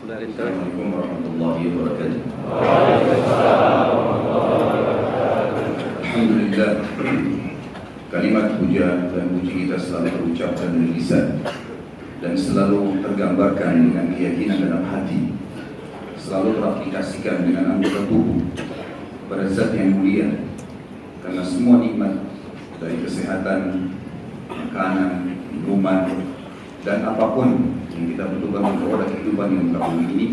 Assalamualaikum warahmatullahi wabarakatuh. Alhamdulillah, kalimat puja dan puji kita selalu terucapkan dari lisan dan selalu tergambarkan dengan keyakinan dalam hati, selalu teraplikasikan dengan anggota tubuh pada zat yang mulia, karena semua nikmat dari kesehatan, makanan, minuman, dan apapun yang kita butuhkan untuk ada kehidupan yang terlalu ini,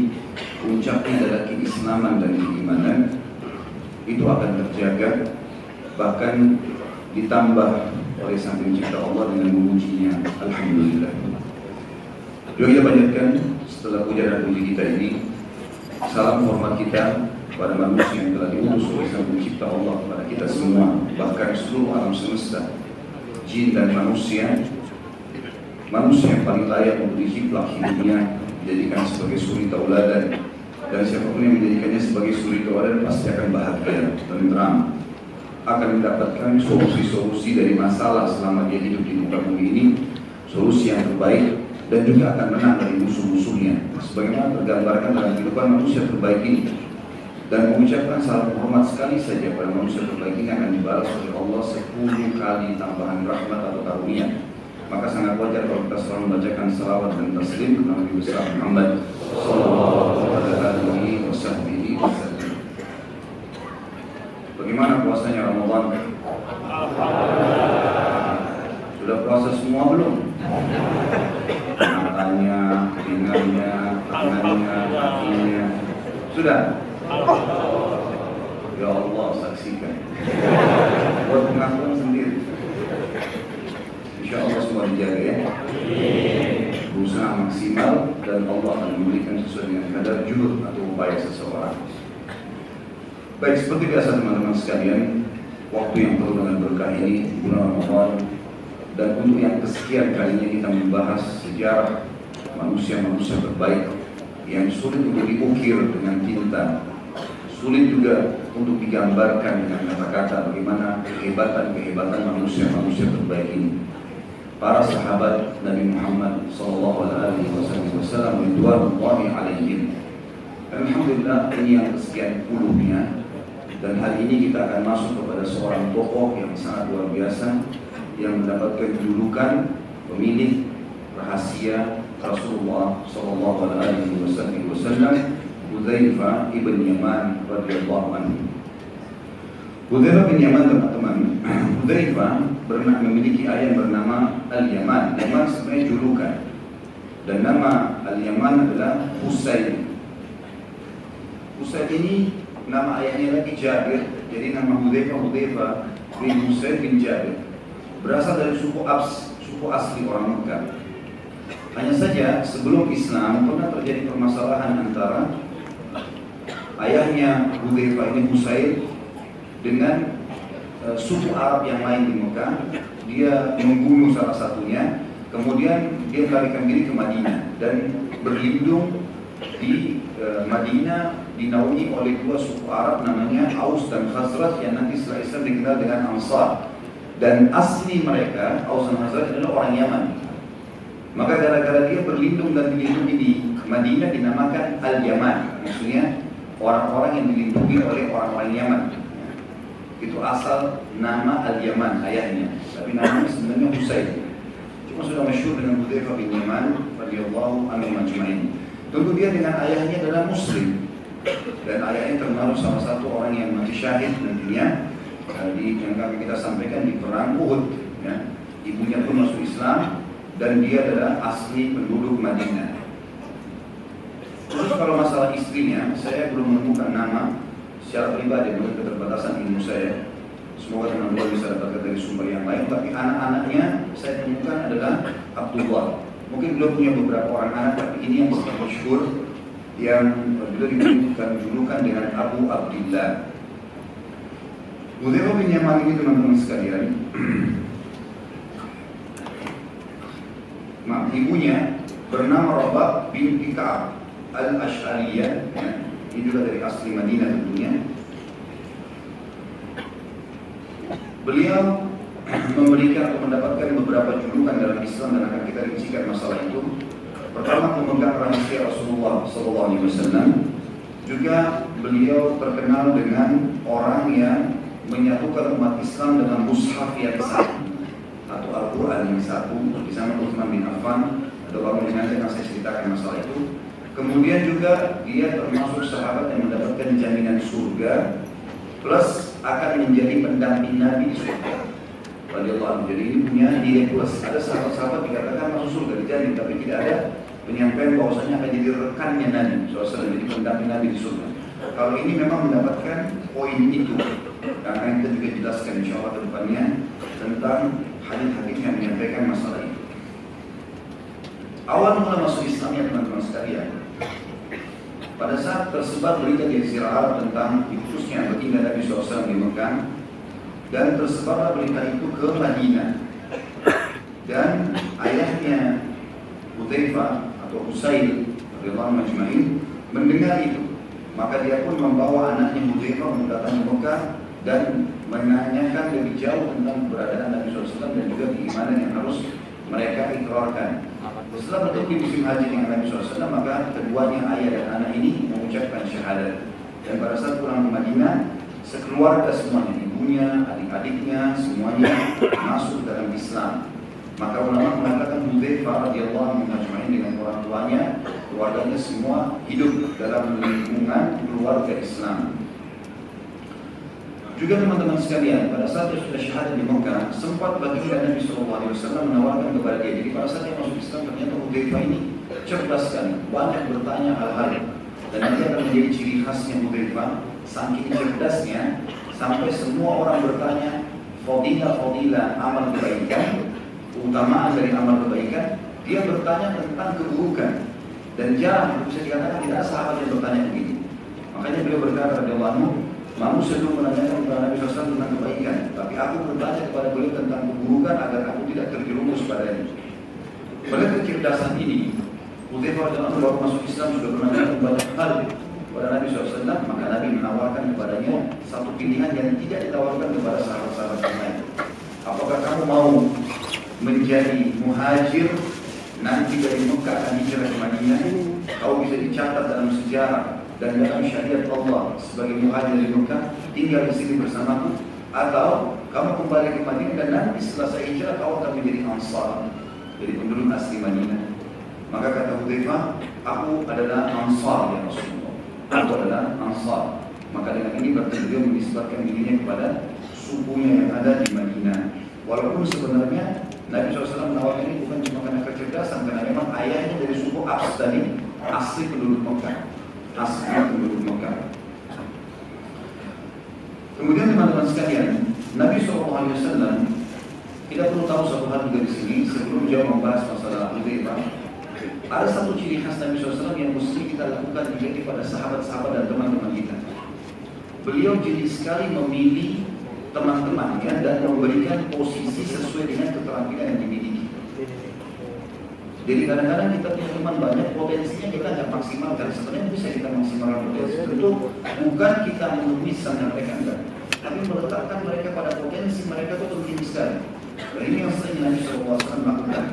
puncaknya adalah keislaman dan keimanan, itu akan terjaga, bahkan ditambah oleh Sang Pencipta Allah dengan memujinya. Alhamdulillah. Juga kita panjatkan setelah puja dan puji kita ini, salam hormat kita kepada manusia yang telah diutus oleh Sang Pencipta Allah kepada kita semua, bahkan seluruh alam semesta, jin dan manusia. Manusia yang paling layak untuk dijiplak hidupnya, dijadikan sebagai suri tauladan, dan siapapun yang menjadikannya sebagai suri tauladan pasti akan bahagia, tenteram, akan mendapatkan solusi-solusi dari masalah selama dia hidup di muka bumi ini, solusi yang terbaik, dan juga akan menang dari musuh-musuhnya, sebagaimana tergambarkan dalam kehidupan manusia terbaik ini. Dan mengucapkan salam hormat sekali saja pada manusia terbaik ini akan dibalas oleh Allah 10 kali tambahan rahmat atau karunia. Maka sangat wajar kalau kita selalu membacakan salawat dan taslim kepada Nabi besar Muhammad sallallahu alaihi wasallam. Bagaimana puasanya Ramadan? Sudah puasa semua belum? Matanya, telinga, tangannya, kakinya. Sudah? Ya Allah, saksikan. Buat pengakuan sendiri. Insya Allah semua dijaga ya. Berusaha maksimal dan Allah akan memberikan sesuai dengan kadar juhud atau upaya seseorang. Baik, seperti biasa teman-teman sekalian, waktu yang penuh dengan berkah ini di bulan Ramadan, dan untuk yang kesekian kalinya kita membahas sejarah manusia-manusia terbaik yang sulit untuk diukir dengan tinta, sulit juga untuk digambarkan dengan kata-kata bagaimana kehebatan-kehebatan manusia-manusia terbaik ini. Para sahabat Nabi Muhammad sallallahu alaihi wasallam ridwanullahi alaihim. Alhamdulillah, ini yang kesekian puluhnya, dan hari ini kita akan masuk kepada seorang tokoh yang sangat luar biasa yang mendapatkan julukan pemilik rahasia Rasulullah sallallahu alaihi wasallam, Hudzaifah ibn Yaman radhiyallahu anhu. Hudzaifah bin Yaman, teman-teman, Hudzaifah memiliki ayah bernama Al-Yaman. Yaman sebenarnya julukan, dan nama Al-Yaman adalah Husain. Husain ini nama ayahnya lagi Jabir, jadi nama Hudzaifah bin Husain bin Jabir, berasal dari suku asli orang Mekah. Hanya saja sebelum Islam pernah terjadi permasalahan antara ayahnya Hudzaifah ini Husain dengan suku Arab yang lain di Mekah. Dia membunuh salah satunya, kemudian dia melarikan diri ke Madinah dan berlindung di Madinah, dinaungi oleh dua suku Arab namanya Aus dan Khazraj, yang nanti setelah Islam dikenal dengan Ansar. Dan asli mereka Aus dan Khazraj adalah orang Yaman. Maka gara-gara dia berlindung dan dilindungi di Madinah dinamakan Al-Yaman, maksudnya orang-orang yang dilindungi oleh orang-orang Yaman. Itu asal nama Al-Yaman ayahnya, tapi namanya sebenarnya Husain. Cuma sudah masyhur dengan Hudzaifah bin Yaman radhiyallahu anhu majma'in. Tentu dia dengan ayahnya adalah Muslim, dan ayahnya termasuk salah satu orang yang mati syahid nantinya yang kami kita sampaikan di perang Uhud. Ya. Ibunya pun masuk Islam dan dia adalah asli penduduk Madinah. Terus kalau masalah istrinya, saya belum menemukan nama secara pribadi menurut keterbatasan ilmu saya. Semoga teman-teman bisa dapatkan dari sumber yang lain. Tapi anak-anaknya saya temukan adalah Abdullah. Mungkin belum punya beberapa orang anak, tapi ini yang sangat masyhur, yang beliau diberikan julukan dengan Abu Abdillah. Hudzaifah bin Yaman ini teman-teman sekalian, ibunya bernama Rabah binti Ka'ab al-Ash'ariyah, ya. Ini juga dari asli Madinah tentunya. Beliau memberikan atau mendapatkan beberapa julukan dalam Islam, dan akan kita rincikan masalah itu. Pertama, memegang rahasia Rasulullah SAW. Juga beliau terkenal dengan orang yang menyatukan umat Islam dengan mushaf yang satu atau Al-Quran yang satu. Di sana Utsman bin Affan, ada orang yang nanti akan saya ceritakan masalah itu. Kemudian juga dia termasuk sahabat yang mendapatkan jaminan surga, plus akan menjadi pendamping Nabi di surga. Radhiyallahu anhu. Jadi ini punya nilai plus. Ada sahabat-sahabat dikatakan masuk surga dijamin, tapi tidak ada penyampaian bahwasanya akan jadi rekannya Nabi SAW, jadi pendamping Nabi di surga. Kalau ini memang mendapatkan poin itu, karena kita juga jelaskan insya Allah ke depannya tentang hadis-hadis yang menyampaikan masalah itu. Awal mula masuk Islam ya teman-teman sekalian, pada saat tersebar berita di Israel tentang diutusnya baginda Nabi SAW di Mekah, dan tersebarlah berita itu ke Madinah, dan ayahnya Hudzaifah atau Usail radhiyallahu anhu majma'in mendengar itu, maka dia pun membawa anaknya Hudzaifah mendatangi Mekah dan menanyakan lebih jauh tentang keberadaan Nabi SAW dan juga keimanan yang harus mereka ikrarkan. Setelah bertemu di musim haji dengan Nabi SAW, maka keduanya ayah dan anak ini mengucapkan syahadat. Dan pada saat pulang ke Madinah, sekeluarga semuanya, ibunya, adik-adiknya, semuanya masuk dalam Islam. Maka ulama mengatakan Hudzaifah radhiyallahu anhu majma'in dengan orang tuanya, keluarganya semua hidup dalam lingkungan keluarga Islam. Juga teman-teman sekalian, pada saat dia sudah syahadat di Mekah, sempat baginda Nabi SAW menawarkan kepada dia. Jadi pada saat dia masuk Islam, ternyata Hudzaifah ini cerdas sekali, banyak bertanya hal-hal, dan nanti akan menjadi ciri khasnya Hudzaifah. Saking cerdasnya, sampai semua orang bertanya fadilah amal kebaikan, keutamaan dari amal kebaikan, dia bertanya tentang keburukan. Dan jarang, bisa dikatakan tidak ada sahabat yang bertanya begitu. Makanya beliau berkata radhiyallahu anhu, manusia dulu menanyakan kepada Nabi SAW tentang kebaikan, tapi aku bertanya kepada beliau tentang keburukan agar aku tidak terjerumus padanya. Pada kecerdasan ini, Hudzaifah radhiyallahu anhu baru masuk Islam sudah menanyakan banyak hal kepada Nabi SAW, maka Nabi menawarkan kepadanya satu pilihan yang tidak ditawarkan kepada sahabat-sahabat yang lain. Apakah kamu mau menjadi muhajir, nanti dari Mekah akan hijrah ke Madinah, kau bisa dicatat dalam sejarah dan dalam syariat Allah sebagai muhajir di Mekah, tinggal di sini bersamaku, atau kamu kembali ke Madinah dan nanti setelah saya hijrah kau akan menjadi Ansar, jadi penduduk asli Madinah. Maka kata Hudzaifah, aku adalah Ansar ya Rasulullah, aku adalah Ansar. Maka dengan ini berarti beliau menisbatkan dirinya kepada sukunya yang ada di Madinah. Walaupun sebenarnya Nabi SAW menawarkan ini bukan cuma karena kecerdasan, karena memang ayahnya dari suku Abs tadi asli penduduk Mekah. Kemudian teman-teman sekalian, Nabi SAW, kita perlu tahu satu hal juga di sini sebelum jauh membahas masalah Hudzaifah. Ada satu ciri khas Nabi SAW yang mesti kita lakukan juga pada sahabat-sahabat dan teman-teman kita. Beliau jeli sekali memilih teman-temannya dan memberikan posisi sesuai dengan keterampilan yang dimiliki. Jadi kadang-kadang kita punya teman banyak, potensinya kita nggak maksimalkan. Sebenarnya bisa kita maksimalkan potensi. Tentu bukan kita memisahkan mereka, enggak, tapi meletakkan mereka pada potensi mereka itu penting sekali. Dan ini yang sering Nabi SAW lakukan.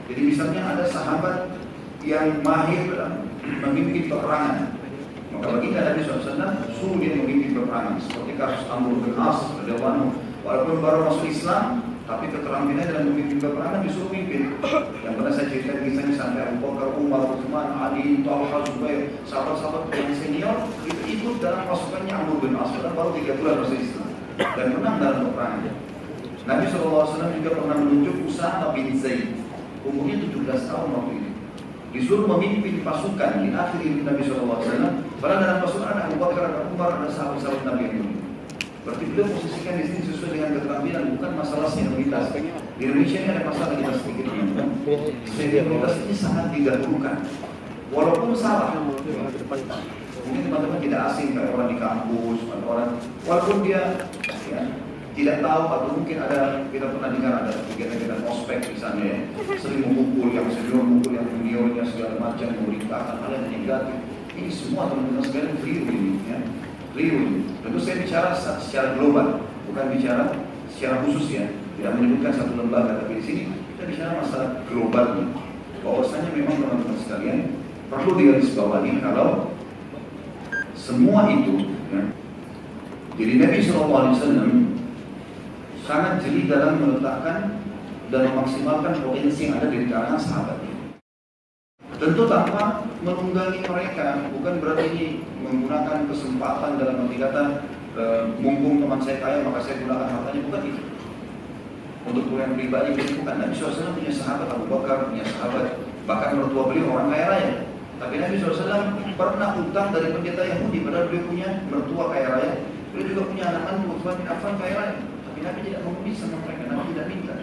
Jadi misalnya ada sahabat yang mahir dalam memimpin peperangan, maka baginda Nabi SAW suruh dia memimpin peperangan. Seperti kasus Amr bin As radhiyallahu anhu, walaupun baru masuk Islam, tapi keterampilannya dalam memimpin peperangan disuruh mimpin. Yang pernah saya ceritakan kisahnya sampai Abu Bakar, Umar, Utsman, Ali, Talha, Zubair, sahabat-sahabat yang senior itu ikut dalam pasukannya Amr bin As, baru 3 bulan masuk Islam dan menang dalam peperangan. Nabi SAW juga pernah menunjuk Usama bin Zaid, umurnya 17 tahun waktu itu, disuruh memimpin pasukan di akhir hidup Nabi SAW. Padahal dalam pasukan ada Abu Bakar, ada Umar, ada sahabat-sahabat Nabi yang lain. Berarti beliau posisikan di sini sesuai dengan keterampilan, bukan masalah senioritas. Di Indonesia ini ada masalah kita sedikit teman-teman. Senioritas ini sangat didahulukan, walaupun salah. Mungkin teman-teman tidak asing kayak orang di kampus atau orang, walaupun dia ya, tidak tahu atau mungkin ada, kita pernah dengar ada kegiatan-kegiatan ospek misalnya ya, sering memukul yang senior, memukul yang juniornya segala macam, memerintahkan hal yang negatif. Ini semua teman-teman sekalian keliru ini ya. Tentu saya bicara secara global, bukan bicara secara khusus ya. Tidak menyebutkan satu lembaga, tapi di sini kita bicara masalah global ini. bahwasanya memang teman-teman sekalian perlu digarisbawahi kalau semua itu ya, jadi Nabi SAW sangat jeli dalam meletakkan dan memaksimalkan potensi yang ada di kalangan sahabat. Tentu tanpa menunggangi mereka, bukan berarti ini menggunakan kesempatan dalam arti kata mumpung teman saya kaya maka saya gunakan hartanya, bukan itu. Untuk kemuliaan pribadi bukan. Nabi SAW punya sahabat Abu Bakar, punya sahabat bahkan mertua beliau orang kaya raya. Tapi Nabi SAW pernah utang dari pendeta Yahudi, padahal beliau punya mertua kaya raya. Beliau juga punya anak Utsman bin Affan kaya raya. Tapi Nabi tidak memenuhi sama mereka, Nabi tidak minta.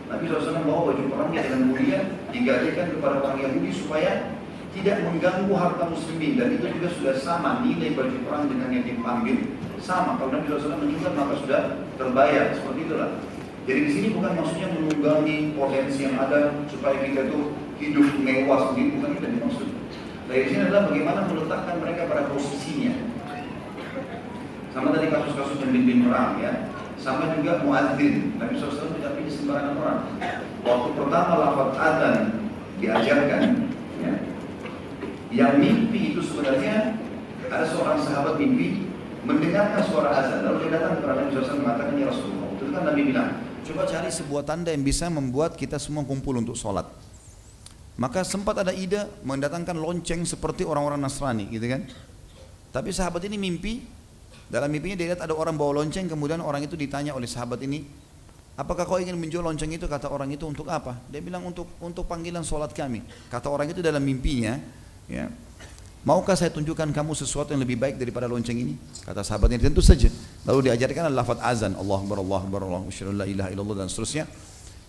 Nabi SAW bawa baju perangnya dengan mulia, digajikan kepada orang Yahudi supaya tidak mengganggu harta muslimin. Dan itu juga sudah sama, nilai baju perang dengan yang dipanggil sama. Kalau Nabi SAW meninggal maka sudah terbayar, seperti itulah. Jadi di sini bukan maksudnya menunggangi potensi yang ada supaya kita tuh hidup mewah sendiri, bukan itu yang dimaksud. Dari sini adalah bagaimana meletakkan mereka pada posisinya. Sama tadi kasus-kasus pemimpin perang ya. Sama juga muadzin. Nabi SAW tidak pilih sembarangan orang. Waktu pertama lafaz adzan diajarkan, ya, yang mimpi itu sebenarnya ada seorang sahabat mimpi mendengarkan suara azan. Lalu dia datang kepada Nabi SAW mengatakan, ya Rasulullah. Itu kan Nabi bilang, coba cari sebuah tanda yang bisa membuat kita semua kumpul untuk sholat. Maka sempat ada ide mendatangkan lonceng seperti orang-orang Nasrani, gitu kan? Tapi sahabat ini mimpi. Dalam mimpinya dia lihat ada orang bawa lonceng, kemudian orang itu ditanya oleh sahabat ini, apakah kau ingin menjual lonceng itu? Kata orang itu, untuk apa? Dia bilang untuk panggilan sholat kami. Kata orang itu dalam mimpinya, ya, maukah saya tunjukkan kamu sesuatu yang lebih baik daripada lonceng ini? Kata sahabat ini, tentu saja. Lalu diajarkan lafaz azan, Allahu Akbar, Allahu Akbar, Allahu Akbar, la ilaha illallah, dan seterusnya.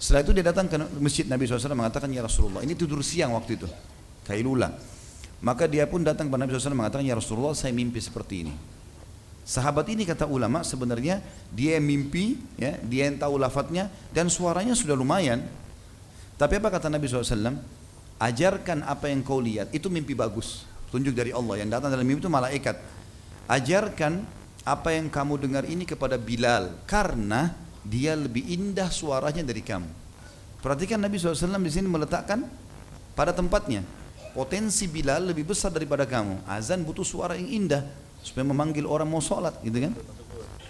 Setelah itu dia datang ke masjid Nabi SAW mengatakan, ya Rasulullah, ini tidur siang waktu itu, kailula. Maka dia pun datang kepada Nabi SAW mengatakan, ya Rasulullah, saya mimpi seperti ini. Sahabat ini kata ulama sebenarnya dia yang mimpi, ya, dia yang tahu lafadznya dan suaranya sudah lumayan. Tapi apa kata Nabi SAW? Ajarkan apa yang kau lihat, itu mimpi bagus, tunjuk dari Allah. Yang datang dalam mimpi itu malaikat. Ajarkan apa yang kamu dengar ini kepada Bilal, karena dia lebih indah suaranya dari kamu. Perhatikan Nabi SAW di sini meletakkan pada tempatnya. Potensi Bilal lebih besar daripada kamu. Azan butuh suara yang indah supaya memanggil orang mau sholat, gitu kan?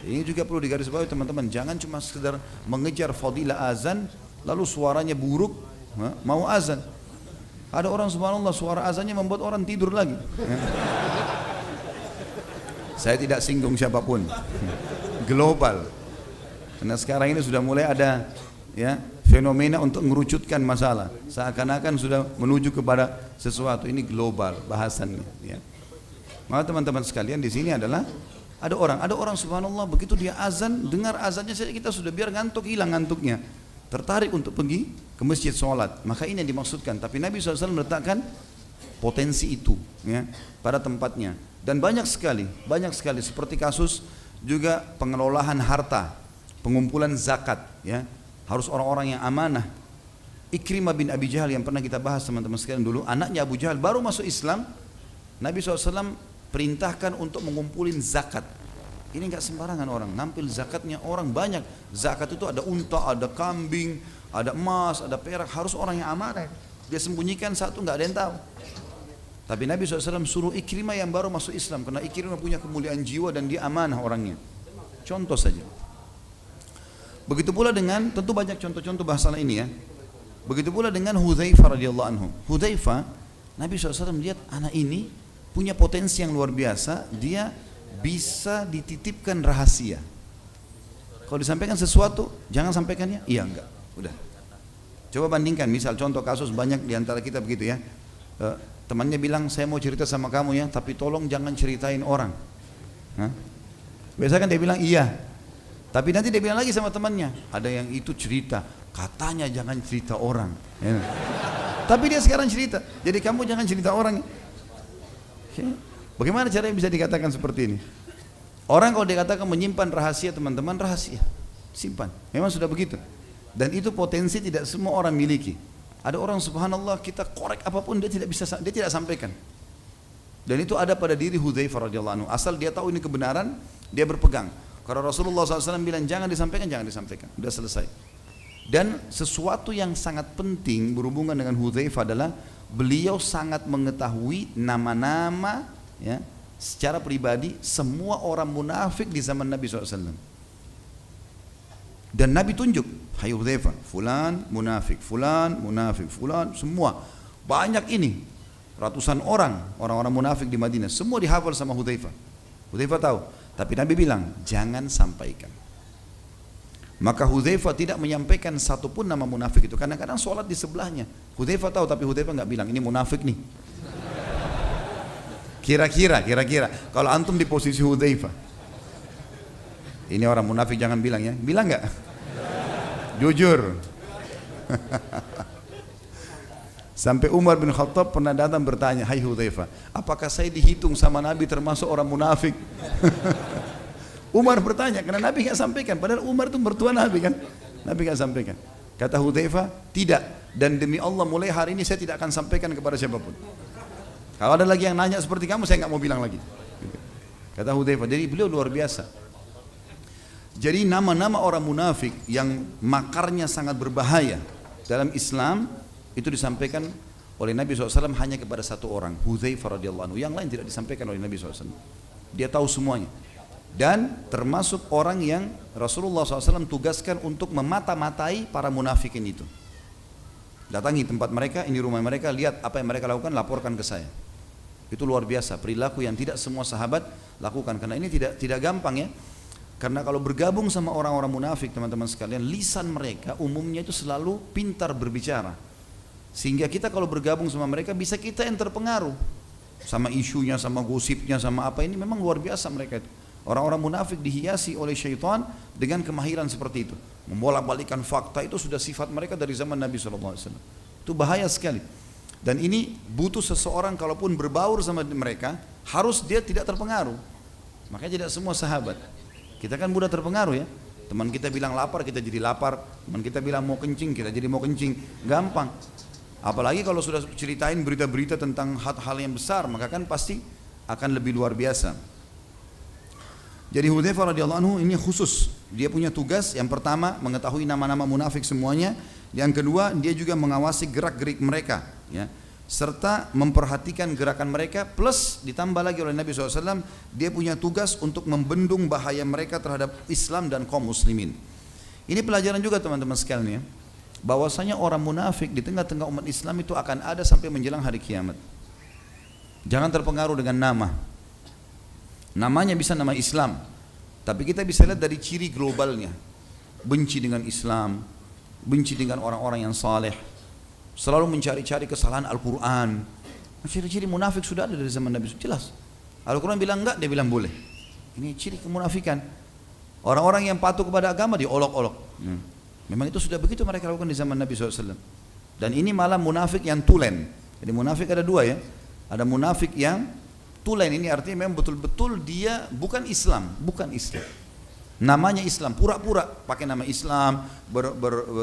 Ini juga perlu digarisbawahi teman-teman. Jangan cuma sekedar mengejar fadilah azan lalu suaranya buruk, mau azan. Ada orang subhanallah suara azannya membuat orang tidur lagi. Saya tidak singgung siapapun. Global. Karena sekarang ini sudah mulai ada, ya, fenomena untuk mengerucutkan masalah. Seakan-akan sudah menuju kepada sesuatu. Ini global bahasannya, ya. Maka teman-teman sekalian di sini adalah ada orang subhanallah begitu dia azan, dengar azannya saja kita sudah biar ngantuk, hilang ngantuknya, tertarik untuk pergi ke masjid sholat. Maka ini yang dimaksudkan. Tapi Nabi SAW meletakkan potensi itu, ya, pada tempatnya. Dan banyak sekali seperti kasus juga pengelolaan harta, pengumpulan zakat, ya, harus orang-orang yang amanah. Ikrimah bin Abi Jahal yang pernah kita bahas teman-teman sekalian dulu, anaknya Abu Jahal baru masuk Islam. Nabi SAW perintahkan untuk mengumpulin zakat. Ini enggak sembarangan orang, nampil zakatnya orang banyak. Zakat itu ada unta, ada kambing, ada emas, ada perak, harus orang yang amanah. Dia sembunyikan satu, enggak ada yang tahu. Tapi Nabi SAW suruh Ikrimah yang baru masuk Islam, karena Ikrimah punya kemuliaan jiwa dan dia amanah orangnya. Contoh saja. Begitu pula dengan, tentu banyak contoh-contoh bahasa ini, ya. Begitu pula dengan Hudzaifah radhiyallahu anhu. Hudzaifah, Nabi SAW melihat anak ini punya potensi yang luar biasa, dia bisa dititipkan rahasia. Kalau disampaikan sesuatu, jangan sampaikannya, iya enggak, udah. Coba bandingkan, misal contoh kasus banyak diantara kita begitu, ya. Temannya bilang, saya mau cerita sama kamu, ya, tapi tolong jangan ceritain orang. Biasa kan dia bilang iya, tapi nanti dia bilang lagi sama temannya, ada yang itu cerita, katanya jangan cerita orang, ya. Tapi dia sekarang cerita, jadi kamu jangan cerita orang. Bagaimana caranya bisa dikatakan seperti ini? Orang kalau dikatakan menyimpan rahasia, teman-teman, rahasia simpan, memang sudah begitu. Dan itu potensi tidak semua orang miliki. Ada orang subhanallah kita korek apapun dia tidak sampaikan. Dan itu ada pada diri Hudzaifah radhiyallahu anhu. Asal dia tahu ini kebenaran, dia berpegang. Karena Rasulullah SAW bilang jangan disampaikan, udah selesai. Dan sesuatu yang sangat penting berhubungan dengan Hudzaifah adalah beliau sangat mengetahui nama-nama ya, secara pribadi semua orang munafik di zaman Nabi SAW. Dan Nabi tunjuk, hai Hudzaifah, fulan munafik, fulan munafik, fulan, semua. Banyak ini, ratusan orang-orang munafik di Madinah, semua dihafal sama Hudzaifah. Hudzaifah tahu, tapi Nabi bilang, jangan sampaikan. Maka Hudzaifah tidak menyampaikan satupun nama munafik itu. Kadang-kadang sholat di sebelahnya. Hudzaifah tahu, tapi Hudzaifah nggak bilang, ini munafik nih. Kira-kira, kalau antum di posisi Hudzaifah, ini orang munafik jangan bilang ya. Bilang nggak? Jujur. Sampai Umar bin Khattab pernah datang bertanya, hai Hudzaifah, apakah saya dihitung sama Nabi termasuk orang munafik? Umar bertanya, karena Nabi nggak sampaikan. Padahal Umar itu mertua Nabi kan. Nabi nggak sampaikan. Kata Hudzaifah, tidak. Dan demi Allah mulai hari ini saya tidak akan sampaikan kepada siapapun. Kalau ada lagi yang nanya seperti kamu, saya nggak mau bilang lagi. Kata Hudzaifah. Jadi beliau luar biasa. Jadi nama-nama orang munafik yang makarnya sangat berbahaya dalam Islam itu disampaikan oleh Nabi SAW hanya kepada satu orang, Hudzaifah radhiyallahu anhu. Yang lain tidak disampaikan oleh Nabi SAW. Dia tahu semuanya. Dan termasuk orang yang Rasulullah SAW tugaskan untuk memata-matai para munafikin itu. Datangi tempat mereka, ini rumah mereka, lihat apa yang mereka lakukan, laporkan ke saya. Itu luar biasa, perilaku yang tidak semua sahabat lakukan. Karena ini tidak gampang ya. Karena kalau bergabung sama orang-orang munafik teman-teman sekalian, lisan mereka umumnya itu selalu pintar berbicara. Sehingga kita kalau bergabung sama mereka bisa kita yang terpengaruh. Sama isunya, sama gosipnya, sama apa ini memang luar biasa mereka itu. Orang-orang munafik dihiasi oleh syaitan dengan kemahiran seperti itu. Membolak-balikan fakta itu sudah sifat mereka dari zaman Nabi SAW. Itu bahaya sekali. Dan ini butuh seseorang kalaupun berbaur sama mereka, harus dia tidak terpengaruh. Makanya tidak semua sahabat. Kita kan mudah terpengaruh ya. Teman kita bilang lapar, kita jadi lapar. Teman kita bilang mau kencing, kita jadi mau kencing. Gampang. Apalagi kalau sudah ceritain berita-berita tentang hal-hal yang besar, maka kan pasti akan lebih luar biasa. Jadi Hudzaifah radhiyallahu anhu ini khusus, dia punya tugas yang pertama mengetahui nama-nama munafik semuanya, yang kedua dia juga mengawasi gerak-gerik mereka, ya, serta memperhatikan gerakan mereka, plus ditambah lagi oleh Nabi SAW, dia punya tugas untuk membendung bahaya mereka terhadap Islam dan kaum muslimin. Ini pelajaran juga teman-teman sekalian ya, bahwasanya orang munafik di tengah-tengah umat Islam itu akan ada sampai menjelang hari kiamat. Jangan terpengaruh dengan nama. Namanya bisa nama Islam, tapi kita bisa lihat dari ciri globalnya. Benci dengan Islam, benci dengan orang-orang yang saleh, selalu mencari-cari kesalahan Al-Quran. Ciri-ciri munafik sudah ada dari zaman Nabi, jelas. Al-Quran bilang enggak, dia bilang boleh. Ini ciri kemunafikan. Orang-orang yang patuh kepada agama diolok-olok. Memang itu sudah begitu mereka lakukan di zaman Nabi SAW. Dan ini malah munafik yang tulen. Jadi munafik ada dua ya. Ada munafik yang tulen, ini artinya memang betul-betul dia bukan Islam, bukan Islam. Namanya Islam, pura-pura pakai nama Islam,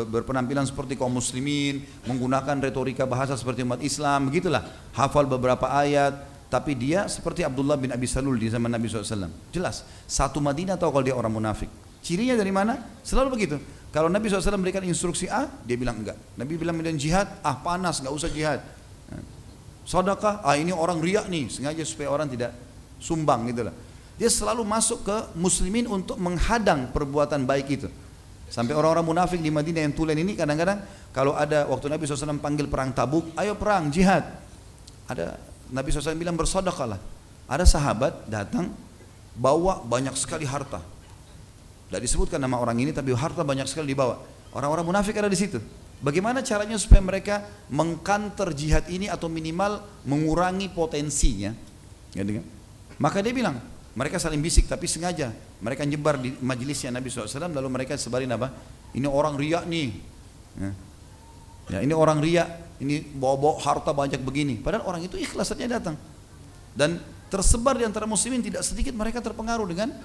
berpenampilan seperti kaum muslimin, menggunakan retorika bahasa seperti umat Islam, begitulah. Hafal beberapa ayat, tapi dia seperti Abdullah bin Abi Salul di zaman Nabi SAW. Jelas, satu Madinah tahu kalau dia orang munafik. Cirinya dari mana? Selalu begitu. Kalau Nabi SAW berikan instruksi A, dia bilang enggak. Nabi bilang medan jihad, panas, enggak usah jihad. Sedekah, ini orang riak nih, sengaja supaya orang tidak sumbang gitulah. Dia selalu masuk ke muslimin untuk menghadang perbuatan baik itu. Sampai orang-orang munafik di Madinah yang tulen ini kadang-kadang kalau ada waktu Nabi SAW panggil perang Tabuk, ayo perang, jihad. Ada Nabi SAW bilang bersedekahlah. Ada sahabat datang bawa banyak sekali harta. Tidak disebutkan nama orang ini, tapi harta banyak sekali dibawa. Orang-orang munafik ada di situ. Bagaimana caranya supaya mereka mengkanter jihad ini atau minimal mengurangi potensinya? Gitu kan? Maka dia bilang, mereka saling bisik tapi sengaja. Mereka nyebar di majelisnya Nabi SAW, lalu mereka sebarin apa? Ini orang riak nih. Ya, ini orang riak, ini bawa-bawa harta banyak begini. Padahal orang itu ikhlasnya datang. Dan tersebar di antara muslimin tidak sedikit mereka terpengaruh dengan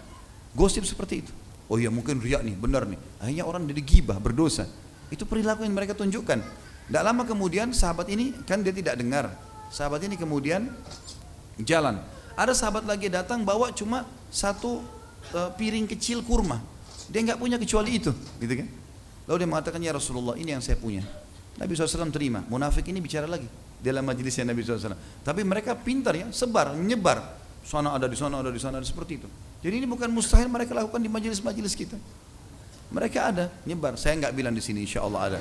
gosip seperti itu. Oh iya mungkin riak nih, benar nih. Akhirnya orang jadi gibah, berdosa. Itu perilaku yang mereka tunjukkan. Tidak lama kemudian sahabat ini kan dia tidak dengar. Sahabat ini kemudian jalan. Ada sahabat lagi datang bawa cuma satu piring kecil kurma. Dia nggak punya kecuali itu, gitu kan? Lalu dia mengatakan, ya Rasulullah, ini yang saya punya. Nabi SAW terima. Munafik ini bicara lagi dalam majelisnya Nabi SAW. Tapi mereka pintar ya, sebar, menyebar. Sana ada, di sana ada, di sana ada, seperti itu. Jadi ini bukan mustahil mereka lakukan di majelis-majelis kita. Mereka ada, nyebar. Saya nggak bilang di sini, insya Allah ada.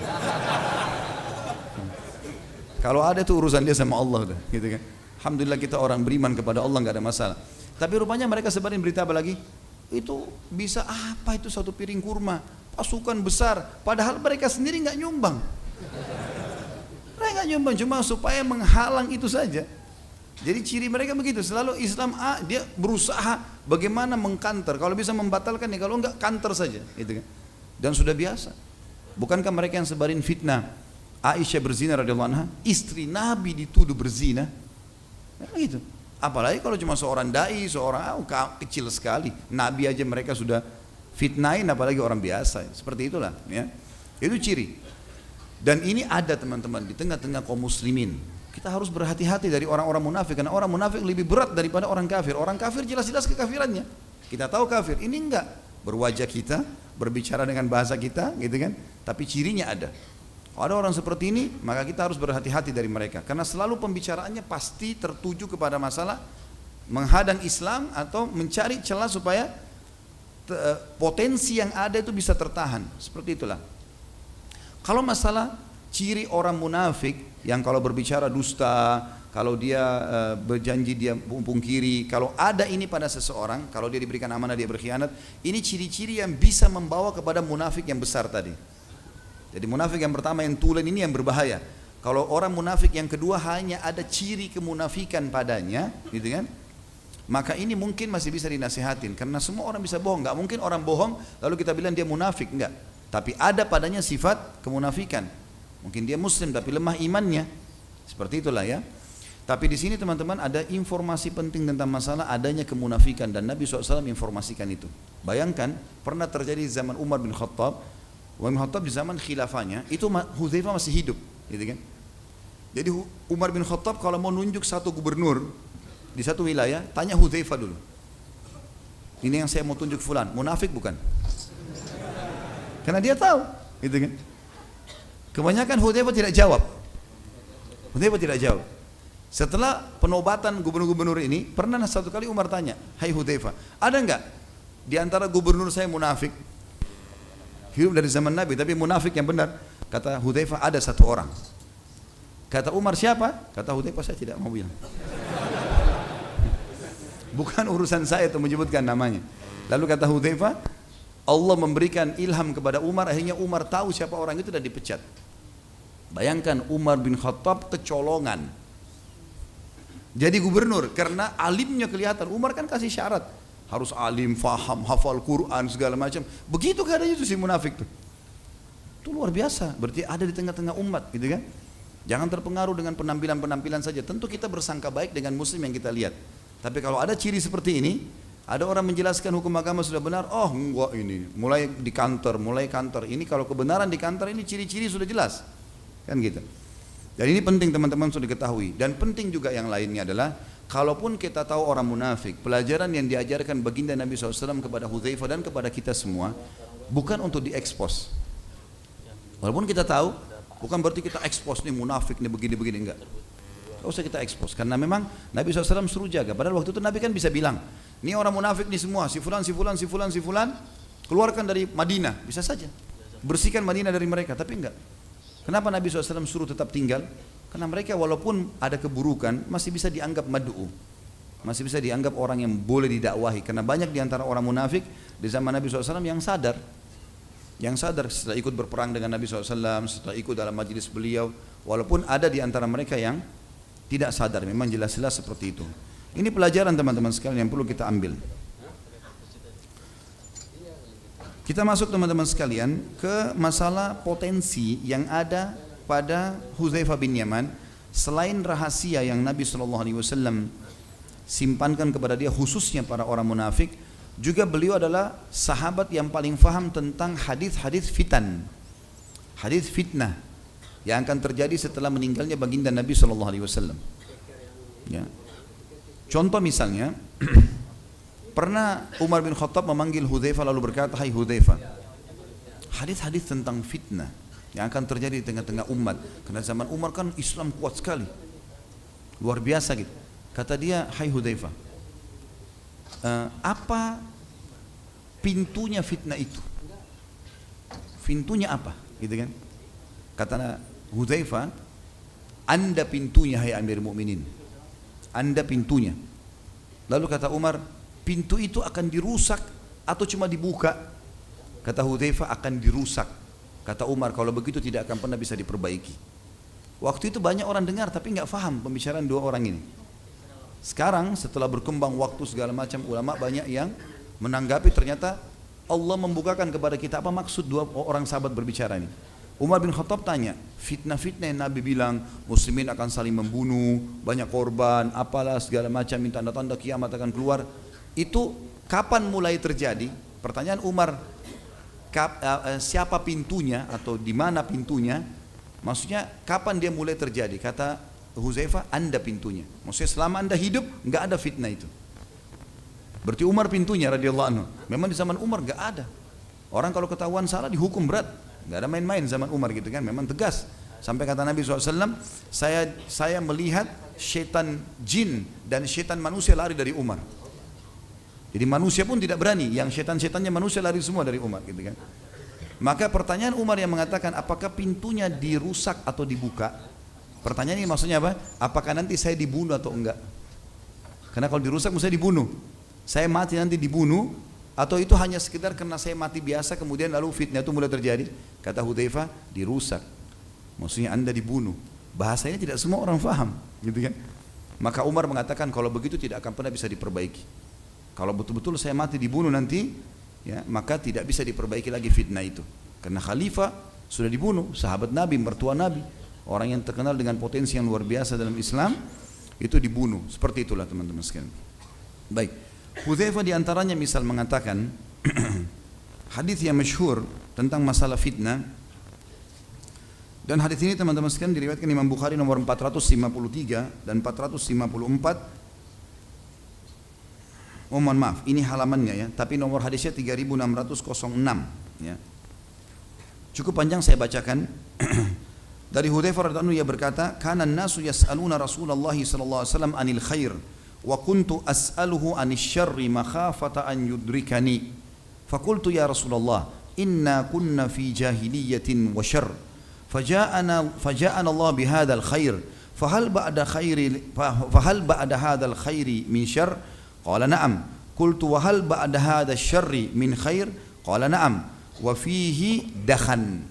Kalau ada itu urusan dia sama Allah, gitu kan. Alhamdulillah kita orang beriman kepada Allah, nggak ada masalah. Tapi rupanya mereka sebarin berita apa lagi? Itu bisa apa itu satu piring kurma, pasukan besar, padahal mereka sendiri nggak nyumbang. Mereka nggak nyumbang, cuma supaya menghalang itu saja. Jadi ciri mereka begitu, selalu Islam dia berusaha bagaimana mengkanter. Kalau bisa membatalkan ya, kalau enggak kanter saja, gitu kan. Dan sudah biasa. Bukankah mereka yang sebarin fitnah Aisyah berzina radhiyallahu anha, istri Nabi dituduh berzina? Gitu. Apalagi kalau cuma seorang dai, seorang kecil sekali. Nabi aja mereka sudah fitnahin, apalagi orang biasa. Seperti itulah, ya. Itu ciri. Dan ini ada teman-teman di tengah-tengah kaum muslimin. Kita harus berhati-hati dari orang-orang munafik, karena orang munafik lebih berat daripada orang kafir. Orang kafir jelas-jelas kekafirannya. Kita tahu kafir, ini enggak. Berwajah kita, berbicara dengan bahasa kita, gitu kan. Tapi cirinya ada. Kalau ada orang seperti ini, maka kita harus berhati-hati dari mereka. Karena selalu pembicaraannya pasti tertuju kepada masalah menghadang Islam atau mencari celah supaya potensi yang ada itu bisa tertahan. Seperti itulah. Kalau masalah ciri orang munafik yang kalau berbicara dusta, kalau dia berjanji dia pungkiri, kalau ada ini pada seseorang, kalau dia diberikan amanah dia berkhianat, ini ciri-ciri yang bisa membawa kepada munafik yang besar tadi. Jadi munafik yang pertama yang tulen ini yang berbahaya. Kalau orang munafik yang kedua hanya ada ciri kemunafikan padanya, gitu kan? Maka ini mungkin masih bisa dinasihatin, karena semua orang bisa bohong. Nggak mungkin orang bohong lalu kita bilang dia munafik, enggak. Tapi ada padanya sifat kemunafikan. Mungkin dia muslim tapi lemah imannya. Seperti itulah ya. Tapi di sini teman-teman ada informasi penting tentang masalah adanya kemunafikan, dan Nabi SAW informasikan itu. Bayangkan pernah terjadi di zaman Umar bin Khattab. Umar bin Khattab di zaman khilafahnya itu Hudzaifah masih hidup, gitu kan? Jadi Umar bin Khattab kalau mau nunjuk satu gubernur di satu wilayah, tanya Hudzaifah dulu. Ini yang saya mau tunjuk fulan, munafik bukan? Karena dia tahu, gitu kan? Kebanyakan Hudzaifah tidak jawab. Hudzaifah tidak jawab. Setelah penobatan gubernur-gubernur ini, pernah satu kali Umar tanya, "Hai Hudzaifah, ada enggak di antara gubernur saya munafik? Hidup dari zaman Nabi tapi munafik yang benar." Kata Hudzaifah, "Ada satu orang." Kata Umar, "Siapa?" Kata Hudzaifah, "Saya tidak mau bilang." Bukan urusan saya itu menyebutkan namanya. Lalu kata Hudzaifah, Allah memberikan ilham kepada Umar, akhirnya Umar tahu siapa orang itu dan dipecat. Bayangkan Umar bin Khattab kecolongan jadi gubernur karena alimnya kelihatan. Umar kan kasih syarat, harus alim, faham, hafal Quran segala macam. Begitu keadaannya itu si munafik tuh. Itu luar biasa, berarti ada di tengah-tengah umat, gitu kan? Jangan terpengaruh dengan penampilan-penampilan saja. Tentu kita bersangka baik dengan muslim yang kita lihat. Tapi kalau ada ciri seperti ini, ada orang menjelaskan hukum agama sudah benar, oh enggak ini, mulai di kantor, mulai kantor. Ini kalau kebenaran di kantor ini ciri-ciri sudah jelas. Kan gitu. Dan ini penting teman-teman sudah diketahui. Dan penting juga yang lainnya adalah, kalaupun kita tahu orang munafik, pelajaran yang diajarkan baginda Nabi SAW kepada Hudzaifah dan kepada kita semua, bukan untuk diekspos. Walaupun kita tahu, bukan berarti kita ekspos nih munafik nih begini-begini, enggak. Tidak usah kita ekspos, karena memang Nabi SAW suruh jaga. Padahal waktu itu Nabi kan bisa bilang, ini orang munafik nih semua, si fulan, si fulan, si fulan, si fulan, keluarkan dari Madinah, bisa saja. Bersihkan Madinah dari mereka, tapi enggak. Kenapa Nabi SAW suruh tetap tinggal? Karena mereka walaupun ada keburukan, masih bisa dianggap mad'u. Masih bisa dianggap orang yang boleh didakwahi. Karena banyak diantara orang munafik di zaman Nabi SAW yang sadar. Yang sadar setelah ikut berperang dengan Nabi SAW, setelah ikut dalam majelis beliau. Walaupun ada diantara mereka yang tidak sadar, memang jelas-jelas seperti itu. Ini pelajaran teman-teman sekalian yang perlu kita ambil. Kita masuk teman-teman sekalian ke masalah potensi yang ada pada Hudzaifah bin Yaman. Selain rahasia yang Nabi SAW simpankan kepada dia, khususnya para orang munafik, juga beliau adalah sahabat yang paling faham tentang hadis-hadis fitan, hadis fitnah yang akan terjadi setelah meninggalnya baginda Nabi SAW. Ya. Contoh misalnya, pernah Umar bin Khattab memanggil Hudzaifah lalu berkata, "Hai Hudzaifah, hadis-hadis tentang fitnah yang akan terjadi di tengah-tengah umat. Karena zaman Umar kan Islam kuat sekali, luar biasa gitu. Kata dia, hai Hudzaifah, apa pintunya fitnah itu? Pintunya apa? Gitu kan? Kata Hudzaifah, Anda pintunya hai Amirul Mukminin. Anda pintunya. Lalu kata Umar, pintu itu akan dirusak atau cuma dibuka? Kata Hudzaifah, akan dirusak. Kata Umar, kalau begitu tidak akan pernah bisa diperbaiki. Waktu itu banyak orang dengar tapi nggak faham pembicaraan dua orang ini. Sekarang setelah berkembang waktu segala macam, ulama banyak yang menanggapi ternyata Allah membukakan kepada kita apa maksud dua orang sahabat berbicara ini. Umar bin Khattab tanya, fitnah-fitnah yang Nabi bilang muslimin akan saling membunuh, banyak korban, apalah segala macam, tanda-tanda kiamat akan keluar. Itu kapan mulai terjadi? Pertanyaan Umar, siapa pintunya atau di mana pintunya? Maksudnya kapan dia mulai terjadi? Kata Hudzaifah, Anda pintunya. Maksudnya selama Anda hidup nggak ada fitnah itu. Berarti Umar pintunya radhiyallahu anhu. Memang di zaman Umar nggak ada. Orang kalau ketahuan salah dihukum berat. Nggak ada main-main zaman Umar gitu kan. Memang tegas. Sampai kata Nabi SAW, saya melihat syaitan jin dan syaitan manusia lari dari Umar. Jadi manusia pun tidak berani, yang setan-setannya manusia lari semua dari Umar gitu kan. Maka pertanyaan Umar yang mengatakan apakah pintunya dirusak atau dibuka? Pertanyaan ini maksudnya apa? Apakah nanti saya dibunuh atau enggak? Karena kalau dirusak mesti dibunuh. Saya mati nanti dibunuh atau itu hanya sekedar karena saya mati biasa kemudian lalu fitnah itu mulai terjadi? Kata Hudzaifah, dirusak. Maksudnya Anda dibunuh. Bahasanya tidak semua orang faham, gitu kan? Maka Umar mengatakan kalau begitu tidak akan pernah bisa diperbaiki. Kalau betul-betul saya mati dibunuh nanti, ya, maka tidak bisa diperbaiki lagi fitnah itu. Karena khalifah sudah dibunuh, sahabat Nabi, mertua Nabi, orang yang terkenal dengan potensi yang luar biasa dalam Islam, itu dibunuh. Seperti itulah teman-teman sekalian. Baik, Hudzaifah diantaranya misal mengatakan, hadis yang masyhur tentang masalah fitnah, dan hadis ini teman-teman sekalian diriwayatkan Imam Bukhari nomor 453 dan 454. Oh mohon maaf, ini halamannya ya, tapi nomor hadisnya 3606 ya. Cukup panjang saya bacakan. Dari Hudzaifah radhiyallahu anhu ia berkata, "Kana an-nasu yas'aluna Rasulullah sallallahu alaihi wasallam 'anil khair wa kuntu as'aluhu 'anil syarri makhafata an yudrikani. Faqultu ya Rasulullah, inna kunna fi jahiliyatin wa syarr. Faja'ana Allah bihadha al-khair. Fahal ba'da hadha al-khairi min syarr?" Qala na'am. Qultu wa hal ba'da hadha asy-syarri min khair? Qala na'am. Wa fihi dakhan.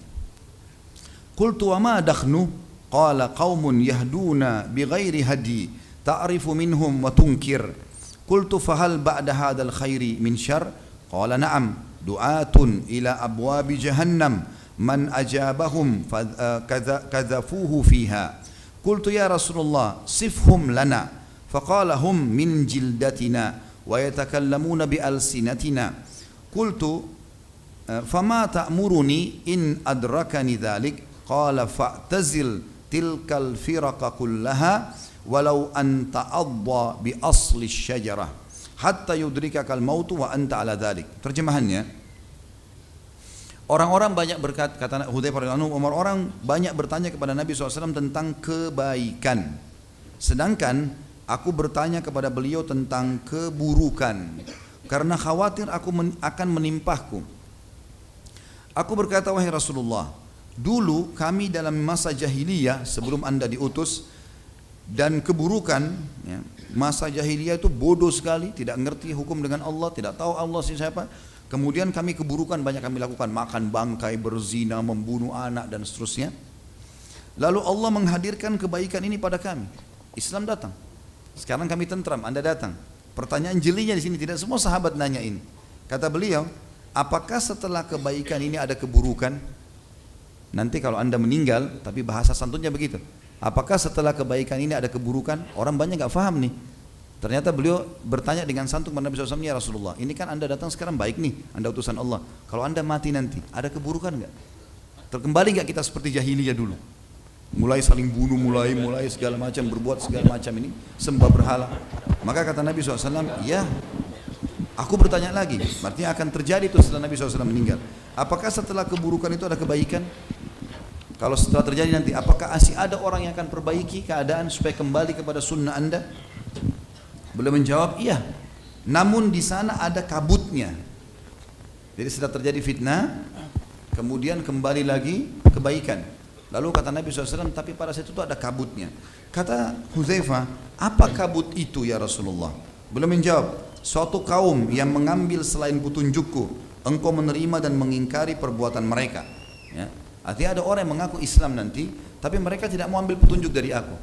Qultu wa ma dakhnu? Qala qaumun yahduna bighairi hadi ta'rifu minhum wa tunkir. Qultu fa hal ba'da hadha al-khairi min syarr? Qala na'am. Du'atun ila abwabi jahannam man ajabahum kadzafuhu fiha. Qultu ya Rasulullah sifhum lana. فقال هم من جلدتنا ويتكلمون بألسنتنا. قلت فما تأمرني إن أدركني ذلك؟ قال فاعتزل تلك الفرق كلها ولو أن تعضى بأصل الشجرة حتى يدركك الموت وأنت على ذلك. Terjemahannya, orang-orang banyak berkata, kata Hudzaifah radhiyallahu anhu, orang banyak bertanya kepada Nabi SAW tentang kebaikan, sedangkan aku bertanya kepada beliau tentang keburukan karena khawatir akan menimpahku. Aku berkata, wahai Rasulullah, dulu kami dalam masa jahiliyah sebelum Anda diutus, dan keburukan ya, masa jahiliyah itu bodoh sekali, tidak ngerti hukum dengan Allah, tidak tahu Allah siapa. Kemudian kami keburukan banyak kami lakukan, makan bangkai, berzina, membunuh anak dan seterusnya. Lalu Allah menghadirkan kebaikan ini pada kami. Islam datang. Sekarang kami tentram, Anda datang. Pertanyaan jelinya di sini, tidak semua sahabat nanya ini. Kata beliau, apakah setelah kebaikan ini ada keburukan? Nanti kalau Anda meninggal, tapi bahasa santunnya begitu. Apakah setelah kebaikan ini ada keburukan? Orang banyak nggak paham nih. Ternyata beliau bertanya dengan santun kepada Nabi SAW, ya Rasulullah, ini kan Anda datang sekarang baik nih, Anda utusan Allah. Kalau Anda mati nanti, ada keburukan nggak? Terkembali nggak kita seperti jahiliyah dulu? Mulai saling bunuh, mulai segala macam, berbuat segala macam ini, sembah berhala. Maka kata Nabi SAW, ya Aku bertanya lagi, artinya akan terjadi itu setelah Nabi SAW meninggal. Apakah setelah keburukan itu ada kebaikan? Kalau setelah terjadi nanti, apakah masih ada orang yang akan perbaiki keadaan supaya kembali kepada sunnah Anda? Beliau menjawab, iya. Namun di sana ada kabutnya. Jadi setelah terjadi fitnah, kemudian kembali lagi kebaikan. Lalu kata Nabi SAW, tapi pada saat itu ada kabutnya. Kata Hudzaifah, apa kabut itu ya Rasulullah? Beliau menjawab, suatu kaum yang mengambil selain petunjukku, engkau menerima dan mengingkari perbuatan mereka. Ya. Artinya ada orang yang mengaku Islam nanti, tapi mereka tidak mau ambil petunjuk dari aku.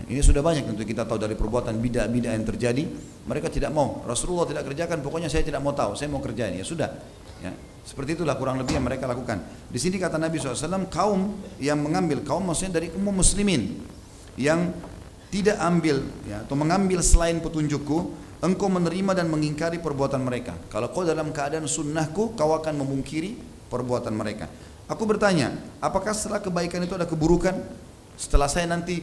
Ini sudah banyak untuk kita tahu dari perbuatan bid'ah-bid'ah yang terjadi. Mereka tidak mau, Rasulullah tidak kerjakan, pokoknya saya tidak mau tahu, saya mau kerjain. Ya sudah. Ya. Seperti itulah kurang lebih yang mereka lakukan. Di sini kata Nabi SAW, kaum yang mengambil, kaum maksudnya dari umum muslimin, yang tidak ambil ya, atau mengambil selain petunjukku, engkau menerima dan mengingkari perbuatan mereka. Kalau kau dalam keadaan sunnahku, kau akan memungkiri perbuatan mereka. Aku bertanya, apakah setelah kebaikan itu ada keburukan? Setelah saya nanti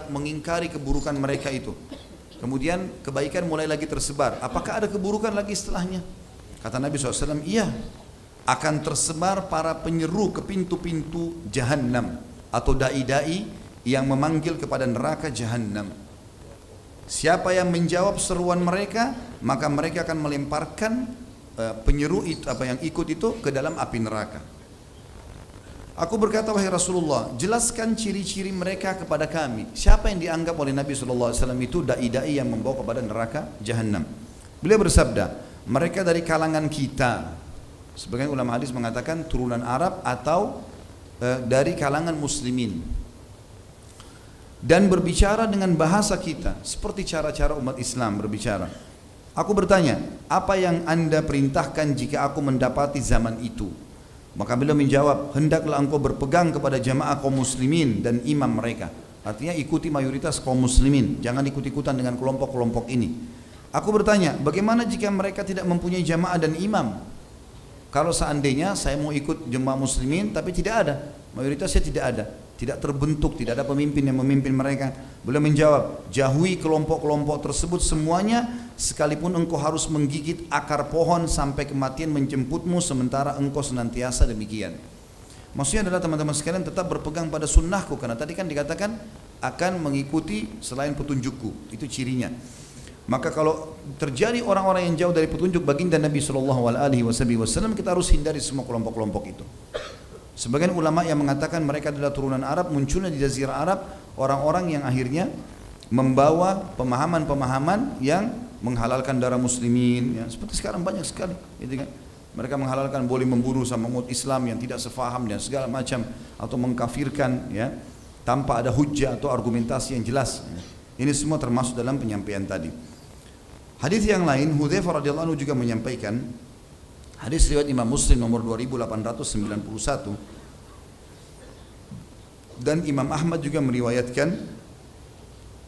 mengingkari keburukan mereka itu, kemudian kebaikan mulai lagi tersebar, apakah ada keburukan lagi setelahnya? Kata Nabi SAW, iya, akan tersebar para penyeru ke pintu-pintu Jahannam atau dai-dai yang memanggil kepada neraka Jahannam. Siapa yang menjawab seruan mereka, maka mereka akan melemparkan penyeru itu, yang ikut itu, ke dalam api neraka. Aku berkata, wahai Rasulullah, jelaskan ciri-ciri mereka kepada kami. Siapa yang dianggap oleh Nabi SAW itu dai-dai yang membawa kepada neraka Jahannam? Beliau bersabda, mereka dari kalangan kita. Sebagian ulama hadis mengatakan turunan Arab atau dari kalangan muslimin. Dan berbicara dengan bahasa kita, seperti cara-cara umat Islam berbicara. Aku bertanya, apa yang anda perintahkan jika aku mendapati zaman itu? Maka beliau menjawab, hendaklah engkau berpegang kepada jamaah kaum muslimin dan imam mereka. Artinya ikuti mayoritas kaum muslimin, jangan ikut-ikutan dengan kelompok-kelompok ini. Aku bertanya, bagaimana jika mereka tidak mempunyai jamaah dan imam? Kalau seandainya saya mau ikut jemaah muslimin tapi tidak ada, mayoritasnya tidak ada, tidak terbentuk, tidak ada pemimpin yang memimpin mereka. Beliau menjawab, jauhi kelompok-kelompok tersebut semuanya, sekalipun engkau harus menggigit akar pohon sampai kematian menjemputmu, sementara engkau senantiasa demikian. Maksudnya adalah teman-teman sekalian tetap berpegang pada sunnahku, karena tadi kan dikatakan akan mengikuti selain petunjukku, itu cirinya. Maka kalau terjadi orang-orang yang jauh dari petunjuk baginda Nabi SAW, kita harus hindari semua kelompok-kelompok itu. Sebagian ulama yang mengatakan mereka adalah turunan Arab, munculnya di Jazirah Arab orang-orang yang akhirnya membawa pemahaman-pemahaman yang menghalalkan darah muslimin, ya, seperti sekarang banyak sekali, gitu kan? Mereka menghalalkan boleh membunuh sama umat Islam yang tidak sefaham dan segala macam, atau mengkafirkan, ya, tanpa ada hujjah atau argumentasi yang jelas. Ini semua termasuk dalam penyampaian tadi. Hadis yang lain, Hudzaifah radhiyallahu anhu juga menyampaikan, hadis riwayat Imam Muslim nomor 2891, dan Imam Ahmad juga meriwayatkan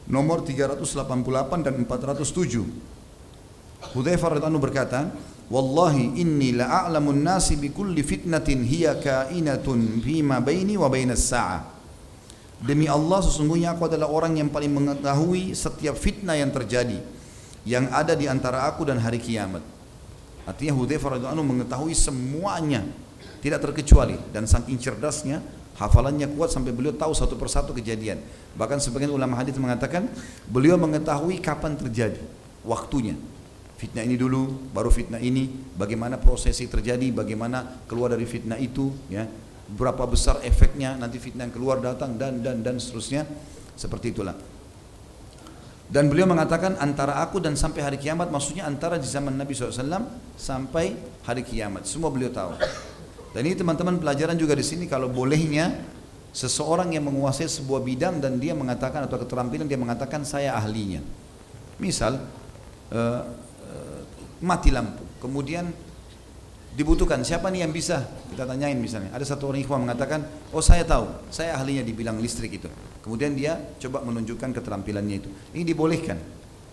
nomor 388 dan 407. Hudzaifah radhiyallahu anhu berkata, wallahi inni la'alamun nasi bi kulli fitnatin hiya kainatun fima baini wa bainas sa'ah. Demi Allah, sesungguhnya aku adalah orang yang paling mengetahui setiap fitnah yang terjadi, yang ada di antara aku dan hari kiamat. Artinya Hudzaifah radhiyallahu anhu mengetahui semuanya, tidak terkecuali, dan saking cerdasnya, hafalannya kuat sampai beliau tahu satu persatu kejadian. Bahkan sebagian ulama hadis mengatakan beliau mengetahui kapan terjadi, waktunya. Fitnah ini dulu, baru fitnah ini, bagaimana prosesi terjadi, bagaimana keluar dari fitnah itu, ya, berapa besar efeknya nanti fitnah yang keluar datang, dan seterusnya, seperti itulah. Dan beliau mengatakan antara aku dan sampai hari kiamat, maksudnya antara di zaman Nabi SAW sampai hari kiamat, semua beliau tahu. Dan ini teman-teman pelajaran juga di sini, kalau bolehnya seseorang yang menguasai sebuah bidang dan dia mengatakan, atau keterampilan dia mengatakan saya ahlinya. Misal mati lampu, kemudian dibutuhkan siapa nih yang bisa, kita tanyain misalnya, ada satu orang ikhwan mengatakan, oh saya tahu, saya ahlinya di bidang listrik itu. Kemudian dia coba menunjukkan keterampilannya itu. Ini dibolehkan.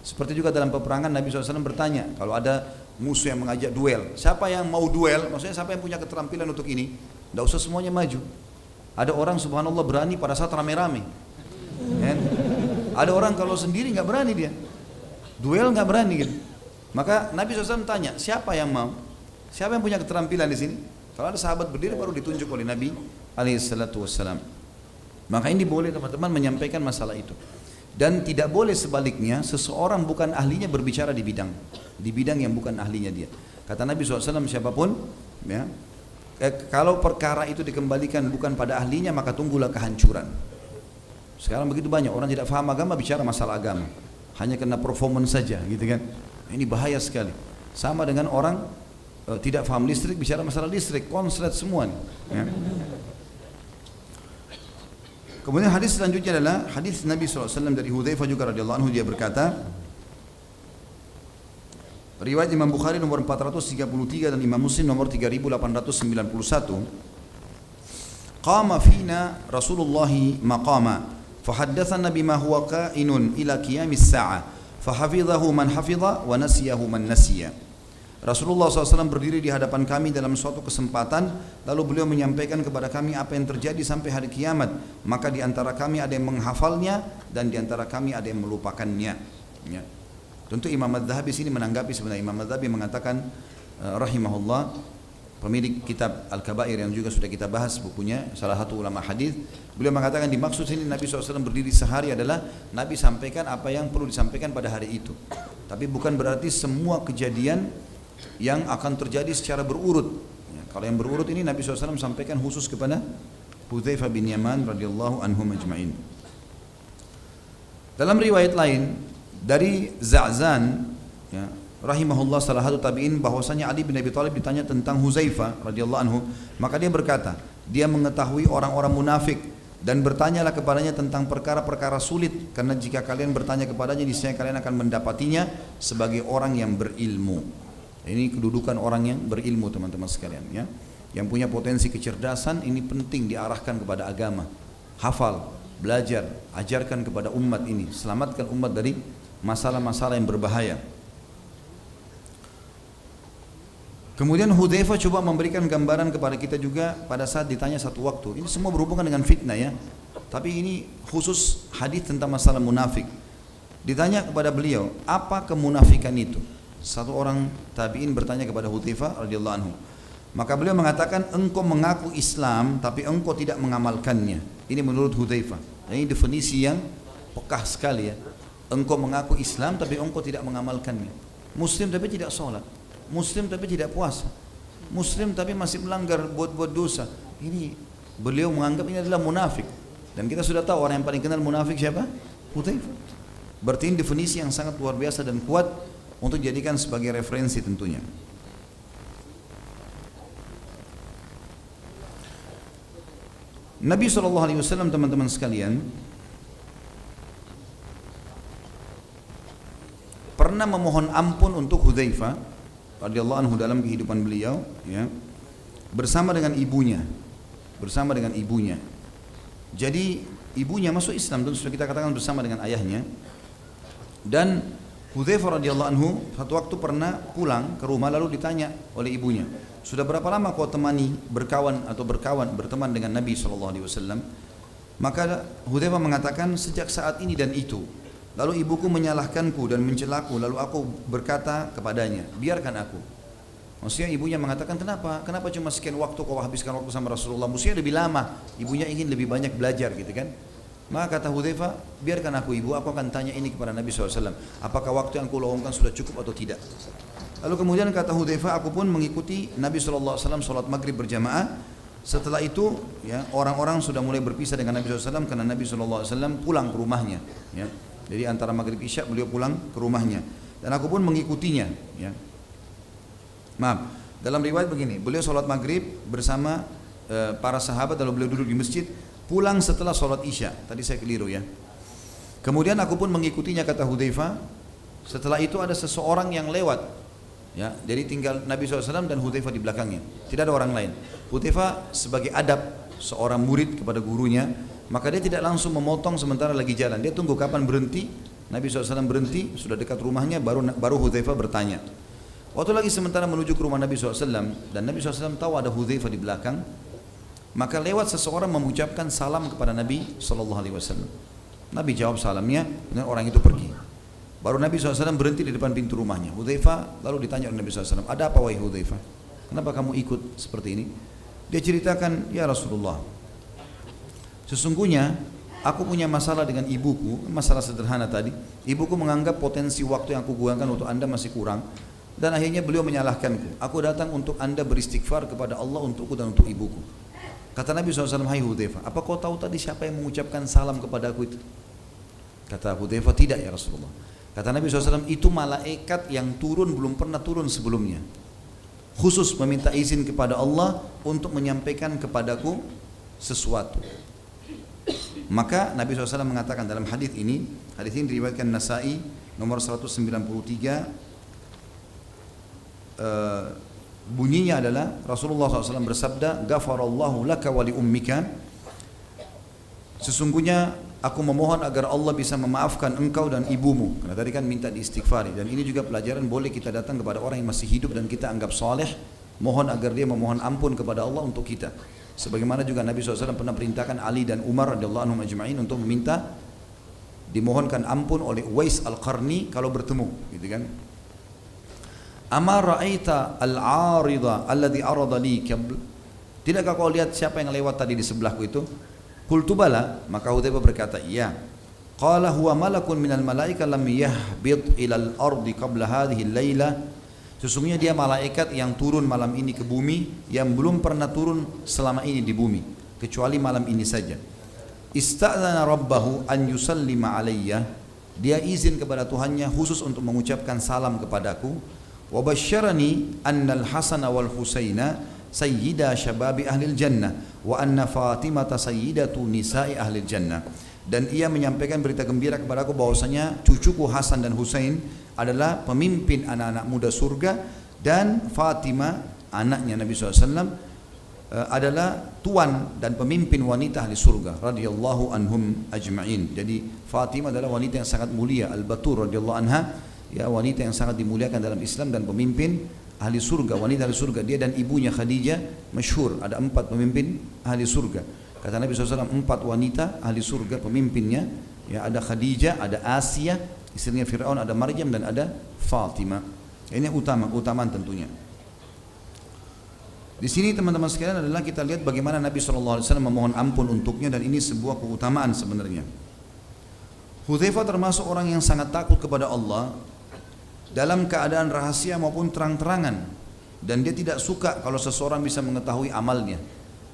Seperti juga dalam peperangan Nabi SAW bertanya, kalau ada musuh yang mengajak duel, siapa yang mau duel, maksudnya siapa yang punya keterampilan untuk ini, tidak usah semuanya maju. Ada orang subhanallah berani pada saat rame-rame, ya. Ada orang kalau sendiri nggak berani, dia duel nggak berani gitu. Maka Nabi SAW tanya, siapa yang mau? Siapa yang punya keterampilan di sini? Kalau ada sahabat berdiri baru ditunjuk oleh Nabi SAW. Maka ini boleh teman-teman menyampaikan masalah itu. Dan tidak boleh sebaliknya seseorang bukan ahlinya berbicara di bidang yang bukan ahlinya dia. Kata Nabi SAW, siapapun ya, kalau perkara itu dikembalikan bukan pada ahlinya maka tunggulah kehancuran. Sekarang begitu banyak orang tidak faham agama bicara masalah agama, hanya kena performance saja gitu kan. Ini bahaya sekali. Sama dengan orang tidak faham listrik bicara masalah listrik, konslet semua nih, ya. Kemudian hadis selanjutnya adalah hadis Nabi SAW dari Hudzaifah juga radhiyallahu anhu, dia berkata, riwayat Imam Bukhari nomor 433 dan Imam Muslim nomor 3891, qama fina Rasulullah maqama fahaddatsana bima huwa kainun ila qiyamis sa'ah fahafidhahu man hafidha wa nasiyahu man nasiya. Rasulullah SAW berdiri di hadapan kami dalam suatu kesempatan, lalu beliau menyampaikan kepada kami apa yang terjadi sampai hari kiamat. Maka di antara kami ada yang menghafalnya dan di antara kami ada yang melupakannya. Ya. Tentu Imam Adz-Dzahabi sini menanggapi, sebenarnya Imam Adz-Dzahabi mengatakan rahimahullah, pemilik kitab Al-Kabair yang juga sudah kita bahas bukunya, salah satu ulama hadis, beliau mengatakan dimaksud sini Nabi SAW berdiri sehari adalah Nabi sampaikan apa yang perlu disampaikan pada hari itu. Tapi bukan berarti semua kejadian yang akan terjadi secara berurut. Ya, kalau yang berurut ini Nabi SAW sampaikan khusus kepada Hudzaifah bin Yaman radhiyallahu anhum ajma'in. Dalam riwayat lain dari Za'zan, ya, rahimahullah, salah satu tabi'in, bahwasanya Ali bin Abi Thalib ditanya tentang Hudzaifah radhiyallahu anhu, maka dia berkata, dia mengetahui orang-orang munafik dan bertanyalah kepadanya tentang perkara-perkara sulit, karena jika kalian bertanya kepadanya niscaya kalian akan mendapatinya sebagai orang yang berilmu. Ini kedudukan orang yang berilmu teman-teman sekalian, ya. Yang punya potensi kecerdasan ini penting diarahkan kepada agama. Hafal, belajar, ajarkan kepada umat ini, selamatkan umat dari masalah-masalah yang berbahaya. Kemudian Hudzaifah coba memberikan gambaran kepada kita juga pada saat ditanya satu waktu. Ini semua berhubungan dengan fitnah ya. Tapi ini khusus hadis tentang masalah munafik. Ditanya kepada beliau, apa kemunafikan itu? Satu orang tabi'in bertanya kepada Hudzaifah radhiyallahu anhu. Maka beliau mengatakan, engkau mengaku Islam tapi engkau tidak mengamalkannya. Ini menurut Hudzaifah. Ini definisi yang pekah sekali ya. Engkau mengaku Islam tapi engkau tidak mengamalkannya. Muslim tapi tidak sholat. Muslim tapi tidak puasa. Muslim tapi masih melanggar, buat dosa. Ini beliau menganggap ini adalah munafik. Dan kita sudah tahu orang yang paling kenal munafik siapa? Hudzaifah. Berarti ini definisi yang sangat luar biasa dan kuat untuk dijadikan sebagai referensi tentunya. Nabi SAW teman-teman sekalian pernah memohon ampun untuk Hudzaifah radhiyallahu anhu dalam kehidupan beliau, ya, bersama dengan ibunya. Jadi ibunya masuk Islam, tentu sudah kita katakan bersama dengan ayahnya. Dan Hudzaifah radhiyallahu anhu satu waktu pernah pulang ke rumah lalu ditanya oleh ibunya, sudah berapa lama kau berteman dengan Nabi SAW? Maka Hudzaifah mengatakan, sejak saat ini dan itu. Lalu ibuku menyalahkanku dan mencelaku, lalu aku berkata kepadanya, biarkan aku. Maksudnya ibunya mengatakan, kenapa cuma sekian waktu kau habiskan waktu sama Rasulullah, mestinya lebih lama. Ibunya ingin lebih banyak belajar gitu kan. Maka kata Hudzaifah, biarkan aku ibu, aku akan tanya ini kepada Nabi SAW, apakah waktu yang kuluangkan sudah cukup atau tidak. Lalu kemudian kata Hudzaifah, aku pun mengikuti Nabi SAW sholat maghrib berjamaah. Setelah itu ya, orang-orang sudah mulai berpisah dengan Nabi SAW karena Nabi SAW pulang ke rumahnya, ya. Jadi antara maghrib isya beliau pulang ke rumahnya dan aku pun mengikutinya, ya. Maaf, dalam riwayat begini, beliau sholat maghrib bersama para sahabat, lalu beliau duduk di masjid, pulang setelah sholat isya. Tadi saya keliru ya. Kemudian aku pun mengikutinya, kata Hudzaifah. Setelah itu ada seseorang yang lewat, ya. Jadi tinggal Nabi SAW dan Hudzaifah di belakangnya, tidak ada orang lain. Hudzaifah sebagai adab seorang murid kepada gurunya, maka dia tidak langsung memotong sementara lagi jalan. Dia tunggu kapan berhenti. Nabi SAW berhenti, sudah dekat rumahnya, baru Hudzaifah bertanya. Waktu lagi sementara menuju ke rumah Nabi SAW dan Nabi SAW tahu ada Hudzaifah di belakang, maka lewat seseorang mengucapkan salam kepada Nabi SAW. Nabi jawab salamnya, dan orang itu pergi. Baru Nabi SAW berhenti di depan pintu rumahnya. Hudzaifah lalu ditanya oleh Nabi SAW, ada apa wahai Hudzaifah? Kenapa kamu ikut seperti ini? Dia ceritakan, ya Rasulullah, sesungguhnya aku punya masalah dengan ibuku, masalah sederhana tadi. Ibuku menganggap potensi waktu yang aku gunakan untuk anda masih kurang, dan akhirnya beliau menyalahkanku. Aku datang untuk anda beristighfar kepada Allah untukku dan untuk ibuku. Kata Nabi SAW, hai Hudzaifah, apa kau tahu tadi siapa yang mengucapkan salam kepada aku itu? Kata Hudzaifah, tidak ya Rasulullah. Kata Nabi SAW, itu malaikat yang turun belum pernah turun sebelumnya, khusus meminta izin kepada Allah untuk menyampaikan kepadaku sesuatu. Maka Nabi SAW mengatakan dalam hadis ini diriwayatkan Nasa'i nomor 193, bunyinya adalah Rasulullah SAW bersabda, Ghafarallahu laka wa li ummika, sesungguhnya aku memohon agar Allah bisa memaafkan engkau dan ibumu. Karena tadi kan minta diistighfari, dan ini juga pelajaran boleh kita datang kepada orang yang masih hidup dan kita anggap saleh, mohon agar dia memohon ampun kepada Allah untuk kita. Sebagaimana juga Nabi SAW pernah perintahkan Ali dan Umar radhiyallahu anhum ajma'in untuk meminta dimohonkan ampun oleh Uwais Al-Qarni kalau bertemu, gitu kan. Amar ra'aita al-'arida alladhi arada li qabl, tidakkah kau lihat siapa yang lewat tadi di sebelahku itu? Qultu bala, maka Hudzaifah berkata, iya. Qala huwa malakun minal malaika lam yahbid ilal ardi qabla hadhihi al-laila, sesungguhnya dia malaikat yang turun malam ini ke bumi, yang belum pernah turun selama ini di bumi kecuali malam ini saja. Ista'dzana rabbahu an yusallima alayya, dia izin kepada Tuhannya khusus untuk mengucapkan salam kepadaku. Wa basyarani annal Hasan wal Husaina sayyida syababi ahlil jannah wa anna Fatimata sayyidatu nisa'i ahlil jannah, dan ia menyampaikan berita gembira kepadaku bahwasanya cucuku Hasan dan Husain adalah pemimpin anak-anak muda surga, dan Fatimah anaknya Nabi SAW adalah tuan dan pemimpin wanita ahli surga radhiyallahu anhum ajma'in. Jadi Fatimah adalah wanita yang sangat mulia, Al-Batur radhiyallahu anha, ya, wanita yang sangat dimuliakan dalam Islam dan pemimpin ahli surga, wanita ahli surga. Dia dan ibunya Khadijah masyhur, ada 4 pemimpin ahli surga. Kata Nabi SAW, 4 wanita ahli surga pemimpinnya, ya, ada Khadijah, ada Asia istrinya Fir'aun, ada Maryam, dan ada Fatimah. Ini utamaan tentunya. Di sini teman-teman sekalian adalah kita lihat bagaimana Nabi SAW memohon ampun untuknya, dan ini sebuah keutamaan sebenarnya. Hudzaifah termasuk orang yang sangat takut kepada Allah dalam keadaan rahasia maupun terang-terangan, dan dia tidak suka kalau seseorang bisa mengetahui amalnya.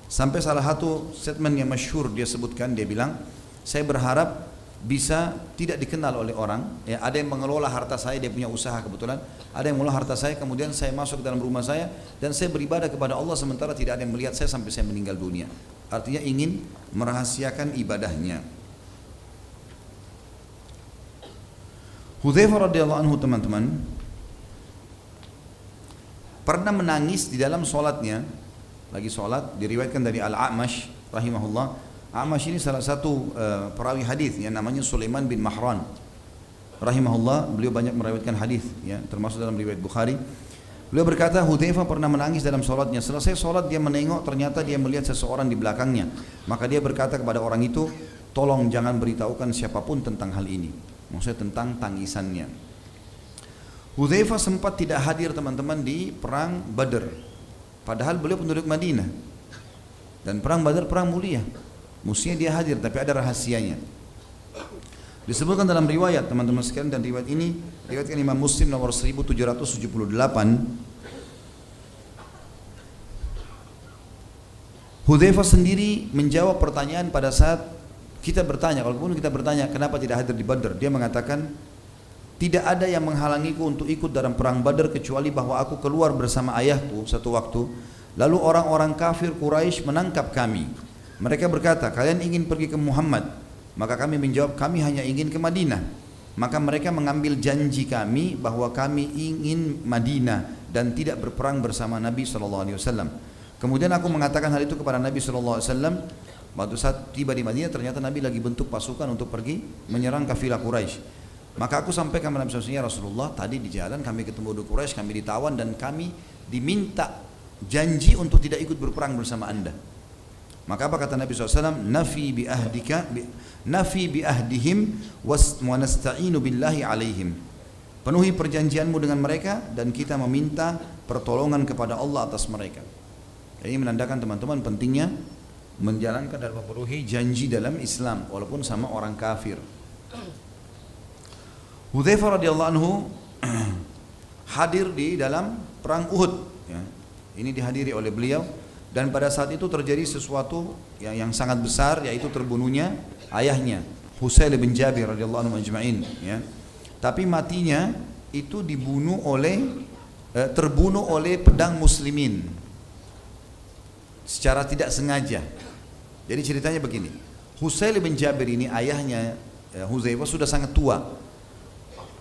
Sampai salah satu statement yang masyhur dia sebutkan, dia bilang, saya berharap bisa tidak dikenal oleh orang, ya, ada yang mengelola harta saya, dia punya usaha kebetulan, ada yang mengelola harta saya, kemudian saya masuk ke dalam rumah saya dan saya beribadah kepada Allah sementara tidak ada yang melihat saya sampai saya meninggal dunia. Artinya ingin merahasiakan ibadahnya. Hudzaifah radhiyallahu anhu teman-teman pernah menangis di dalam solatnya, lagi solat, diriwayatkan dari Al-A'mash rahimahullah. A'mash ini salah satu perawi hadis yang namanya Sulaiman bin Mahran rahimahullah, beliau banyak meriwayatkan hadis, ya, termasuk dalam riwayat Bukhari. Beliau berkata, Hudzaifah pernah menangis dalam solatnya. Selesai solat dia menengok, ternyata dia melihat seseorang di belakangnya. Maka dia berkata kepada orang itu, tolong jangan beritahukan siapapun tentang hal ini, maksudnya tentang tangisannya. Hudzaifah sempat tidak hadir teman-teman di perang Badar, padahal beliau penduduk Madinah, dan perang Badar perang mulia, mestinya dia hadir, tapi ada rahasianya. Disebutkan dalam riwayat teman-teman sekalian, dan riwayat ini riwayatkan Imam Muslim nomor 1778. Hudzaifah sendiri menjawab pertanyaan pada saat kita bertanya, kalaupun kita bertanya kenapa tidak hadir di Badar, dia mengatakan, tidak ada yang menghalangiku untuk ikut dalam perang Badar kecuali bahwa aku keluar bersama ayahku satu waktu, lalu orang-orang kafir Quraisy menangkap kami. Mereka berkata, kalian ingin pergi ke Muhammad? Maka kami menjawab, kami hanya ingin ke Madinah. Maka mereka mengambil janji kami bahwa kami ingin Madinah dan tidak berperang bersama Nabi SAW. Kemudian aku mengatakan hal itu kepada Nabi SAW. Waktu saat tiba di Madinah, ternyata Nabi lagi bentuk pasukan untuk pergi menyerang kafilah Quraisy. Maka aku sampaikan kepada Nabi SAW, ya Rasulullah, tadi di jalan kami ketemu di Quraisy, kami ditawan dan kami diminta janji untuk tidak ikut berperang bersama anda. Maka apa kata Nabi SAW? Nafi bi ahdihim wa nasta'inu billahi alaihim. Penuhi perjanjianmu dengan mereka dan kita meminta pertolongan kepada Allah atas mereka. Ini menandakan teman-teman pentingnya menjalankan dan memenuhi janji dalam Islam walaupun sama orang kafir. Hudzaifah radhiyallahu anhu hadir di dalam perang Uhud. Ya. Ini dihadiri oleh beliau dan pada saat itu terjadi sesuatu yang sangat besar, yaitu terbunuhnya ayahnya Husail bin Jabir radhiyallahu anhu ajma'in. Ya. Tapi matinya itu terbunuh oleh pedang muslimin secara tidak sengaja. Jadi ceritanya begini, Husail bin Jabir ini ayahnya Hudzaifah sudah sangat tua.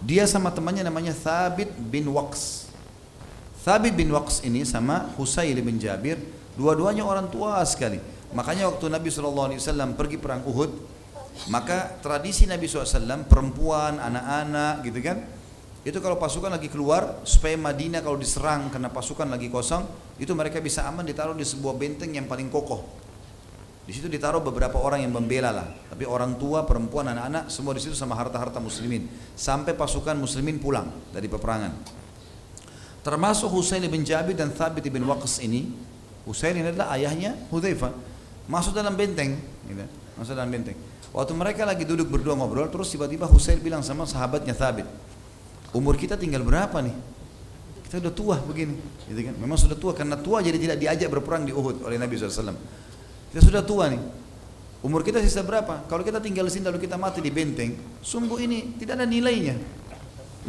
Dia sama temannya namanya Thabit bin Waqs. Thabit bin Waqs ini sama Husail bin Jabir, dua-duanya orang tua sekali. Makanya waktu Nabi SAW pergi perang Uhud, maka tradisi Nabi SAW, perempuan, anak-anak gitu kan, itu kalau pasukan lagi keluar, supaya Madinah kalau diserang karena pasukan lagi kosong, itu mereka bisa aman ditaruh di sebuah benteng yang paling kokoh. Di situ ditaruh beberapa orang yang membela lah, tapi orang tua, perempuan, anak-anak semua di situ sama harta-harta muslimin, sampai pasukan muslimin pulang dari peperangan. Termasuk Husail bin Jabir dan Thabit bin Waqs ini. Husail ini adalah ayahnya Hudzaifah, masuk dalam benteng, gitu. Masuk dalam benteng. Waktu mereka lagi duduk berdua ngobrol, terus tiba-tiba Husail bilang sama sahabatnya Thabit, umur kita tinggal berapa nih? Kita udah tua begini, gitu kan? Memang sudah tua, karena tua jadi tidak diajak berperang di Uhud oleh Nabi SAW. Kita sudah tua nih. Umur kita sisa berapa? Kalau kita tinggal di sini lalu kita mati di benteng, sungguh ini tidak ada nilainya.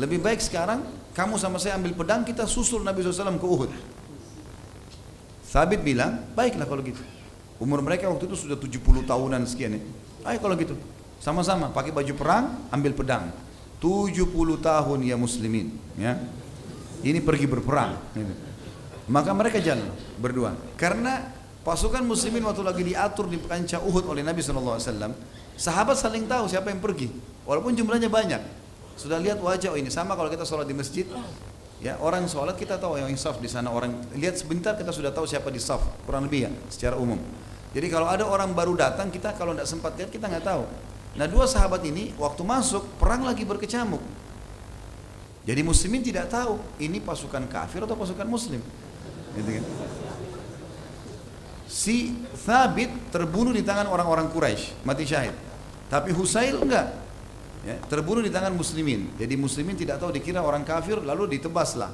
Lebih baik sekarang kamu sama saya ambil pedang, kita susul Nabi SAW ke Uhud. Thabit bilang, baiklah kalau gitu. Umur mereka waktu itu sudah 70 tahunan sekian ya. Ayo kalau gitu, sama-sama pakai baju perang, ambil pedang. 70 tahun ya muslimin, ya. Ini pergi berperang. Gitu. Maka mereka jalan berdua. Karena pasukan muslimin waktu lagi diatur di kancah Uhud oleh Nabi SAW, sahabat saling tahu siapa yang pergi, walaupun jumlahnya banyak. Sudah lihat wajah, oh ini sama kalau kita sholat di masjid, ya orang sholat kita tahu yang saf di sana, orang lihat sebentar kita sudah tahu siapa di saf, kurang lebih ya secara umum. Jadi kalau ada orang baru datang, kita kalau tidak sempat lihat kita nggak tahu. Nah dua sahabat ini waktu masuk perang lagi berkecamuk. Jadi muslimin tidak tahu ini pasukan kafir atau pasukan muslim, gitu kan? Si Thabit terbunuh di tangan orang-orang Quraisy, mati syahid. Tapi Husail enggak, ya, terbunuh di tangan muslimin. Jadi muslimin tidak tahu, dikira orang kafir, lalu ditebaslah.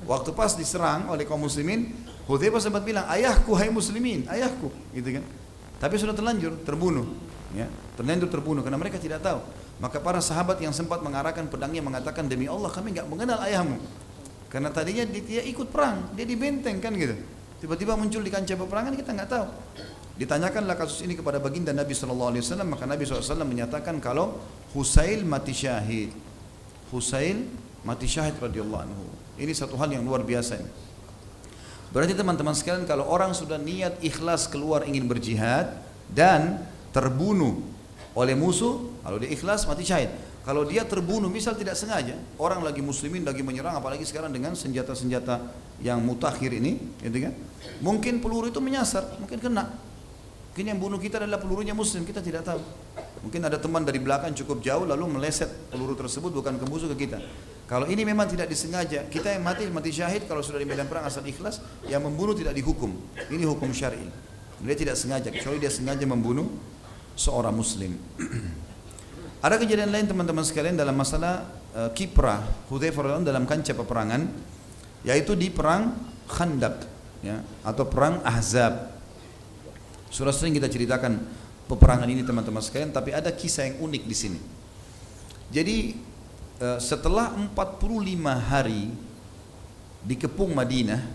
Waktu pas diserang oleh kaum muslimin, Hudzaifah sempat bilang, ayahku hai muslimin, ayahku, gitu kan. Tapi sudah terlanjur terbunuh, ya, terlanjur terbunuh karena mereka tidak tahu. Maka para sahabat yang sempat mengarahkan pedangnya mengatakan, demi Allah kami enggak mengenal ayahmu. Karena tadinya dia ikut perang, dia di benteng kan gitu. Tiba-tiba muncul di kancah peperangan, kita nggak tahu. Ditanyakanlah kasus ini kepada baginda Nabi SAW, maka Nabi SAW menyatakan kalau Husail mati syahid. Husail mati syahid radhiyallahu anhu. Ini satu hal yang luar biasa ini. Berarti teman-teman sekalian, kalau orang sudah niat ikhlas keluar ingin berjihad dan terbunuh oleh musuh, kalau dia ikhlas mati syahid. Kalau dia terbunuh misal tidak sengaja, orang lagi muslimin lagi menyerang, apalagi sekarang dengan senjata-senjata yang mutakhir ini, gitu kan? Mungkin peluru itu menyasar, mungkin kena. Mungkin yang bunuh kita adalah pelurunya muslim, kita tidak tahu. Mungkin ada teman dari belakang cukup jauh lalu meleset peluru tersebut bukan ke musuh ke kita. Kalau ini memang tidak disengaja, kita yang mati syahid kalau sudah di medan perang asal ikhlas, yang membunuh tidak dihukum. Ini hukum syar'i. Dia tidak sengaja, kecuali dia sengaja membunuh seorang muslim. Ada kejadian lain teman-teman sekalian dalam masalah kiprah Hudzaifah dalam kancah peperangan, yaitu di perang Khandaq, ya, atau perang Ahzab. Sudah sering kita ceritakan peperangan ini teman-teman sekalian, tapi ada kisah yang unik di sini. Jadi setelah 45 hari dikepung Madinah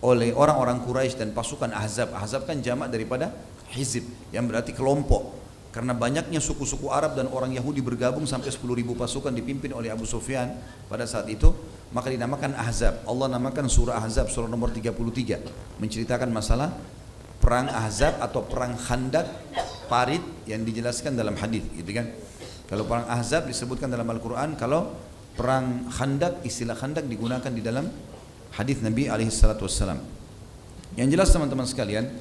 oleh orang-orang Quraisy dan pasukan Ahzab. Ahzab kan jamak daripada hizib, yang berarti kelompok. Karena banyaknya suku-suku Arab dan orang Yahudi bergabung sampai 10.000 pasukan dipimpin oleh Abu Sufyan pada saat itu, maka dinamakan Ahzab. Allah namakan surah Ahzab surah nomor 33 menceritakan masalah perang Ahzab atau perang Khandaq, parit yang dijelaskan dalam hadis, gitu kan. Kalau perang Ahzab disebutkan dalam Al-Qur'an, kalau perang Khandaq, istilah Khandaq digunakan di dalam hadis Nabi alaihi salatu wassalam. Yang jelas teman-teman sekalian,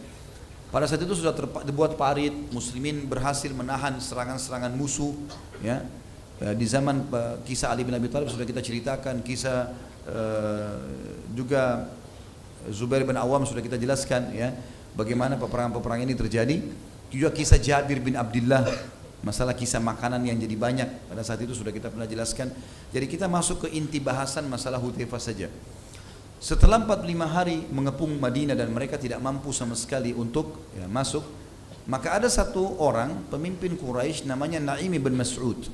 Pada saat itu sudah dibuat parit, muslimin berhasil menahan serangan-serangan musuh. Ya. Di zaman kisah Ali bin Abi Thalib sudah kita ceritakan, kisah juga Zubair bin Awam sudah kita jelaskan, ya, bagaimana peperangan-peperangan ini terjadi. Juga kisah Jabir bin Abdullah, masalah kisah makanan yang jadi banyak, pada saat itu sudah kita pernah jelaskan. Jadi kita masuk ke inti bahasan masalah Hudzaifah saja. Setelah 45 hari mengepung Madinah dan mereka tidak mampu sama sekali untuk masuk, maka ada satu orang pemimpin Quraisy namanya Naim bin Mas'ud.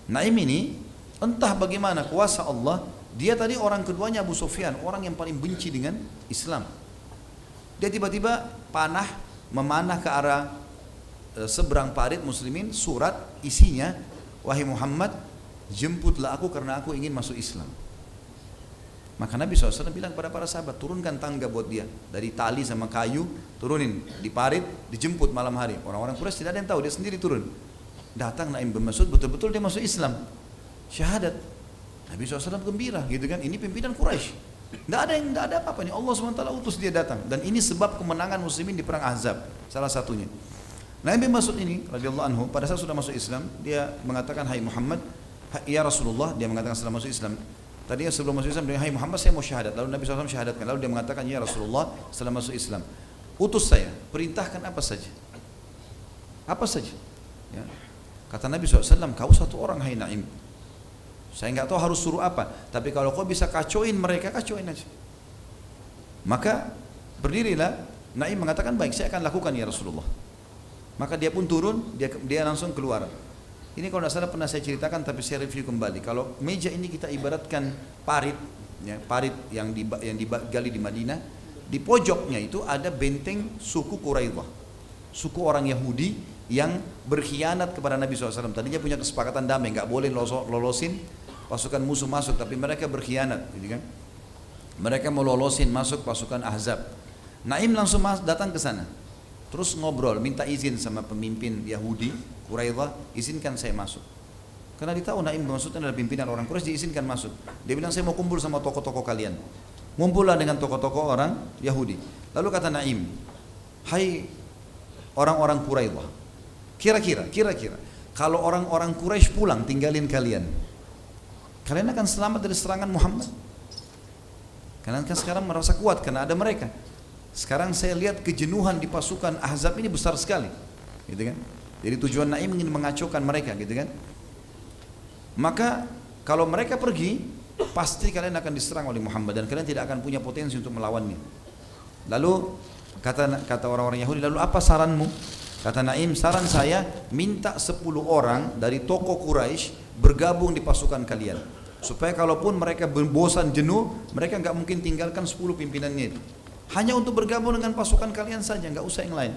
Naim ini entah bagaimana kuasa Allah, dia tadi orang keduanya Abu Sufyan, orang yang paling benci dengan Islam. Dia tiba-tiba memanah ke arah seberang parit muslimin, surat isinya, wahai Muhammad, jemputlah aku karena aku ingin masuk Islam. Maka Nabi SAW bilang kepada para sahabat, turunkan tangga buat dia, dari tali sama kayu, turunin di parit, dijemput malam hari. Orang-orang Quraisy tidak ada yang tahu, dia sendiri turun. Datang Naim bin Mas'ud, betul-betul dia masuk Islam, syahadat. Nabi SAW gembira, gitu kan? Ini pimpinan Quraisy. Tidak ada apa-apa nih. Allah SWT utus dia datang, dan ini sebab kemenangan muslimin di perang Ahzab, salah satunya. Naim bin Mas'ud ini, radhiyallahu anhu, pada saat sudah masuk Islam, dia mengatakan, hai Muhammad, ya Rasulullah, dia mengatakan setelah masuk Islam. Tadinya sebelum masuk Islam, dia, hai Muhammad, saya mau syahadat. Lalu Nabi SAW syahadatkan. Lalu dia mengatakan, ya Rasulullah, setelah masuk Islam, utus saya, perintahkan apa saja. Apa saja. Ya. Kata Nabi SAW, kau satu orang, hai Naim. Saya nggak tahu harus suruh apa, tapi kalau kau bisa kacauin mereka, kacauin aja. Maka berdirilah, Naim mengatakan, baik, saya akan lakukan ya Rasulullah. Maka dia pun turun, dia langsung keluar. Ini kalau tidak salah pernah saya ceritakan, tapi saya review kembali. Kalau meja ini kita ibaratkan parit, ya, parit yang digali di Madinah, di pojoknya itu ada benteng suku Quraidah, suku orang Yahudi yang berkhianat kepada Nabi SAW. Tadinya punya kesepakatan damai, nggak boleh lolosin pasukan musuh masuk, tapi mereka berkhianat, gitu kan? Mereka mau lolosin masuk pasukan Ahzab. Naim langsung datang ke sana, terus ngobrol, minta izin sama pemimpin Yahudi Quraidah, izinkan saya masuk. Karena ditahu Naim maksudnya adalah pimpinan orang Quraisy, diizinkan masuk. Dia bilang, saya mau kumpul sama tokoh-tokoh kalian. Ngumpullah dengan tokoh-tokoh orang Yahudi. Lalu kata Naim, hai orang-orang Quraidah, kira-kira kalau orang-orang Quraisy pulang tinggalin kalian akan selamat dari serangan Muhammad? Kalian kan sekarang merasa kuat karena ada mereka. Sekarang saya lihat kejenuhan di pasukan Ahzab ini besar sekali, gitu kan? Jadi tujuan Naim ingin mengacaukan mereka, gitu kan? Maka kalau mereka pergi, pasti kalian akan diserang oleh Muhammad dan kalian tidak akan punya potensi untuk melawannya. Lalu kata orang-orang Yahudi, lalu apa saranmu? Kata Naim, saran saya minta 10 orang dari tokoh Quraisy bergabung di pasukan kalian, supaya kalaupun mereka bosan jenuh, mereka nggak mungkin tinggalkan 10 pimpinannya itu. Hanya untuk bergabung dengan pasukan kalian saja, nggak usah yang lain.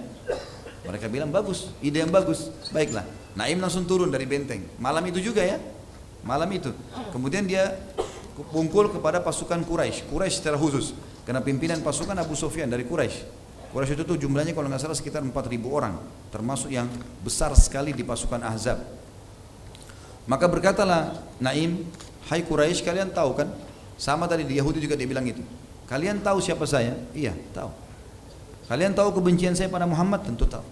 Mereka bilang bagus, ide yang bagus. Baiklah, Naim langsung turun dari benteng. Malam itu juga ya, malam itu. Kemudian dia kumpul kepada pasukan Quraisy secara khusus. Karena pimpinan pasukan Abu Sufyan dari Quraisy. Quraisy itu tuh jumlahnya kalau nggak salah sekitar 4.000 orang, termasuk yang besar sekali di pasukan Ahzab. Maka berkatalah Naim, hai Quraisy, kalian tahu kan? Sama tadi di Yahudi juga dia bilang itu. Kalian tahu siapa saya? Iya, tahu. Kalian tahu kebencian saya pada Muhammad? Tentu tahu.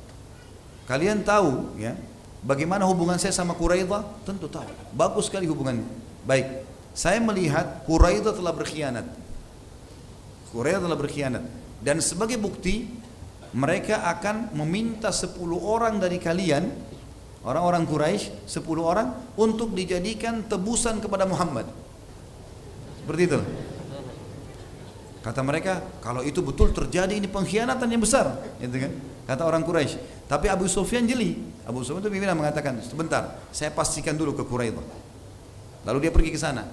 Kalian tahu ya bagaimana hubungan saya sama Quraidah? Tentu tahu. Bagus sekali hubungannya. Baik, saya melihat Quraidah telah berkhianat. Dan sebagai bukti, mereka akan meminta 10 orang dari kalian, orang-orang Quraisy, 10 orang untuk dijadikan tebusan kepada Muhammad. Seperti itu. Kata mereka, kalau itu betul terjadi, ini pengkhianatan yang besar, gitu kan? Kata orang Quraisy. Tapi Abu Sufyan jeli. Abu Sufyan itu pimpinan mengatakan, sebentar, saya pastikan dulu ke Quraidah. Lalu dia pergi ke sana,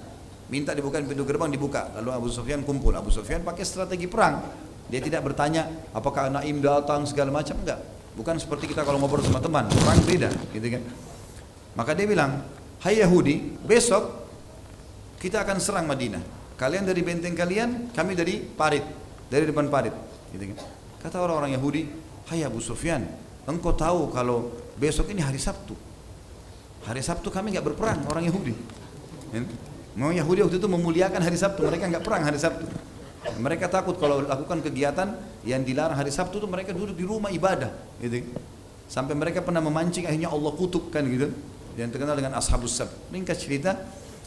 minta dibukain pintu gerbang, dibuka. Lalu Abu Sufyan kumpul. Abu Sufyan pakai strategi perang. Dia tidak bertanya apakah Naim datang segala macam, enggak. Bukan seperti kita kalau ngobrol sama teman, perang beda, gitu kan? Maka dia bilang, hai Yahudi, besok kita akan serang Madinah. Kalian dari benteng kalian, kami dari parit, dari depan parit, gitu kan? Kata orang-orang Yahudi, hai Abu Sufyan, engkau tahu kalau besok ini hari Sabtu. Hari Sabtu kami nggak berperang, orang Yahudi. Mau Yahudi waktu itu memuliakan hari Sabtu, mereka nggak perang hari Sabtu. Mereka takut kalau lakukan kegiatan yang dilarang hari Sabtu itu mereka duduk di rumah ibadah, gitu. Sampai mereka pernah memancing, akhirnya Allah kutuk kan gitu. Yang terkenal dengan Ashabus Sabt. Ringkas cerita,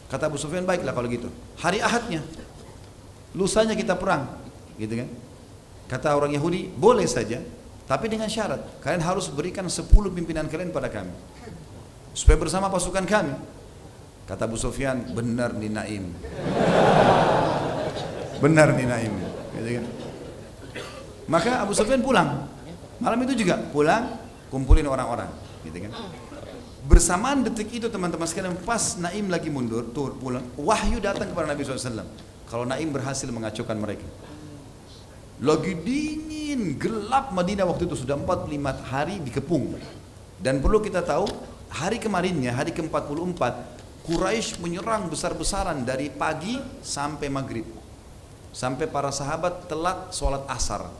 kata Abu Sufyan, baiklah kalau gitu. Hari Ahadnya, lusanya kita perang, gitu kan? Kata orang Yahudi, boleh saja, tapi dengan syarat, kalian harus berikan 10 pimpinan kalian pada kami, supaya bersama pasukan kami. Kata Abu Sufyan, benar nih Naim. Benar nih Naim. Gitu kan? Maka Abu Sufyan pulang. Malam itu juga pulang, kumpulin orang-orang. Gitu kan? Bersamaan detik itu teman-teman sekalian, pas Naim lagi mundur, tuh pulang, wahyu datang kepada Nabi SAW. Kalau Naim berhasil mengacaukan mereka. Lagi dingin, gelap Madinah waktu itu, sudah 45 hari dikepung. Dan perlu kita tahu, hari kemarinnya, hari ke-44, Quraisy menyerang besar-besaran dari pagi sampai maghrib. Sampai para sahabat telat sholat asar.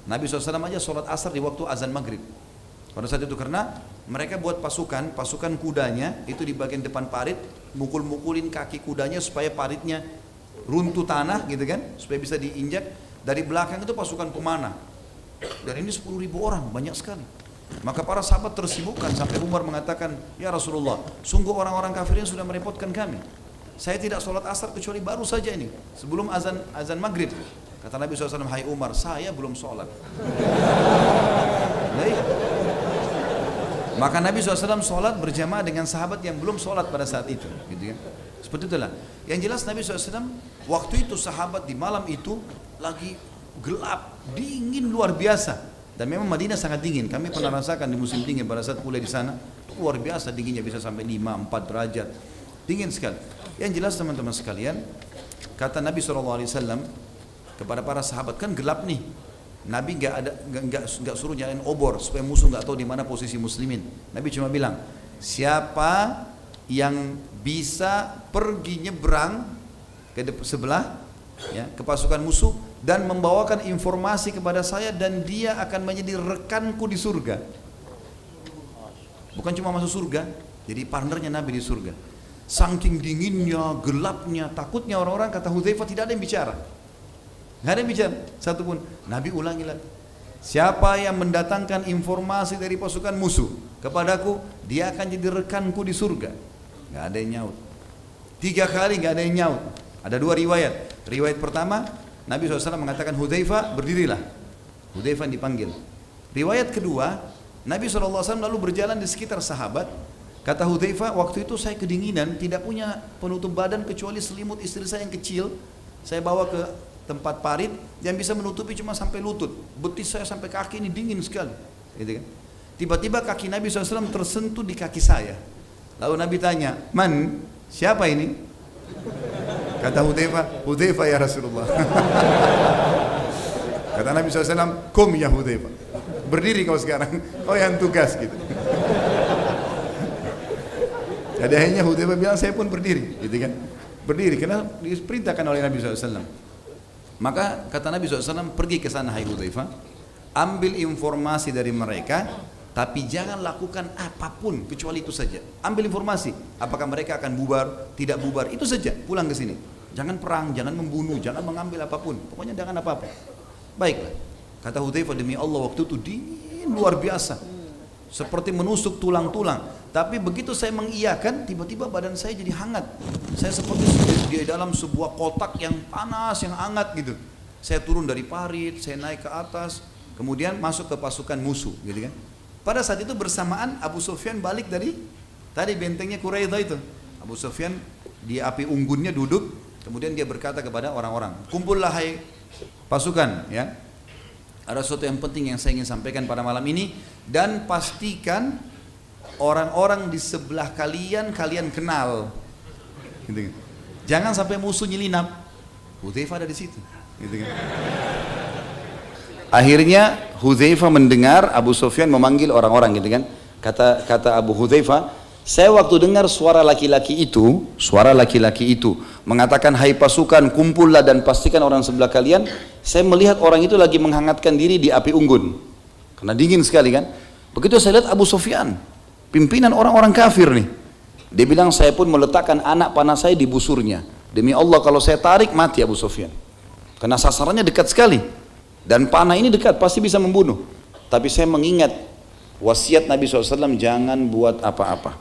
Nabi SAW aja sholat asar di waktu azan maghrib. Pada saat itu karena mereka buat pasukan kudanya itu di bagian depan parit, mukul-mukulin kaki kudanya supaya paritnya runtuh tanah gitu kan, supaya bisa diinjak. Dari belakang itu pasukan pemanah. Dan ini 10.000 orang, banyak sekali. Maka para sahabat tersibukkan sampai Umar mengatakan, ya Rasulullah, sungguh orang-orang kafir ini sudah merepotkan kami. Saya tidak sholat asar kecuali baru saja ini, sebelum azan maghrib. Kata Nabi SAW, hai Umar, saya belum sholat. Nah, iya. Maka Nabi SAW sholat berjamaah dengan sahabat yang belum sholat pada saat itu, gitu kan? Seperti itulah. Yang jelas Nabi SAW waktu itu sahabat di malam itu lagi gelap, dingin luar biasa. Dan memang Madinah sangat dingin. Kami pernah rasakan di musim dingin pada saat kuliah di sana, itu luar biasa dinginnya, bisa sampai 5-4 derajat, dingin sekali. Yang jelas teman-teman sekalian, kata Nabi SAW kepada para sahabat, kan gelap nih. Nabi nggak suruh nyalain obor supaya musuh nggak tahu di mana posisi muslimin. Nabi cuma bilang, siapa yang bisa pergi nyebrang ke sebelah, ya, ke pasukan musuh dan membawakan informasi kepada saya, dan dia akan menjadi rekanku di surga. Bukan cuma masuk surga, jadi partnernya Nabi di surga. Saking dinginnya, gelapnya, takutnya orang-orang, kata Hudzaifah, tidak ada yang bicara. Nggak ada yang bicara, satupun. Nabi ulangi lagi, siapa yang mendatangkan informasi dari pasukan musuh kepadaku, dia akan jadi rekanku di surga. Nggak ada yang nyaut. 3 kali nggak ada yang nyaut. Ada 2 riwayat. Riwayat pertama, Nabi SAW mengatakan, Hudzaifah berdirilah. Hudzaifah dipanggil. Riwayat kedua, Nabi SAW lalu berjalan di sekitar sahabat. Kata Hudzaifah, waktu itu saya kedinginan, tidak punya penutup badan kecuali selimut istri saya yang kecil. Saya bawa ke tempat parit yang bisa menutupi cuma sampai lutut. Betis saya sampai kaki ini dingin sekali. Gitu kan? Tiba-tiba kaki Nabi SAW tersentuh di kaki saya. Lalu Nabi tanya, man, siapa ini? Kata Hudzaifah, Hudzaifah ya Rasulullah. Kata Nabi SAW, kum ya Hudzaifah, berdiri kau sekarang, kau yang tugas gitu. Jadi akhirnya Hudzaifah bilang, saya pun berdiri, gitu kan? Berdiri, karena diperintahkan oleh Nabi SAW. Maka kata Nabi SAW, pergi ke sana hai Hudzaifah, ambil informasi dari mereka, tapi jangan lakukan apapun kecuali itu saja. Ambil informasi, apakah mereka akan bubar, tidak bubar, itu saja, pulang ke sini. Jangan perang, jangan membunuh, jangan mengambil apapun, pokoknya jangan apa-apa. Baiklah, kata Hudzaifah, demi Allah waktu itu dingin luar biasa, seperti menusuk tulang-tulang. Tapi begitu saya mengiyakan, tiba-tiba badan saya jadi hangat. Saya seperti di dalam sebuah kotak yang panas, yang hangat gitu. Saya turun dari parit, saya naik ke atas, kemudian masuk ke pasukan musuh, gitu kan. Pada saat itu bersamaan Abu Sufyan balik dari tadi bentengnya Quraidah itu. Abu Sufyan di api unggunnya duduk, kemudian dia berkata kepada orang-orang, kumpullah hai pasukan, ya. Ada sesuatu yang penting yang saya ingin sampaikan pada malam ini, dan pastikan orang-orang di sebelah kalian kenal. Gitu kan. Jangan sampai musuh nyelinap. Hudzaifah ada di situ. Gitu kan. Akhirnya Hudzaifah mendengar Abu Sufyan memanggil orang-orang, gitu kan. Kata Abu Hudzaifah, saya waktu dengar suara laki-laki itu mengatakan, hai pasukan, kumpullah dan pastikan orang sebelah kalian. Saya melihat orang itu lagi menghangatkan diri di api unggun, karena dingin sekali kan. Begitu saya lihat Abu Sufyan, pimpinan orang-orang kafir nih, dia bilang, saya pun meletakkan anak panah saya di busurnya. Demi Allah kalau saya tarik mati Abu Sufyan, karena sasarannya dekat sekali. Dan panah ini dekat, pasti bisa membunuh. Tapi saya mengingat wasiat Nabi SAW, jangan buat apa-apa.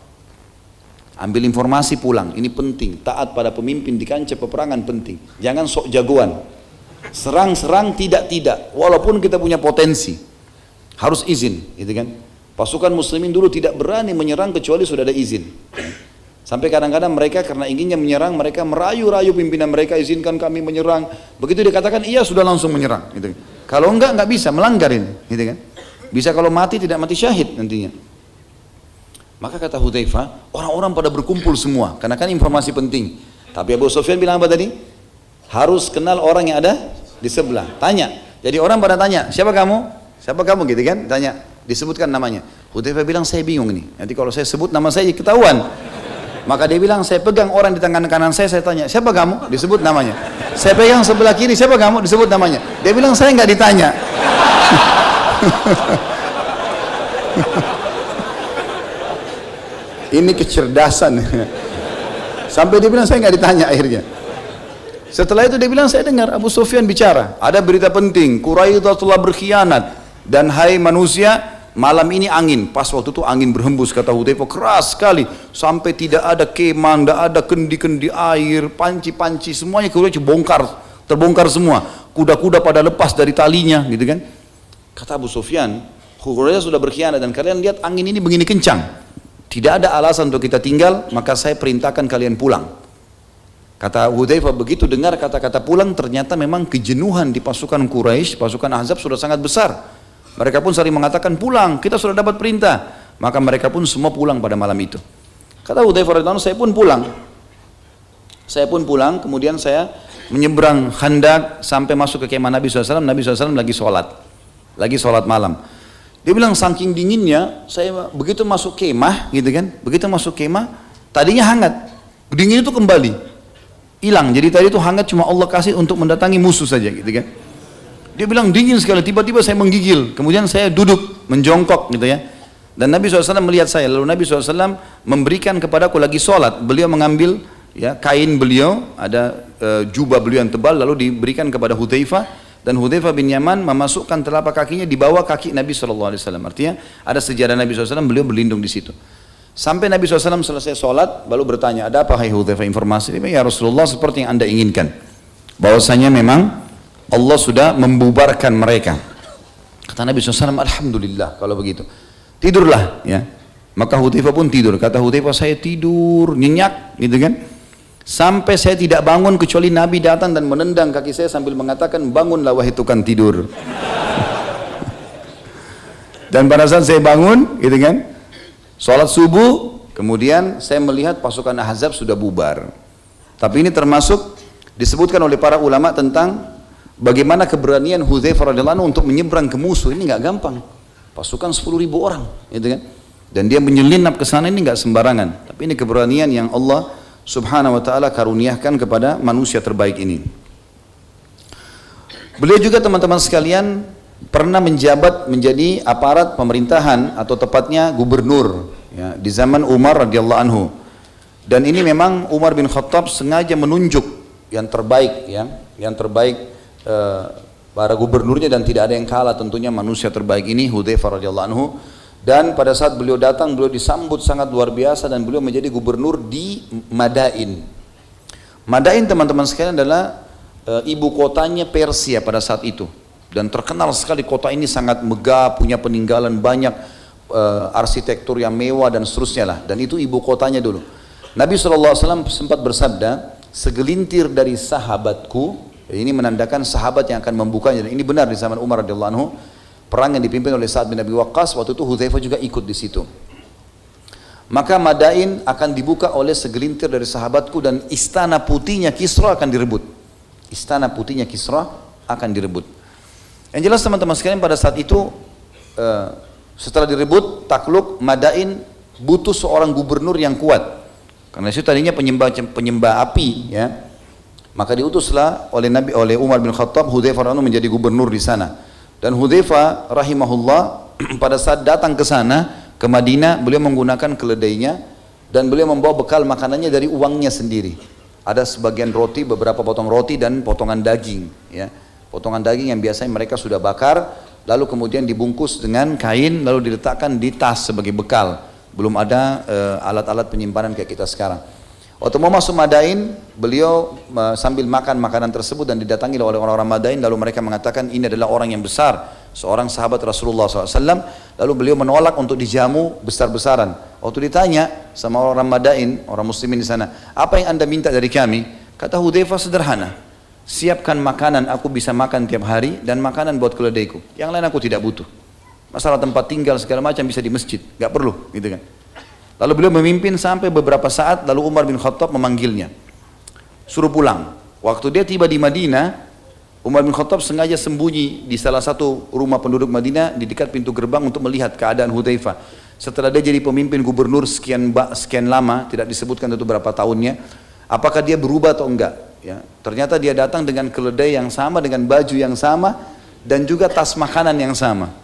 Ambil informasi pulang, ini penting. Taat pada pemimpin di kancah peperangan penting. Jangan sok jagoan. Serang-serang tidak-tidak, walaupun kita punya potensi. Harus izin, gitu kan. Pasukan muslimin dulu tidak berani menyerang kecuali sudah ada izin. Sampai kadang-kadang mereka karena inginnya menyerang, mereka merayu-rayu pimpinan mereka, izinkan kami menyerang. Begitu dikatakan iya, sudah langsung menyerang, gitu. Kalau enggak bisa, melanggar ini, gitu kan. Bisa kalau mati tidak mati syahid nantinya. Maka kata Hudzaifah, orang-orang pada berkumpul semua karena kan informasi penting. Tapi Abu Sufyan bilang apa tadi? Harus kenal orang yang ada di sebelah. Tanya. Jadi orang pada tanya, siapa kamu? Siapa kamu, gitu kan? Tanya, disebutkan namanya. Hudzaifah bilang, saya bingung nih. Nanti kalau saya sebut nama saya ketahuan. Maka dia bilang, saya pegang orang di tangan kanan saya tanya, siapa kamu? Disebut namanya. Saya pegang sebelah kiri, siapa kamu? Disebut namanya. Dia bilang, saya nggak ditanya. Ini kecerdasan. Sampai dia bilang, saya nggak ditanya akhirnya. Setelah itu dia bilang, saya dengar Abu Sufyan bicara, ada berita penting, Quraidah telah berkhianat, dan hai manusia, malam ini angin. Pas waktu itu angin berhembus, kata Hudzaifah, keras sekali, sampai tidak ada kemah, tidak ada kendi-kendi air, panci-panci, semuanya Quraisy terbongkar semua, kuda-kuda pada lepas dari talinya, gitu kan. Kata Abu Sufyan, Quraisy sudah berkhianat dan kalian lihat angin ini begini kencang, tidak ada alasan untuk kita tinggal, maka saya perintahkan kalian pulang. Kata Hudzaifah, begitu dengar kata-kata pulang, ternyata memang kejenuhan di pasukan Quraisy, pasukan Ahzab sudah sangat besar. Mereka pun saling mengatakan, pulang, kita sudah dapat perintah. Maka mereka pun semua pulang pada malam itu. Kata Hudzaifah radhiyallahu anhu, saya pun pulang. Saya pun pulang, kemudian saya menyeberang Khandaq sampai masuk ke kemah Nabi SAW. Nabi SAW lagi sholat malam. Dia bilang, saking dinginnya, saya begitu masuk kemah, gitu kan, begitu masuk kemah, tadinya hangat, dingin itu kembali hilang. Jadi tadi itu hangat cuma Allah kasih untuk mendatangi musuh saja, gitu kan. Dia bilang dingin sekali, tiba-tiba saya menggigil, kemudian saya duduk menjongkok, gitu ya. Dan Nabi SAW melihat saya, lalu Nabi SAW memberikan kepadaku lagi sholat. Beliau mengambil ya kain beliau, ada jubah beliau yang tebal, lalu diberikan kepada Hudzaifah, dan Hudzaifah bin Yaman memasukkan telapak kakinya di bawah kaki Nabi SAW. Artinya ada sejarah Nabi SAW, beliau berlindung di situ. Sampai Nabi SAW selesai sholat, baru bertanya, ada apa hai Hudzaifah, informasi? Dia bilang, ya Rasulullah, seperti yang anda inginkan, bahwasanya memang Allah sudah membubarkan mereka. Kata Nabi SAW, alhamdulillah kalau begitu. Tidurlah, ya. Maka Hudzaifah pun tidur. Kata Hudzaifah, saya tidur nyenyak, gitu kan. Sampai saya tidak bangun kecuali Nabi datang dan menendang kaki saya sambil mengatakan, bangunlah wahai tukang tidur. Dan pada saat saya bangun, gitu kan, sholat subuh, kemudian saya melihat pasukan Ahzab sudah bubar. Tapi ini termasuk disebutkan oleh para ulama tentang bagaimana keberanian Hudzaifah radhiyallahu anhu untuk menyeberang ke musuh. Ini nggak gampang. Pasukan 10.000 orang, gitu kan. Dan dia menyelinap ke sana, ini nggak sembarangan. Tapi ini keberanian yang Allah Subhanahu wa taala karuniakan kepada manusia terbaik ini. Beliau juga, teman-teman sekalian, pernah menjabat menjadi aparat pemerintahan atau tepatnya gubernur ya, di zaman Umar radhiyallahu anhu. Dan ini memang Umar bin Khattab sengaja menunjuk yang terbaik ya, yang terbaik para gubernurnya, dan tidak ada yang kalah tentunya manusia terbaik ini Hudzaifah radhiyallahu anhu. Dan pada saat beliau datang, beliau disambut sangat luar biasa dan beliau menjadi gubernur di Madain. Madain, teman-teman sekalian, adalah ibu kotanya Persia pada saat itu. Dan terkenal sekali kota ini, sangat megah, punya peninggalan banyak, arsitektur yang mewah dan seterusnya lah. Dan itu ibu kotanya dulu. Nabi SAW sempat bersabda, segelintir dari sahabatku, ini menandakan sahabat yang akan membukanya. Dan ini benar di zaman Umar radhiyallahu anhu, perang yang dipimpin oleh Sa'ad bin Abi Waqqas, waktu itu Hudzaifah juga ikut di situ. Maka Madain akan dibuka oleh segelintir dari sahabatku dan istana putihnya Kisra akan direbut. Istana putihnya Kisra akan direbut. Yang jelas, teman-teman sekalian, pada saat itu setelah direbut, takluk, Madain butuh seorang gubernur yang kuat. Karena itu tadinya penyembah api, ya. Maka diutuslah oleh Umar bin Khattab Hudzaifah radhiyallahu anhu menjadi gubernur di sana. Dan Hudzaifah rahimahullah pada saat datang ke sana, ke Madinah, beliau menggunakan keledainya dan beliau membawa bekal makanannya dari uangnya sendiri. Ada sebagian roti, beberapa potong roti dan potongan daging, ya. Potongan daging yang biasanya mereka sudah bakar, lalu kemudian dibungkus dengan kain, lalu diletakkan di tas sebagai bekal. Belum ada alat-alat penyimpanan kayak kita sekarang. Waktu mau masuk Madain, beliau sambil makan makanan tersebut dan didatangi oleh orang-orang Madain, lalu mereka mengatakan ini adalah orang yang besar, seorang sahabat Rasulullah SAW. Lalu beliau menolak untuk dijamu besar-besaran. Waktu ditanya sama orang Madain, orang muslimin di sana, apa yang anda minta dari kami? Kata Hudzaifah sederhana, siapkan makanan, aku bisa makan tiap hari, dan makanan buat keledaiku. Yang lain aku tidak butuh. Masalah tempat tinggal segala macam bisa di masjid, gak perlu, gitu kan. Lalu beliau memimpin sampai beberapa saat, lalu Umar bin Khattab memanggilnya, suruh pulang. Waktu dia tiba di Madinah, Umar bin Khattab sengaja sembunyi di salah satu rumah penduduk Madinah di dekat pintu gerbang untuk melihat keadaan Hudzaifah. Setelah dia jadi pemimpin gubernur sekian lama, tidak disebutkan itu berapa tahunnya, apakah dia berubah atau enggak? Ya, ternyata dia datang dengan keledai yang sama, dengan baju yang sama, dan juga tas makanan yang sama.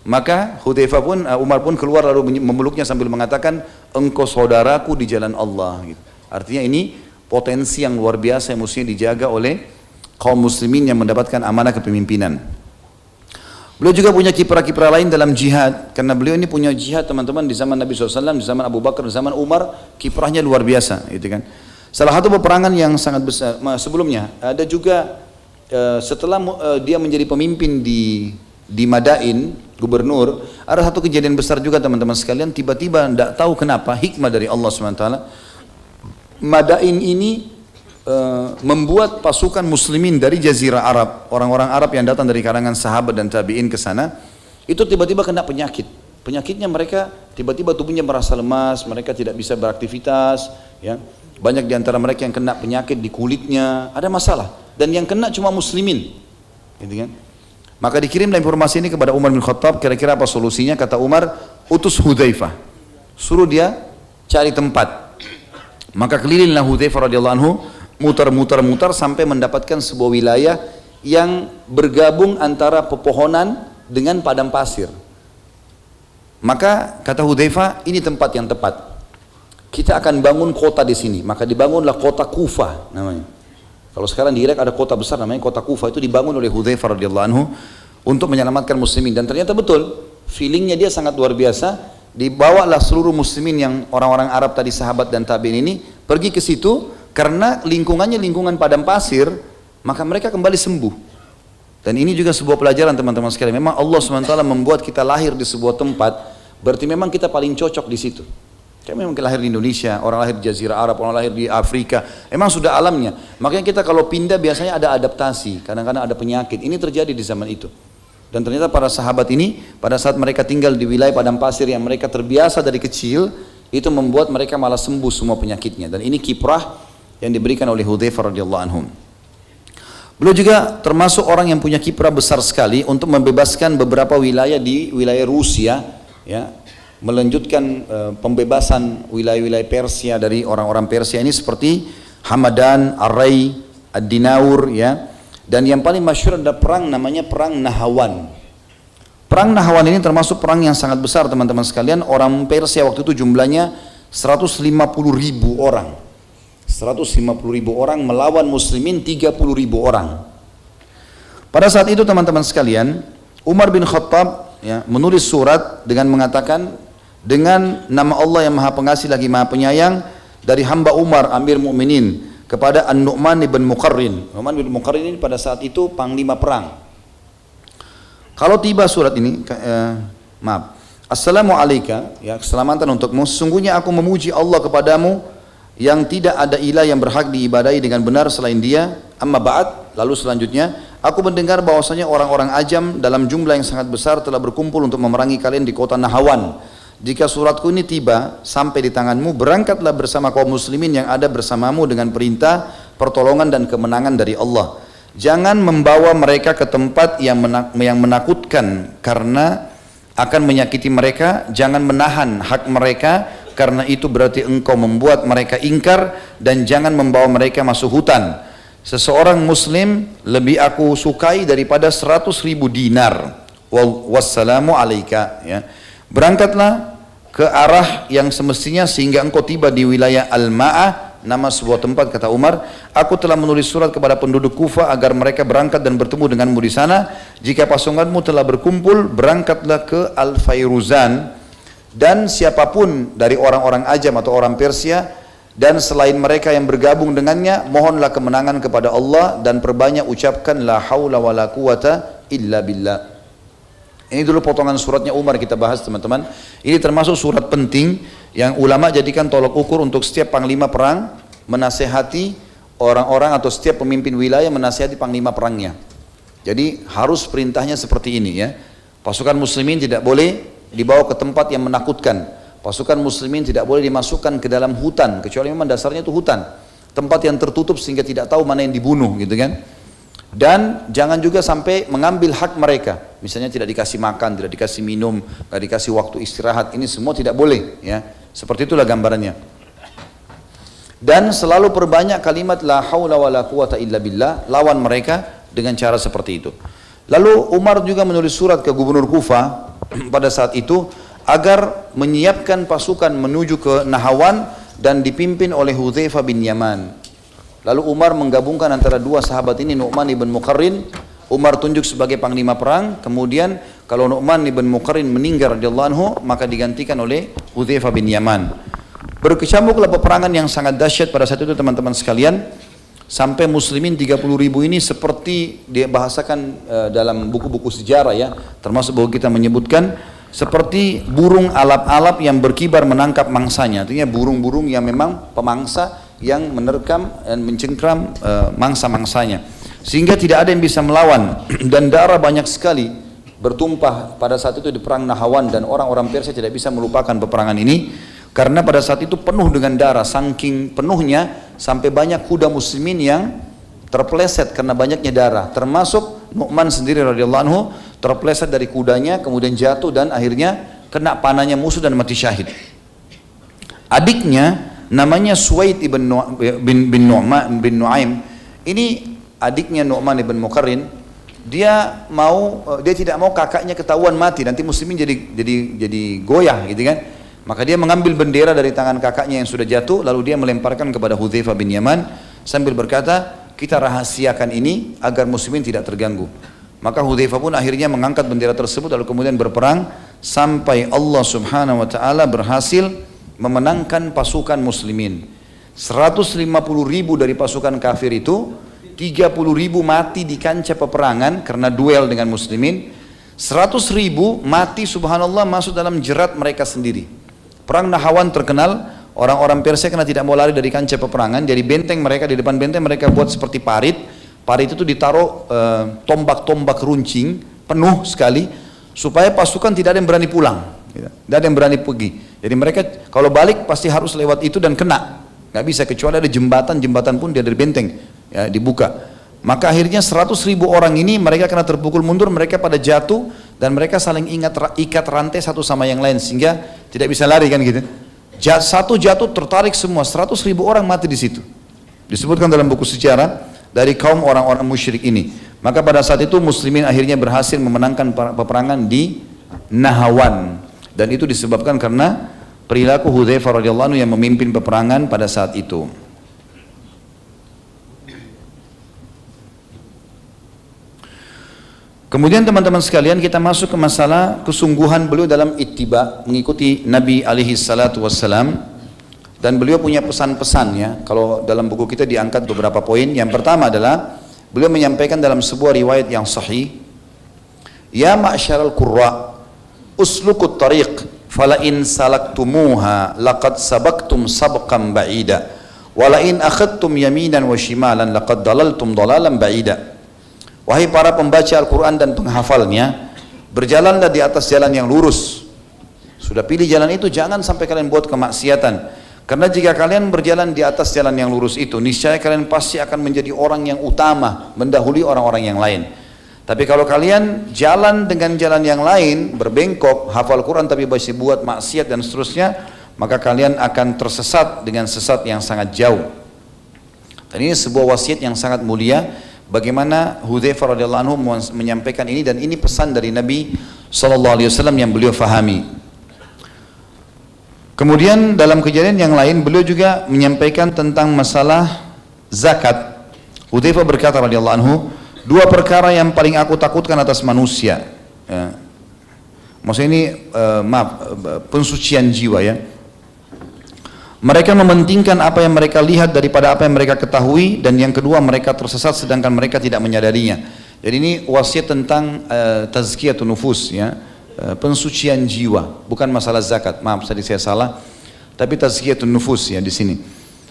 Maka Hudzaifah pun, Umar pun keluar lalu memeluknya sambil mengatakan, engkau saudaraku di jalan Allah. Gitu. Artinya ini potensi yang luar biasa yang mestinya dijaga oleh kaum muslimin yang mendapatkan amanah kepemimpinan. Beliau juga punya kiprah-kiprah lain dalam jihad, karena beliau ini punya jihad teman-teman di zaman Nabi SAW, di zaman Abu Bakar, di zaman Umar, kiprahnya luar biasa, gitu kan. Salah satu peperangan yang sangat besar sebelumnya ada juga setelah dia menjadi pemimpin di Madain, gubernur, ada satu kejadian besar juga teman-teman sekalian. Tiba-tiba tidak tahu kenapa, hikmah dari Allah SWT, Madain ini membuat pasukan muslimin dari Jazirah Arab, orang-orang Arab yang datang dari kalangan sahabat dan tabi'in ke sana, itu tiba-tiba kena penyakit. Penyakitnya mereka tiba-tiba tubuhnya merasa lemas, mereka tidak bisa beraktivitas, ya. Banyak di antara mereka yang kena penyakit di kulitnya, ada masalah, dan yang kena cuma muslimin, gitu kan. Maka dikirimlah informasi ini kepada Umar bin Khattab, kira-kira apa solusinya? Kata Umar, utus Hudzaifah, suruh dia cari tempat. Maka kelilinglah Hudzaifah radhiyallahu anhu, mutar-mutar sampai mendapatkan sebuah wilayah yang bergabung antara pepohonan dengan padang pasir. Maka kata Hudzaifah, ini tempat yang tepat. Kita akan bangun kota di sini. Maka dibangunlah kota Kufah namanya. Kalau sekarang di Irak ada kota besar namanya kota Kufah, itu dibangun oleh Hudzaifah radhiyallahu anhu untuk menyelamatkan muslimin. Dan ternyata betul, feelingnya dia sangat luar biasa. Dibawalah seluruh muslimin yang orang-orang Arab tadi, sahabat dan tabi'in ini, pergi ke situ karena lingkungannya lingkungan padang pasir, maka mereka kembali sembuh. Dan ini juga sebuah pelajaran teman-teman sekalian. Memang Allah SWT membuat kita lahir di sebuah tempat, berarti memang kita paling cocok di situ. Kayak memang lahir di Indonesia, orang lahir di Jazirah Arab, orang lahir di Afrika, memang sudah alamnya. Makanya kita kalau pindah biasanya ada adaptasi, kadang-kadang ada penyakit. Ini terjadi di zaman itu. Dan ternyata para sahabat ini, pada saat mereka tinggal di wilayah padang pasir yang mereka terbiasa dari kecil, itu membuat mereka malah sembuh semua penyakitnya. Dan ini kiprah yang diberikan oleh Hudzaifah radhiyallahu anhum. Beliau juga termasuk orang yang punya kiprah besar sekali untuk membebaskan beberapa wilayah di wilayah Rusia, ya. Melanjutkan pembebasan wilayah-wilayah Persia dari orang-orang Persia ini seperti Hamadan, Ar-Ray, Ad-Dinaur, ya. Dan yang paling masyhur ada perang namanya perang Nahawan. Perang Nahawan ini termasuk perang yang sangat besar teman-teman sekalian. Orang Persia waktu itu jumlahnya 150.000 orang. 150.000 orang melawan muslimin 30.000 orang. Pada saat itu teman-teman sekalian, Umar bin Khattab, ya, menulis surat dengan mengatakan, dengan nama Allah yang Maha Pengasih lagi Maha Penyayang, dari hamba Umar Amir Mukminin kepada An-Nu'man ibn Muqarrin. Nu'man ibn Muqarrin ini pada saat itu panglima perang. Kalau tiba surat ini, Assalamu alayka, ya, keselamatan untukmu, sesungguhnya aku memuji Allah kepadamu yang tidak ada ilah yang berhak diibadahi dengan benar selain Dia. Amma ba'd, lalu selanjutnya, aku mendengar bahwasanya orang-orang Ajam dalam jumlah yang sangat besar telah berkumpul untuk memerangi kalian di kota Nahawan. Jika suratku ini tiba sampai di tanganmu, berangkatlah bersama kaum muslimin yang ada bersamamu dengan perintah, pertolongan dan kemenangan dari Allah. Jangan membawa mereka ke tempat yang menakutkan karena akan menyakiti mereka. Jangan menahan hak mereka karena itu berarti engkau membuat mereka ingkar, dan jangan membawa mereka masuk hutan. Seseorang muslim lebih aku sukai daripada 100.000 dinar. Wassalamu alaika, ya. Berangkatlah ke arah yang semestinya sehingga engkau tiba di wilayah Al-Ma'ah nama sebuah tempat, kata Umar, aku telah menulis surat kepada penduduk Kufah agar mereka berangkat dan bertemu denganmu di sana. Jika pasukanmu telah berkumpul, berangkatlah ke Al-Fairuzan, dan siapapun dari orang-orang Ajam atau orang Persia dan selain mereka yang bergabung dengannya, mohonlah kemenangan kepada Allah dan perbanyak ucapkan la haula wala quwata illa billah. Ini dulu potongan suratnya Umar kita bahas, teman-teman. Ini termasuk surat penting yang ulama jadikan tolok ukur untuk setiap panglima perang menasehati orang-orang, atau setiap pemimpin wilayah menasehati panglima perangnya. Jadi harus perintahnya seperti ini ya. Pasukan muslimin tidak boleh dibawa ke tempat yang menakutkan. Pasukan muslimin tidak boleh dimasukkan ke dalam hutan, kecuali memang dasarnya itu hutan, tempat yang tertutup sehingga tidak tahu mana yang dibunuh gitu kan. Dan jangan juga sampai mengambil hak mereka, misalnya tidak dikasih makan, tidak dikasih minum, tidak dikasih waktu istirahat, ini semua tidak boleh ya. Seperti itulah gambarannya. Dan selalu perbanyak kalimat la haula wala quwata illa billah, lawan mereka dengan cara seperti itu. Lalu Umar juga menulis surat ke gubernur Kufah pada saat itu agar menyiapkan pasukan menuju ke Nahawan dan dipimpin oleh Hudzaifah bin Yaman. Lalu Umar menggabungkan antara dua sahabat ini, Nu'man ibn Muqarrin. Umar tunjuk sebagai panglima perang. Kemudian kalau Nu'man ibn Muqarrin meninggal radhiyallahu anhu, maka digantikan oleh Hudzaifah bin Yaman. Berkecamuklah peperangan yang sangat dahsyat pada saat itu, teman-teman sekalian. Sampai muslimin 30.000 ini seperti dibahasakan dalam buku-buku sejarah ya, termasuk buku kita menyebutkan seperti burung alap-alap yang berkibar menangkap mangsanya. Artinya burung-burung yang memang pemangsa yang menerkam dan mencengkram mangsa-mangsanya, sehingga tidak ada yang bisa melawan. Dan darah banyak sekali bertumpah pada saat itu di perang Nahawan, dan orang-orang Persia tidak bisa melupakan peperangan ini karena pada saat itu penuh dengan darah, saking penuhnya sampai banyak kuda muslimin yang terpeleset karena banyaknya darah, termasuk Nu'man sendiri radhiyallahu anhu terpeleset dari kudanya, kemudian jatuh dan akhirnya kena panahnya musuh dan mati syahid. Adiknya namanya Suwaid bin Nu'aim. Ini adiknya Nu'man ibn Muqarrin. Dia tidak mau kakaknya ketahuan mati, nanti muslimin jadi goyah gitu kan. Maka dia mengambil bendera dari tangan kakaknya yang sudah jatuh, lalu dia melemparkan kepada Hudzaifah bin Yaman sambil berkata, kita rahasiakan ini agar muslimin tidak terganggu. Maka Hudzaifah pun akhirnya mengangkat bendera tersebut, lalu kemudian berperang sampai Allah subhanahu wa ta'ala berhasil memenangkan pasukan muslimin. 150.000 dari pasukan kafir itu, 30.000 mati di kancah peperangan karena duel dengan muslimin. 100.000 mati subhanallah masuk dalam jerat mereka sendiri. Perang Nahawan terkenal, orang-orang Persia karena tidak mau lari dari kancah peperangan, jadi benteng mereka, di depan benteng mereka buat seperti parit. Parit itu ditaruh tombak-tombak runcing penuh sekali supaya pasukan tidak ada yang berani pulang, tidak ada yang berani pergi. Jadi mereka kalau balik pasti harus lewat itu dan kena, nggak bisa, kecuali ada jembatan pun dia dari benteng ya, dibuka. Maka akhirnya 100.000 orang ini mereka karena terpukul mundur, mereka pada jatuh dan mereka saling ikat rantai satu sama yang lain sehingga tidak bisa lari kan gitu. Satu jatuh tertarik semua, 100.000 orang mati di situ. Disebutkan dalam buku sejarah dari kaum orang-orang musyrik ini. Maka pada saat itu muslimin akhirnya berhasil memenangkan peperangan di Nahawan, dan itu disebabkan karena perilaku Hudzaifah radhiyallahu anhu yang memimpin peperangan pada saat itu. Kemudian teman-teman sekalian, kita masuk ke masalah kesungguhan beliau dalam ittiba, mengikuti Nabi alaihi salatu wassalam. Dan beliau punya pesan-pesan ya. Kalau dalam buku kita diangkat beberapa poin. Yang pertama adalah beliau menyampaikan dalam sebuah riwayat yang sahih, ya ma'syaral qurra uslukut tariq fala in salaktumuha laqad sabaqtum sabqan ba'ida wala in akhadtum yaminan wa shimalan laqad dalaltum dalalan ba'ida. Wahai para pembaca Al-Quran dan penghafalnya, berjalanlah di atas jalan yang lurus. Sudah pilih jalan itu, jangan sampai kalian buat kemaksiatan. Karena jika kalian berjalan di atas jalan yang lurus itu, niscaya kalian pasti akan menjadi orang yang utama, mendahului orang-orang yang lain. Tapi kalau kalian jalan dengan jalan yang lain, berbengkok, hafal Quran tapi masih buat maksiat dan seterusnya, maka kalian akan tersesat dengan sesat yang sangat jauh. Dan ini sebuah wasiat yang sangat mulia. Bagaimana Hudzaifah radhiyallahu anhu menyampaikan ini, dan ini pesan dari Nabi SAW yang beliau fahami. Kemudian dalam kejadian yang lain beliau juga menyampaikan tentang masalah zakat. Hudzaifah berkata radhiyallahu anhu, dua perkara yang paling aku takutkan atas manusia. Ya. Maksudnya ini pensucian jiwa ya. Mereka mementingkan apa yang mereka lihat daripada apa yang mereka ketahui, dan yang kedua mereka tersesat sedangkan mereka tidak menyadarinya. Jadi ini wasiat tentang tazkiyatun nufus ya. Pensucian jiwa, bukan masalah zakat. Maaf tadi saya salah. Tapi tazkiyatun nufus ya di sini.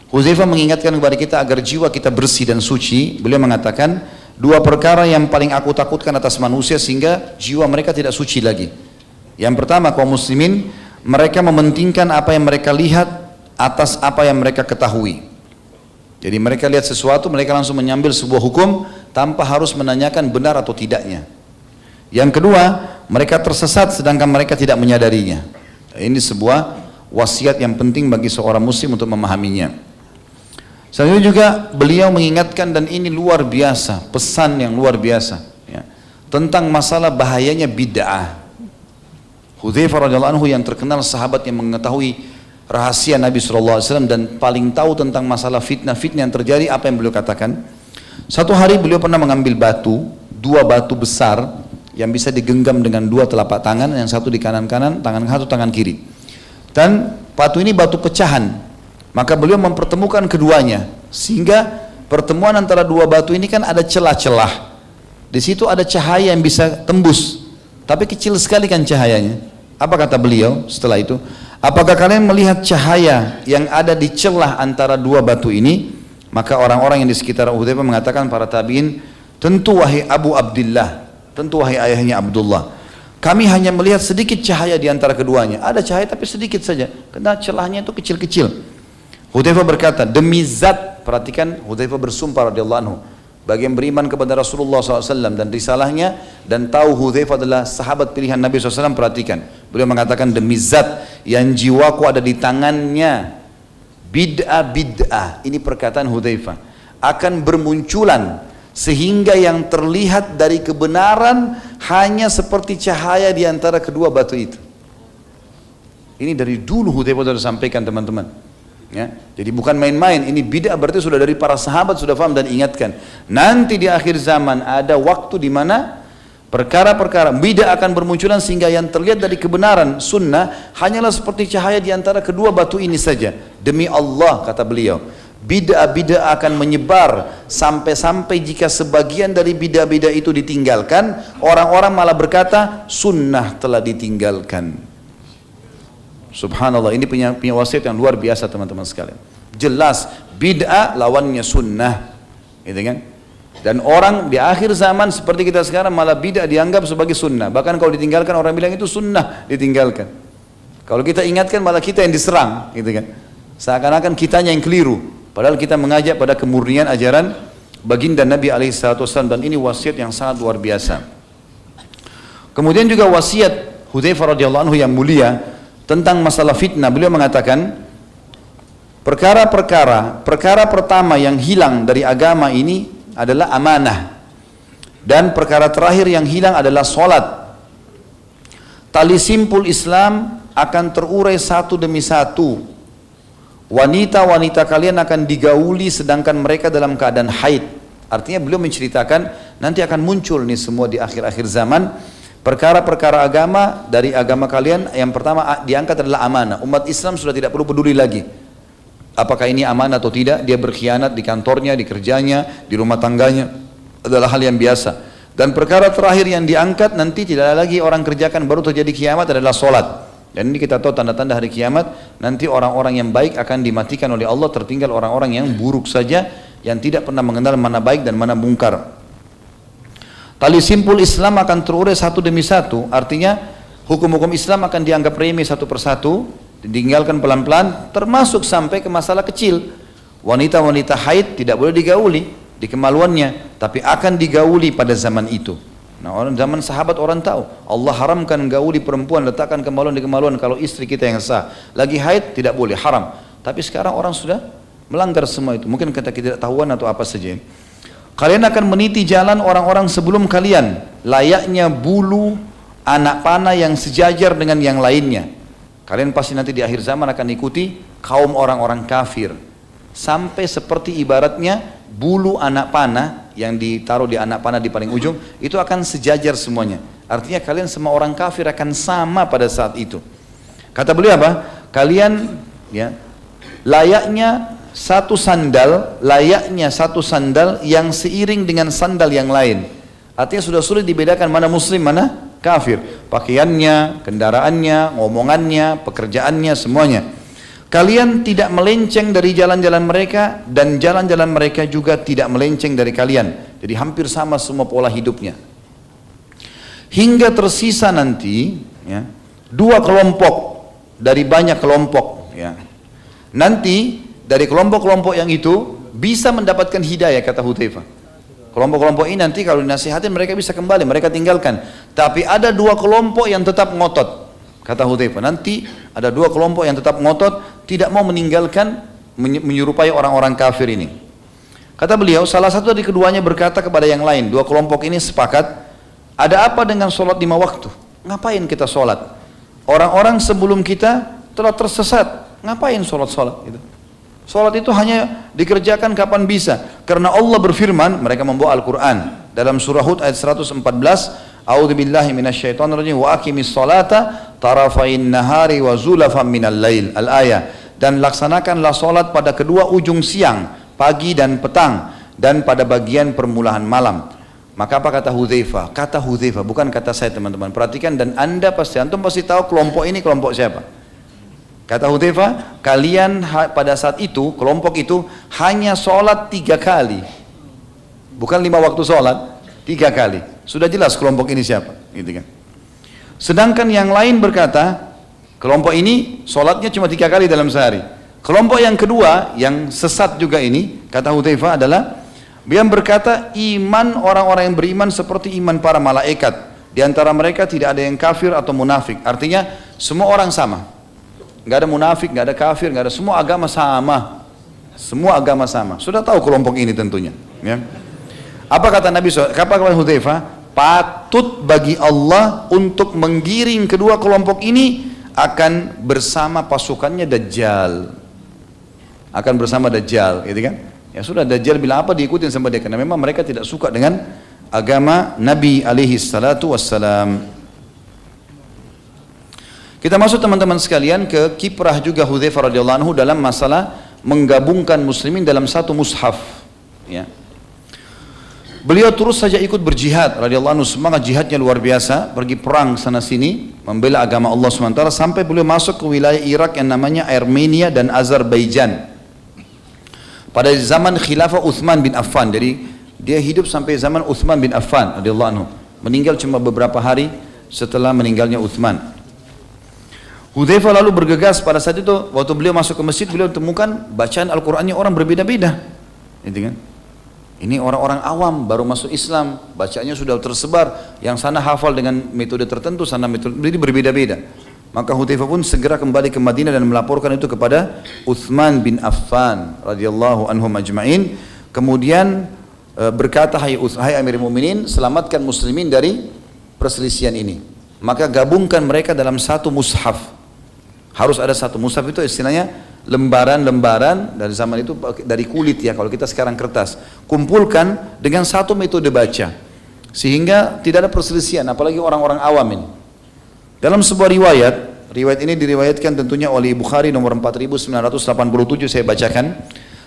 Hudzaifah mengingatkan kepada kita agar jiwa kita bersih dan suci. Beliau mengatakan dua perkara yang paling aku takutkan atas manusia sehingga jiwa mereka tidak suci lagi. Yang pertama, kaum muslimin mereka mementingkan apa yang mereka lihat atas apa yang mereka ketahui. Jadi mereka lihat sesuatu, mereka langsung mengambil sebuah hukum tanpa harus menanyakan benar atau tidaknya. Yang kedua, mereka tersesat sedangkan mereka tidak menyadarinya. Ini sebuah wasiat yang penting bagi seorang muslim untuk memahaminya. Selanjutnya juga beliau mengingatkan, dan ini luar biasa, pesan yang luar biasa ya, tentang masalah bahayanya bid'ah. Hudzaifah radhiyallahu anhu yang terkenal sahabat yang mengetahui rahasia Nabi SAW dan paling tahu tentang masalah fitnah-fitnah yang terjadi, apa yang beliau katakan? Satu hari beliau pernah mengambil batu, dua batu besar yang bisa digenggam dengan dua telapak tangan, yang satu di kanan-kanan, tangan satu tangan kiri. Dan batu ini batu pecahan. Maka beliau mempertemukan keduanya, sehingga pertemuan antara dua batu ini kan ada celah-celah. Di situ ada cahaya yang bisa tembus, tapi kecil sekali kan cahayanya. Apa kata beliau setelah itu? Apakah kalian melihat cahaya yang ada di celah antara dua batu ini? Maka orang-orang yang di sekitar Hudzaifah mengatakan, para tabi'in, tentu wahai Abu Abdullah, tentu wahai ayahnya Abdullah, kami hanya melihat sedikit cahaya di antara keduanya. Ada cahaya tapi sedikit saja, karena celahnya itu kecil-kecil. Hudzaifah berkata, demi zat, perhatikan Hudzaifah bersumpah radhiyallahu anhu, bagi yang beriman kepada Rasulullah SAW dan risalahnya, dan tahu Hudzaifah adalah sahabat pilihan Nabi SAW, perhatikan. Beliau mengatakan, demi zat yang jiwaku ada di tangannya, bid'ah, ini perkataan Hudzaifah, akan bermunculan sehingga yang terlihat dari kebenaran hanya seperti cahaya di antara kedua batu itu. Ini dari dulu Hudzaifah sudah sampaikan, teman-teman. Ya, jadi bukan main-main, ini bid'ah berarti sudah dari para sahabat sudah paham dan ingatkan. Nanti di akhir zaman ada waktu di mana perkara-perkara bid'ah akan bermunculan sehingga yang terlihat dari kebenaran sunnah hanyalah seperti cahaya di antara kedua batu ini saja. Demi Allah, kata beliau, bid'ah akan menyebar sampai-sampai jika sebagian dari bid'ah itu ditinggalkan, orang-orang malah berkata sunnah telah ditinggalkan. Subhanallah, ini punya wasiat yang luar biasa, teman-teman sekalian. Jelas bid'ah lawannya sunnah, gitu kan? Dan orang di akhir zaman seperti kita sekarang malah bid'ah dianggap sebagai sunnah. Bahkan kalau ditinggalkan orang bilang itu sunnah, ditinggalkan. Kalau kita ingatkan malah kita yang diserang, gitu kan? Seakan-akan kitanya yang keliru. Padahal kita mengajak pada kemurnian ajaran baginda Nabi SAW, dan ini wasiat yang sangat luar biasa. Kemudian juga wasiat Hudzaifah radhiyallahu anhu yang mulia tentang masalah fitnah. Beliau mengatakan perkara pertama yang hilang dari agama ini adalah amanah, dan perkara terakhir yang hilang adalah solat. Tali simpul Islam akan terurai satu demi satu. Wanita-wanita kalian akan digauli sedangkan mereka dalam keadaan haid. Artinya beliau menceritakan nanti akan muncul nih semua di akhir-akhir zaman perkara-perkara agama. Dari agama kalian yang pertama diangkat adalah amanah. Umat Islam sudah tidak perlu peduli lagi apakah ini amanah atau tidak. Dia berkhianat di kantornya, di kerjanya, di rumah tangganya, adalah hal yang biasa. Dan perkara terakhir yang diangkat nanti tidak lagi orang kerjakan baru terjadi kiamat adalah solat. Dan ini kita tahu tanda-tanda hari kiamat, nanti orang-orang yang baik akan dimatikan oleh Allah, tertinggal orang-orang yang buruk saja, yang tidak pernah mengenal mana baik dan mana mungkar. Tali simpul Islam akan terurai satu demi satu, artinya hukum-hukum Islam akan dianggap remeh satu persatu, ditinggalkan pelan-pelan, termasuk sampai ke masalah kecil. Wanita-wanita haid tidak boleh digauli di kemaluannya, tapi akan digauli pada zaman itu. Nah, orang zaman sahabat orang tahu Allah haramkan gauli perempuan, letakkan kemaluan di kemaluan kalau istri kita yang sah. Lagi haid tidak boleh, haram. Tapi sekarang orang sudah melanggar semua itu. Mungkin kita tidak tahuan atau apa saja. Kalian akan meniti jalan orang-orang sebelum kalian, layaknya bulu anak panah yang sejajar dengan yang lainnya. Kalian pasti nanti di akhir zaman akan ikuti kaum orang-orang kafir. Sampai seperti ibaratnya bulu anak panah yang ditaruh di anak panah di paling ujung, itu akan sejajar semuanya. Artinya kalian semua orang kafir akan sama pada saat itu. Kata beliau apa? Kalian ya, layaknya satu sandal yang seiring dengan sandal yang lain. Artinya sudah sulit dibedakan mana muslim, mana kafir. Pakaiannya, kendaraannya, ngomongannya, pekerjaannya, semuanya. Kalian tidak melenceng dari jalan-jalan mereka, dan jalan-jalan mereka juga tidak melenceng dari kalian. Jadi hampir sama semua pola hidupnya. Hingga tersisa nanti ya, dua kelompok dari banyak kelompok ya. Nanti dari kelompok-kelompok yang itu bisa mendapatkan hidayah, kata Hudzaifah. Kelompok-kelompok ini nanti kalau dinasihatin mereka bisa kembali, mereka tinggalkan. Tapi ada dua kelompok yang tetap ngotot, kata Hudzaifah. Nanti ada dua kelompok yang tetap ngotot, tidak mau meninggalkan, menyerupai orang-orang kafir ini. Kata beliau, salah satu dari keduanya berkata kepada yang lain, dua kelompok ini sepakat, ada apa dengan sholat 5 waktu? Ngapain kita sholat? Orang-orang sebelum kita telah tersesat, ngapain sholat-sholat gitu? Sholat itu hanya dikerjakan kapan bisa. Karena Allah berfirman, mereka membawa Al-Quran dalam surah Hud ayat 114, A'udzubillahi minasyaitonirrajim wa aqimis sholata tarafain nahari wa zulafan minal lail. Al-ayah. Dan laksanakanlah sholat pada kedua ujung siang, pagi dan petang, dan pada bagian permulaan malam. Maka apa kata Hudzaifah? Kata Hudzaifah, bukan kata saya teman-teman. Perhatikan, dan anda pasti, antum pasti tahu kelompok ini kelompok siapa. Kata Hudzaifah, kalian pada saat itu, kelompok itu hanya sholat 3 kali. Bukan 5 waktu sholat, 3 kali. Sudah jelas kelompok ini siapa, gitu kan. Sedangkan yang lain berkata, kelompok ini sholatnya cuma 3 kali dalam sehari. Kelompok yang kedua, yang sesat juga ini, kata Hudzaifah adalah, dia berkata, iman orang-orang yang beriman seperti iman para malaikat. Di antara mereka tidak ada yang kafir atau munafik. Artinya, semua orang sama. Nggak ada munafik, nggak ada kafir, nggak ada, semua agama sama. Semua agama sama. Sudah tahu kelompok ini tentunya. Ya. Apa kata Nabi SAW? Apa kata Hudzaifah? Patut bagi Allah untuk menggiring kedua kelompok ini akan bersama pasukannya Dajjal. Akan bersama Dajjal, gitu kan? Ya sudah, Dajjal bilang apa diikutin sama dia, karena memang mereka tidak suka dengan agama Nabi alaihi salatu wassalam. Kita masuk teman-teman sekalian ke kiprah juga Hudzaifah radhiyallahu anhu dalam masalah menggabungkan muslimin dalam satu mushaf. Ya. Beliau terus saja ikut berjihad radhiyallahu anhu, semangat jihadnya luar biasa, pergi perang sana sini membela agama Allah SWT, sampai beliau masuk ke wilayah Irak yang namanya Armenia dan Azerbaijan. Pada zaman khilafah Uthman bin Affan, jadi dia hidup sampai zaman Uthman bin Affan radhiyallahu anhu, meninggal cuma beberapa hari setelah meninggalnya Uthman. Hudzaifah lalu bergegas pada saat itu, waktu beliau masuk ke masjid, beliau temukan bacaan Al-Qur'annya orang berbeda-beda, gitu kan? Ini orang-orang awam baru masuk Islam, bacaannya sudah tersebar, yang sana hafal dengan metode tertentu, sana metode, jadi berbeda-beda. Maka Hudzaifah pun segera kembali ke Madinah dan melaporkan itu kepada Uthman bin Affan radhiyallahu anhum ajma'in. Kemudian berkata, hai Amirul Mukminin, selamatkan muslimin dari perselisihan ini. Maka gabungkan mereka dalam satu mushaf. Harus ada satu mushaf, itu istilahnya lembaran-lembaran dari zaman itu dari kulit ya, kalau kita sekarang kertas. Kumpulkan dengan satu metode baca, sehingga tidak ada perselisihan, apalagi orang-orang awam ini. Dalam sebuah riwayat ini diriwayatkan tentunya oleh Bukhari nomor 4987, saya bacakan.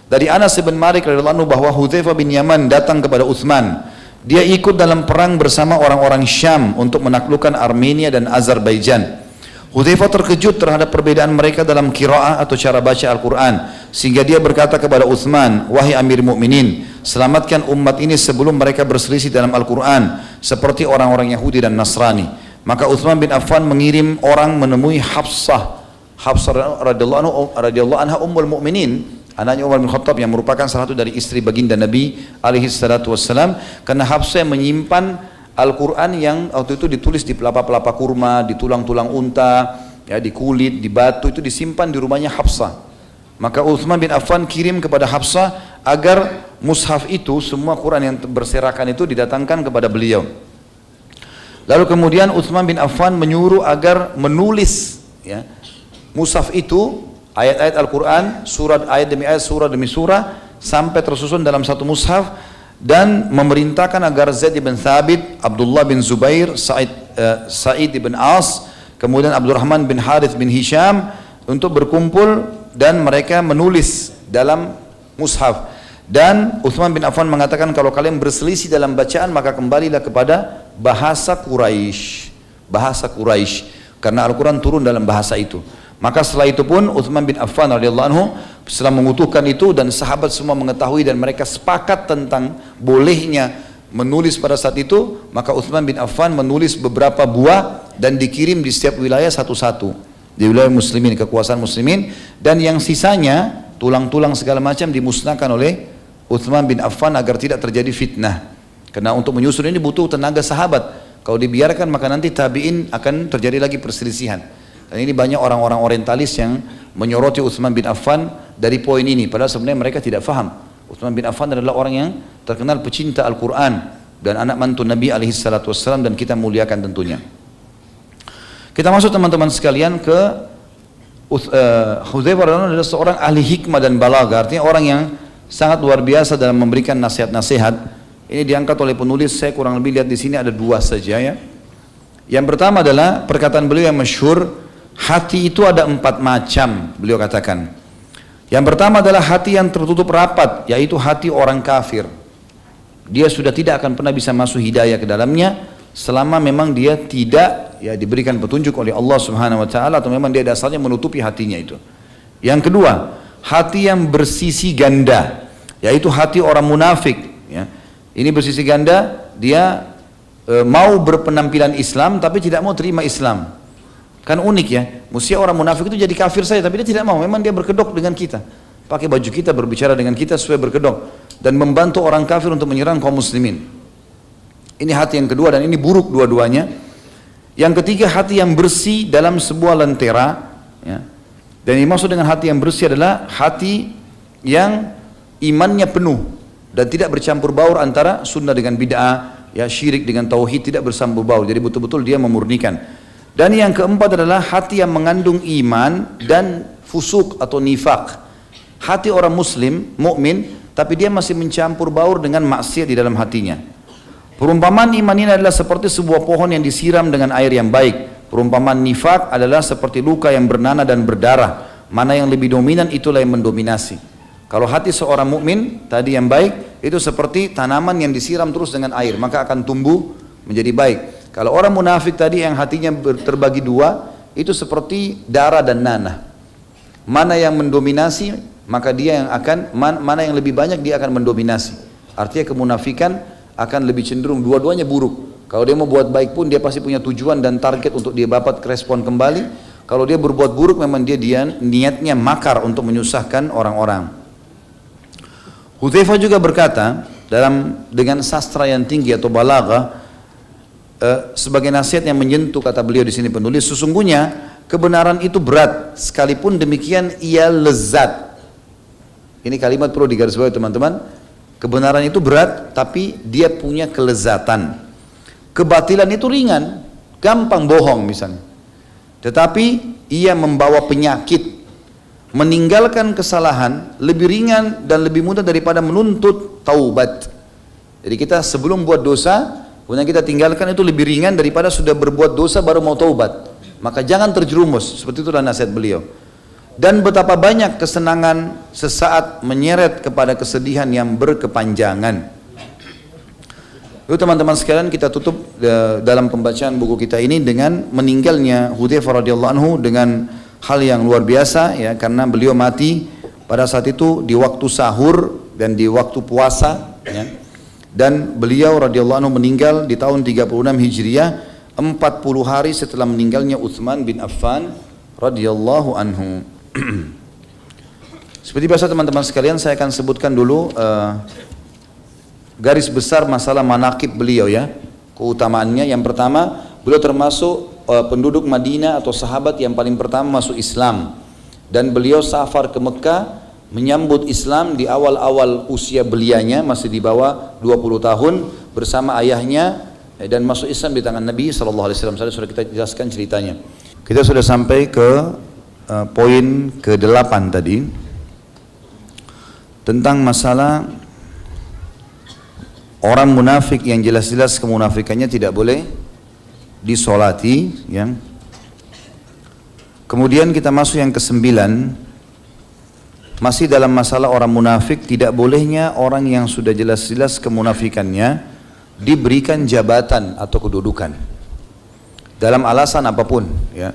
Dari Anas bin Malik radhiyallahu anhu bahwa Hudzaifah bin Yaman datang kepada Uthman. Dia ikut dalam perang bersama orang-orang Syam untuk menaklukkan Armenia dan Azerbaijan. Hudzaifah terkejut terhadap perbedaan mereka dalam qiraah atau cara baca Al-Quran, sehingga dia berkata kepada Uthman, wahai Amir Mukminin, selamatkan umat ini sebelum mereka berselisih dalam Al-Quran seperti orang-orang Yahudi dan Nasrani. Maka Uthman bin Affan mengirim orang menemui Hafsah radhiyallahu anha ummul mukminin, anaknya Umar bin Khattab yang merupakan salah satu dari istri baginda Nabi alaihi salatu wassalam, karena Hafsah menyimpan Al-Quran yang waktu itu ditulis di pelapa-pelapa kurma, di tulang-tulang unta, ya, di kulit, di batu, itu disimpan di rumahnya Hafsah. Maka Uthman bin Affan kirim kepada Hafsah agar mushaf itu, semua Quran yang berserakan itu didatangkan kepada beliau. Lalu kemudian Uthman bin Affan menyuruh agar menulis ya, mushaf itu ayat-ayat Al-Quran, surat ayat demi ayat, surah demi surah, sampai tersusun dalam satu mushaf, dan memerintahkan agar Zaid bin Thabit, Abdullah bin Zubair, Sa'id bin As, kemudian Abdurrahman bin Harith bin Hisham untuk berkumpul dan mereka menulis dalam mushaf. Dan Uthman bin Affan mengatakan, kalau kalian berselisih dalam bacaan maka kembalilah kepada bahasa Quraisy. Bahasa Quraisy, karena Al-Quran turun dalam bahasa itu. Maka setelah itu pun Uthman bin Affan radhiyallahu anhu setelah mengutuhkan itu, dan sahabat semua mengetahui dan mereka sepakat tentang bolehnya menulis pada saat itu, maka Uthman bin Affan menulis beberapa buah dan dikirim di setiap wilayah satu-satu, di wilayah muslimin, kekuasaan muslimin, dan yang sisanya tulang-tulang segala macam dimusnahkan oleh Uthman bin Affan agar tidak terjadi fitnah. Karena untuk menyusun ini butuh tenaga sahabat. Kalau dibiarkan maka nanti tabi'in akan terjadi lagi perselisihan. Dan ini banyak orang-orang orientalis yang menyoroti Uthman bin Affan dari poin ini, padahal sebenarnya mereka tidak faham. Uthman bin Affan adalah orang yang terkenal pecinta Al-Quran dan anak mantu Nabi SAW, dan kita muliakan tentunya. Kita masuk teman-teman sekalian ke Hudzaifah radhiyallahu anhu adalah seorang ahli hikmah dan balaghah, artinya orang yang sangat luar biasa dalam memberikan nasihat-nasihat. Ini diangkat oleh penulis, saya kurang lebih lihat di sini ada dua saja ya. Yang pertama adalah perkataan beliau yang masyhur, hati itu ada 4 macam, beliau katakan. Yang pertama adalah hati yang tertutup rapat, yaitu hati orang kafir. Dia sudah tidak akan pernah bisa masuk hidayah ke dalamnya selama memang dia tidak diberikan petunjuk oleh Allah Subhanahu wa taala, atau memang dia dasarnya menutupi hatinya itu. Yang kedua, hati yang bersisi ganda, yaitu hati orang munafik ya. Ini bersisi ganda, dia mau berpenampilan Islam tapi tidak mau terima Islam. Kan unik ya, mestinya orang munafik itu jadi kafir saja, tapi dia tidak mau, memang dia berkedok dengan kita, pakai baju kita, berbicara dengan kita sesuai berkedok, dan membantu orang kafir untuk menyerang kaum muslimin. Ini hati yang kedua, dan ini buruk dua-duanya. Yang ketiga, hati yang bersih dalam sebuah lentera ya. Dan yang dimaksud dengan hati yang bersih adalah hati yang imannya penuh dan tidak bercampur baur antara sunnah dengan bid'ah, ya, syirik dengan tauhid, tidak bercampur baur, jadi betul-betul dia memurnikan. Dan yang keempat adalah hati yang mengandung iman dan fusuk atau nifak. Hati orang muslim, mukmin, tapi dia masih mencampur baur dengan maksiat di dalam hatinya. Perumpamaan iman ini adalah seperti sebuah pohon yang disiram dengan air yang baik. Perumpamaan nifak adalah seperti luka yang bernanah dan berdarah. Mana yang lebih dominan, itulah yang mendominasi. Kalau hati seorang mukmin tadi yang baik, itu seperti tanaman yang disiram terus dengan air, maka akan tumbuh menjadi baik. Kalau orang munafik tadi yang hatinya terbagi dua, itu seperti darah dan nanah. Mana yang mendominasi, maka dia yang akan, mana yang lebih banyak dia akan mendominasi. Artinya kemunafikan akan lebih cenderung, dua-duanya buruk. Kalau dia mau buat baik pun dia pasti punya tujuan dan target untuk dia dapat respon kembali. Kalau dia berbuat buruk memang dia niatnya makar untuk menyusahkan orang-orang. Hudzaifah juga berkata dengan sastra yang tinggi atau balaghah, sebagai nasihat yang menyentuh, kata beliau di sini penulis, sesungguhnya kebenaran itu berat, sekalipun demikian ia lezat. Ini kalimat perlu digarisbawahi teman-teman. Kebenaran itu berat, tapi dia punya kelezatan. Kebatilan itu ringan, gampang bohong misalnya. Tetapi ia membawa penyakit. Meninggalkan kesalahan lebih ringan dan lebih mudah daripada menuntut taubat. Jadi kita sebelum buat dosa, kemudian kita tinggalkan, itu lebih ringan daripada sudah berbuat dosa baru mau taubat. Maka jangan terjerumus, seperti itulah nasihat beliau. Dan betapa banyak kesenangan sesaat menyeret kepada kesedihan yang berkepanjangan. Lalu teman-teman sekalian, kita tutup dalam pembacaan buku kita ini dengan meninggalnya Hudzaifah radhiyallahu anhu dengan hal yang luar biasa ya, karena beliau mati pada saat itu di waktu sahur dan di waktu puasa ya. Dan beliau radhiyallahu anhu meninggal di tahun 36 Hijriah, 40 hari setelah meninggalnya Utsman bin Affan radhiyallahu anhu. Seperti biasa teman-teman sekalian, saya akan sebutkan dulu garis besar masalah manaqib beliau ya, keutamaannya. Yang pertama, beliau termasuk penduduk Madinah atau sahabat yang paling pertama masuk Islam, dan beliau safar ke Mekah menyambut Islam di awal-awal usia belianya, masih di bawah 20 tahun bersama ayahnya, dan masuk Islam di tangan Nabi SAW. Sudah kita jelaskan ceritanya. Kita sudah sampai ke poin ke-8 tadi tentang masalah orang munafik yang jelas-jelas kemunafikannya tidak boleh disolati, ya. Kemudian kita masuk yang ke-9, masih dalam masalah orang munafik, tidak bolehnya orang yang sudah jelas-jelas kemunafikannya diberikan jabatan atau kedudukan dalam alasan apapun, ya.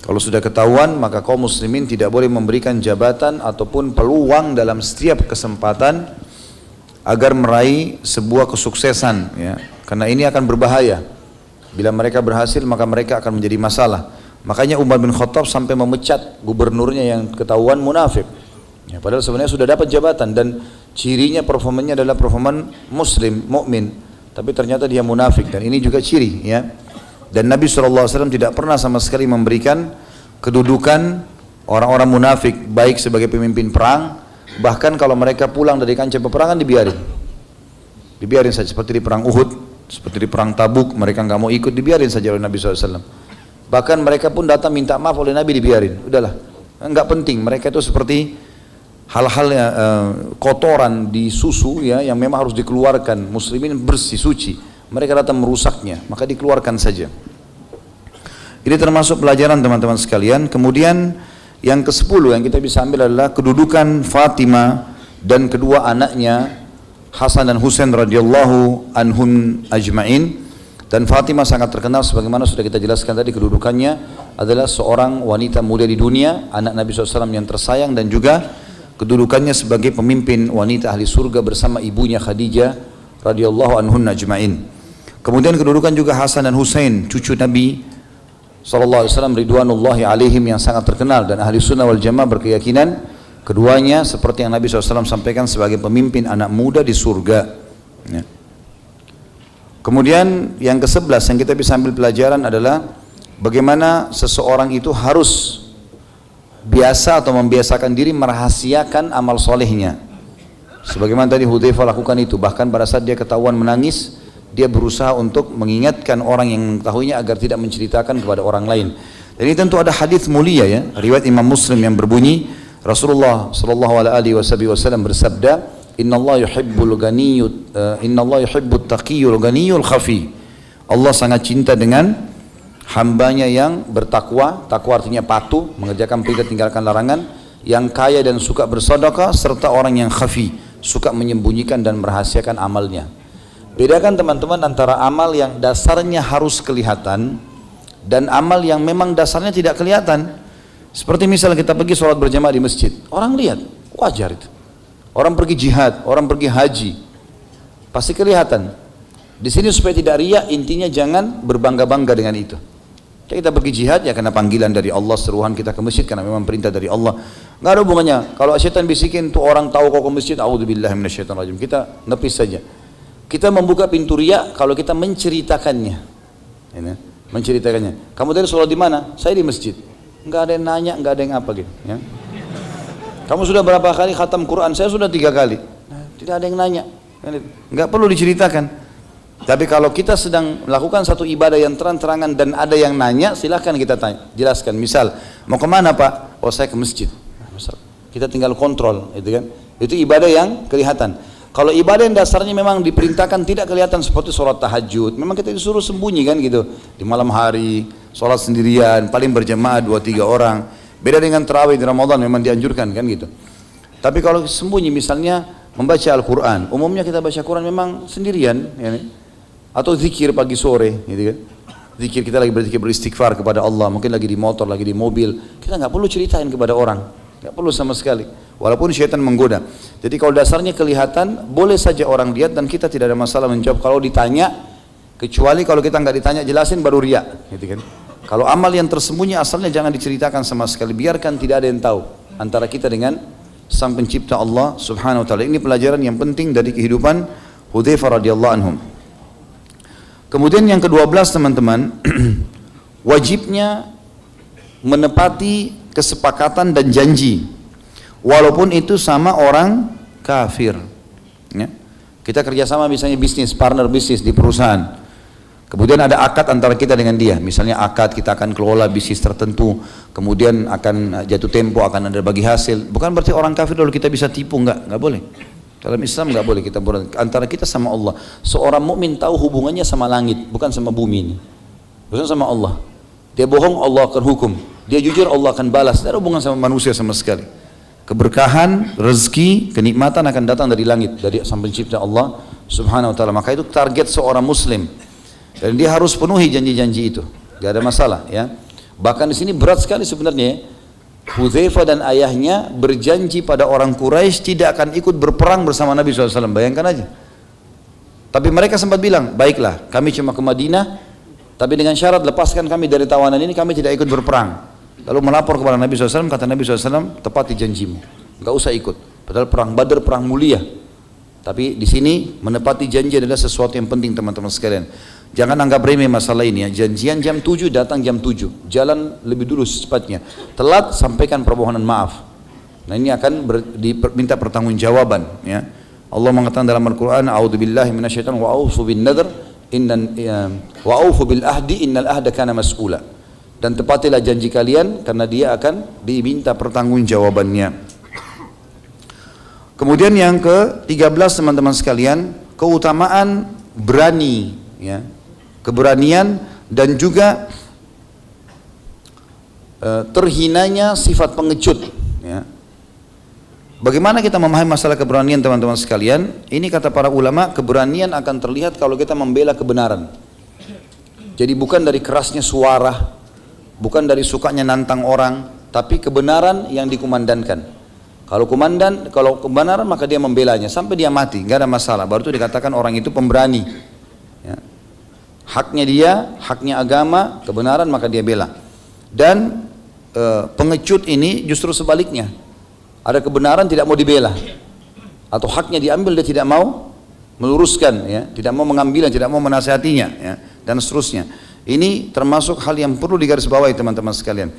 Kalau sudah ketahuan, maka kaum muslimin tidak boleh memberikan jabatan ataupun peluang dalam setiap kesempatan agar meraih sebuah kesuksesan, ya. Karena ini akan berbahaya. Bila mereka berhasil, maka mereka akan menjadi masalah. Makanya Umar bin Khattab sampai memecat gubernurnya yang ketahuan munafik, ya, padahal sebenarnya sudah dapat jabatan dan cirinya performanya adalah performan muslim, mukmin, tapi ternyata dia munafik, dan ini juga ciri, ya. Dan Nabi SAW tidak pernah sama sekali memberikan kedudukan orang-orang munafik, baik sebagai pemimpin perang, bahkan kalau mereka pulang dari kancah peperangan dibiarin saja, seperti di perang Uhud, seperti di perang Tabuk, mereka nggak mau ikut, dibiarin saja oleh Nabi SAW. Bahkan mereka pun datang minta maaf oleh Nabi, dibiarin, udahlah, nggak penting. Mereka itu seperti hal-hal kotoran di susu, ya, yang memang harus dikeluarkan. Muslimin bersih, suci. Mereka datang merusaknya, maka dikeluarkan saja. Ini termasuk pelajaran teman-teman sekalian. Kemudian yang ke-10 yang kita bisa ambil adalah kedudukan Fatimah dan kedua anaknya Hasan dan Husain radhiyallahu anhum ajma'in. Dan Fatimah sangat terkenal sebagaimana sudah kita jelaskan tadi, kedudukannya adalah seorang wanita mulia di dunia, anak Nabi SAW yang tersayang, dan juga kedudukannya sebagai pemimpin wanita ahli surga bersama ibunya Khadijah radhiyallahu anhum ajma'in. Kemudian kedudukan juga Hasan dan Husain, cucu Nabi SAW ridwanullahi alaihim, yang sangat terkenal, dan ahli sunnah wal jamaah berkeyakinan keduanya seperti yang Nabi SAW sampaikan sebagai pemimpin anak muda di surga, ya. Kemudian yang ke-11 yang kita bisa ambil pelajaran adalah bagaimana seseorang itu harus biasa atau membiasakan diri merahasiakan amal solehnya. Sebagaimana tadi Hudzaifah lakukan itu, bahkan pada saat dia ketahuan menangis, dia berusaha untuk mengingatkan orang yang mengetahuinya agar tidak menceritakan kepada orang lain. Dan ini tentu ada hadis mulia, ya, riwayat Imam Muslim yang berbunyi Rasulullah SAW bersabda, Innallaha yuhibbut taqiyul ghaniyul khafi. Allah sangat cinta dengan hambanya yang bertakwa, takwa artinya patuh, mengerjakan perintah tinggalkan larangan, yang kaya dan suka bersedekah, serta orang yang khafi, suka menyembunyikan dan merahasiakan amalnya. Bedakan teman-teman antara amal yang dasarnya harus kelihatan dan amal yang memang dasarnya tidak kelihatan. Seperti misal kita pergi sholat berjamaah di masjid, orang lihat, wajar itu. Orang pergi jihad, orang pergi haji, pasti kelihatan. Di sini supaya tidak riya, intinya jangan berbangga-bangga dengan itu. Kita pergi jihad ya karena panggilan dari Allah, seruan kita ke masjid karena memang perintah dari Allah. Nggak ada hubungannya. Kalau syaitan bisikin tuh orang tahu kau ke masjid, a'udzubillahi minasyaitonirrajim, kita nepis saja. Kita membuka pintu riya kalau kita menceritakannya. Ya, menceritakannya. Kamu tadi sholat di mana? Saya di masjid. Nggak ada yang nanya, nggak ada yang apa gitu. Ya. Kamu sudah berapa kali khatam Quran? Saya sudah 3 kali. Nah, tidak ada yang nanya. Nggak perlu diceritakan. Tapi kalau kita sedang melakukan satu ibadah yang terang-terangan dan ada yang nanya, silahkan kita tanya, jelaskan. Misal, mau kemana Pak? Oh, saya ke masjid. Nah, kita tinggal kontrol, itu kan? Itu ibadah yang kelihatan. Kalau ibadah yang dasarnya memang diperintahkan tidak kelihatan, seperti sholat tahajud, memang kita disuruh sembunyi kan gitu. Di malam hari, sholat sendirian, paling berjamaah 2-3 orang. Beda dengan tarawih di Ramadan, memang dianjurkan kan gitu. Tapi kalau sembunyi misalnya membaca Al-Quran, umumnya kita baca Quran memang sendirian, ya, atau zikir pagi sore, gitu kan. Zikir kita lagi berzikir, beristighfar kepada Allah, mungkin lagi di motor, lagi di mobil, kita nggak perlu ceritain kepada orang, nggak perlu sama sekali. Walaupun syaitan menggoda. Jadi kalau dasarnya kelihatan, boleh saja orang lihat dan kita tidak ada masalah menjawab kalau ditanya, kecuali kalau kita nggak ditanya jelasin baru riya, gitu kan. Kalau amal yang tersembunyi asalnya jangan diceritakan sama sekali, biarkan tidak ada yang tahu antara kita dengan Sang Pencipta Allah Subhanahu wa taala. Ini pelajaran yang penting dari kehidupan Hudzaifah radhiyallahu anhum. Kemudian yang ke-12 teman-teman, wajibnya menepati kesepakatan dan janji walaupun itu sama orang kafir, ya. Kita kerjasama misalnya bisnis, partner bisnis di perusahaan, Kemudian ada akad antara kita dengan dia. Misalnya akad kita akan kelola bisnis tertentu, kemudian akan jatuh tempo, akan ada bagi hasil. Bukan berarti orang kafir lalu kita bisa tipu, enggak boleh. Dalam Islam enggak boleh kita antara kita sama Allah. Seorang mukmin tahu hubungannya sama langit, bukan sama bumi ini. Bukan sama Allah. Dia bohong, Allah akan hukum. Dia jujur, Allah akan balas. Tidak ada hubungan sama manusia sama sekali. Keberkahan, rezeki, kenikmatan akan datang dari langit, dari Sang Pencipta Allah Subhanahu wa taala. Maka itu target seorang muslim. Dan dia harus penuhi janji-janji itu. Gak ada masalah ya. Bahkan di sini berat sekali sebenarnya. Hudzaifah dan ayahnya berjanji pada orang Quraisy tidak akan ikut berperang bersama Nabi SAW. Bayangkan aja. Tapi mereka sempat bilang, baiklah kami cuma ke Madinah, tapi dengan syarat lepaskan kami dari tawanan ini, kami tidak ikut berperang. Lalu melapor kepada Nabi SAW, kata Nabi SAW, tepati janjimu, gak usah ikut. Padahal perang Badar perang mulia. Tapi di sini menepati janji adalah sesuatu yang penting teman-teman sekalian. Jangan anggap remeh masalah ini ya. Janjian jam 7 datang jam 7. Jalan lebih dulu secepatnya. Telat sampaikan permohonan maaf. Nah ini akan diminta pertanggungjawaban ya. Allah mengatakan dalam Al-Qur'an, a'udzubillahi minasyaitonir wa aufu bin nadhr wa aufu bil ahdi innal ahda kana mas'ula. Dan tepatilah janji kalian karena dia akan diminta pertanggungjawabannya. Kemudian yang ke-13 teman-teman sekalian, keutamaan berani ya. Keberanian dan juga terhinanya sifat pengecut ya. Bagaimana kita memahami masalah keberanian teman-teman sekalian? Ini kata para ulama, keberanian akan terlihat kalau kita membela kebenaran. Jadi bukan dari kerasnya suara, bukan dari sukanya nantang orang, tapi kebenaran yang dikumandangkan. Kalau kebenaran maka dia membelanya sampai dia mati, nggak ada masalah. Baru itu dikatakan orang itu pemberani ya. Haknya dia, haknya agama, kebenaran maka dia bela. Dan pengecut ini justru sebaliknya. Ada kebenaran tidak mau dibela, atau haknya diambil dia tidak mau meluruskan, ya, tidak mau mengambilnya, tidak mau menasihatinya, ya, dan seterusnya. Ini termasuk hal yang perlu digarisbawahi teman-teman sekalian.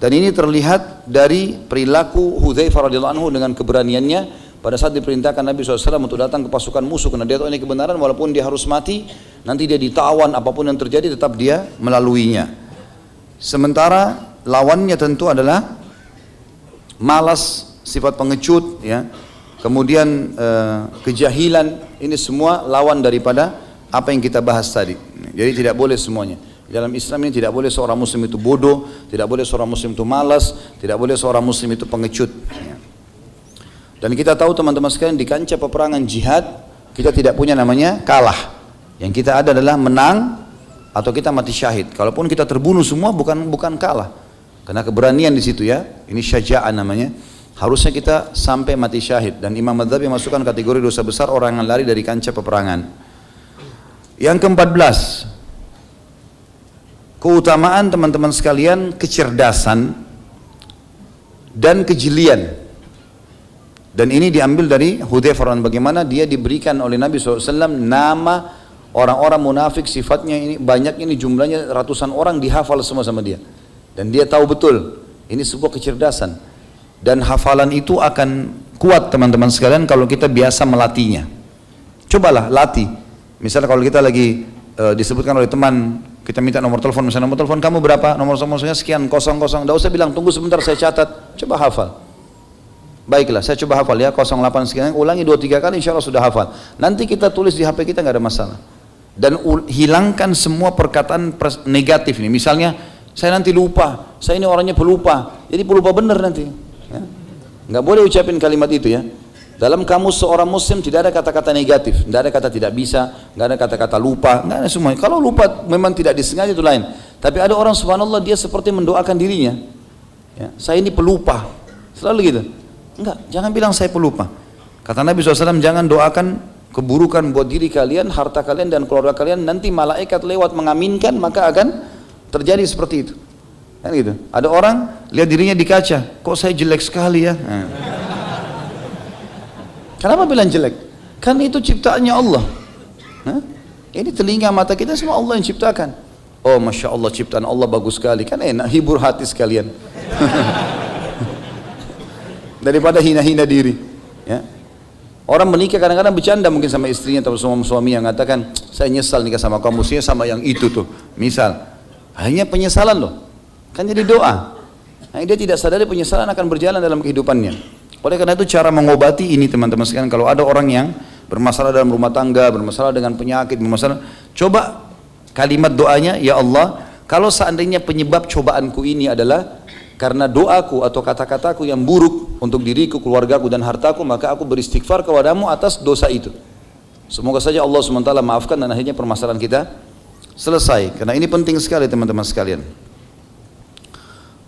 Dan ini terlihat dari perilaku Hudzaifah radhiyallahu anhu dengan keberaniannya pada saat diperintahkan Nabi SAW untuk datang ke pasukan musuh karena dia tahu ini kebenaran, walaupun dia harus mati, nanti dia ditawan, apapun yang terjadi tetap dia melaluinya. Sementara lawannya tentu adalah malas, sifat pengecut, ya, kemudian kejahilan. Ini semua lawan daripada apa yang kita bahas tadi. Jadi tidak boleh semuanya. Dalam Islam ini tidak boleh seorang muslim itu bodoh, tidak boleh seorang muslim itu malas, tidak boleh seorang muslim itu pengecut, ya. Dan kita tahu teman-teman sekalian, di kancah peperangan jihad kita tidak punya namanya kalah. Yang kita ada adalah menang atau kita mati syahid. Kalaupun kita terbunuh semua bukan kalah. Karena keberanian di situ, ya. Ini syaja'ah namanya. Harusnya kita sampai mati syahid. Dan Imam Madzhabi masukkan kategori dosa besar orang yang lari dari kancah peperangan. Yang ke-14, keutamaan teman-teman sekalian kecerdasan dan kejelian. Dan ini diambil dari Hudzaifah, bagaimana dia diberikan oleh Nabi SAW nama orang-orang munafik, sifatnya ini banyak, ini jumlahnya ratusan orang, dihafal semua sama dia. Dan dia tahu betul ini sebuah kecerdasan. Dan hafalan itu akan kuat teman-teman sekalian kalau kita biasa melatihnya. Cobalah latih. Misalnya kalau kita lagi disebutkan oleh teman, kita minta nomor telepon, misalnya nomor telepon kamu berapa, nomor teleponnya sekian, 00, tidak usah bilang tunggu sebentar saya catat, coba hafal. Baiklah, saya coba hafal ya, 08 sekian, ulangi 2-3 kali, insya Allah sudah hafal. Nanti kita tulis di HP kita, nggak ada masalah. Dan hilangkan semua perkataan negatif ini. Misalnya, saya nanti lupa, saya ini orangnya pelupa, jadi pelupa benar nanti. Ya. Nggak boleh ucapin kalimat itu ya. Dalam kamus seorang muslim tidak ada kata-kata negatif, tidak ada kata tidak bisa, nggak ada kata-kata lupa, nggak ada semuanya. Kalau lupa memang tidak disengaja itu lain. Tapi ada orang subhanallah dia seperti mendoakan dirinya. Ya, saya ini pelupa, selalu gitu. Enggak, jangan bilang saya pelupa. Kata Nabi SAW, jangan doakan keburukan buat diri kalian, harta kalian dan keluarga kalian. Nanti malaikat lewat mengaminkan, maka akan terjadi seperti itu. Kan gitu. Ada orang lihat dirinya di kaca, kok saya jelek sekali ya. Nah. Kenapa bilang jelek? Kan itu ciptaannya Allah. Nah, ini telinga mata kita semua Allah yang ciptakan. Oh Masya Allah, ciptaan Allah bagus sekali. Kan enak, hibur hati sekalian. Daripada hina-hina diri, ya. Orang menikah kadang-kadang bercanda mungkin sama istrinya atau sama suami yang mengatakan, saya nyesal nikah sama kamu, saya sama yang itu tuh. Misal, hanya penyesalan loh. Kan jadi doa. Nah, dia tidak sadari penyesalan akan berjalan dalam kehidupannya. Oleh karena itu cara mengobati ini teman-teman sekalian, kalau ada orang yang bermasalah dalam rumah tangga, bermasalah dengan penyakit, bermasalah, coba kalimat doanya, ya Allah, kalau seandainya penyebab cobaanku ini adalah karena doaku atau kata-kataku yang buruk untuk diriku, keluargaku dan hartaku, maka aku beristighfar kepadamu atas dosa itu. Semoga saja Allah SWT maafkan dan akhirnya permasalahan kita selesai. Karena ini penting sekali teman-teman sekalian.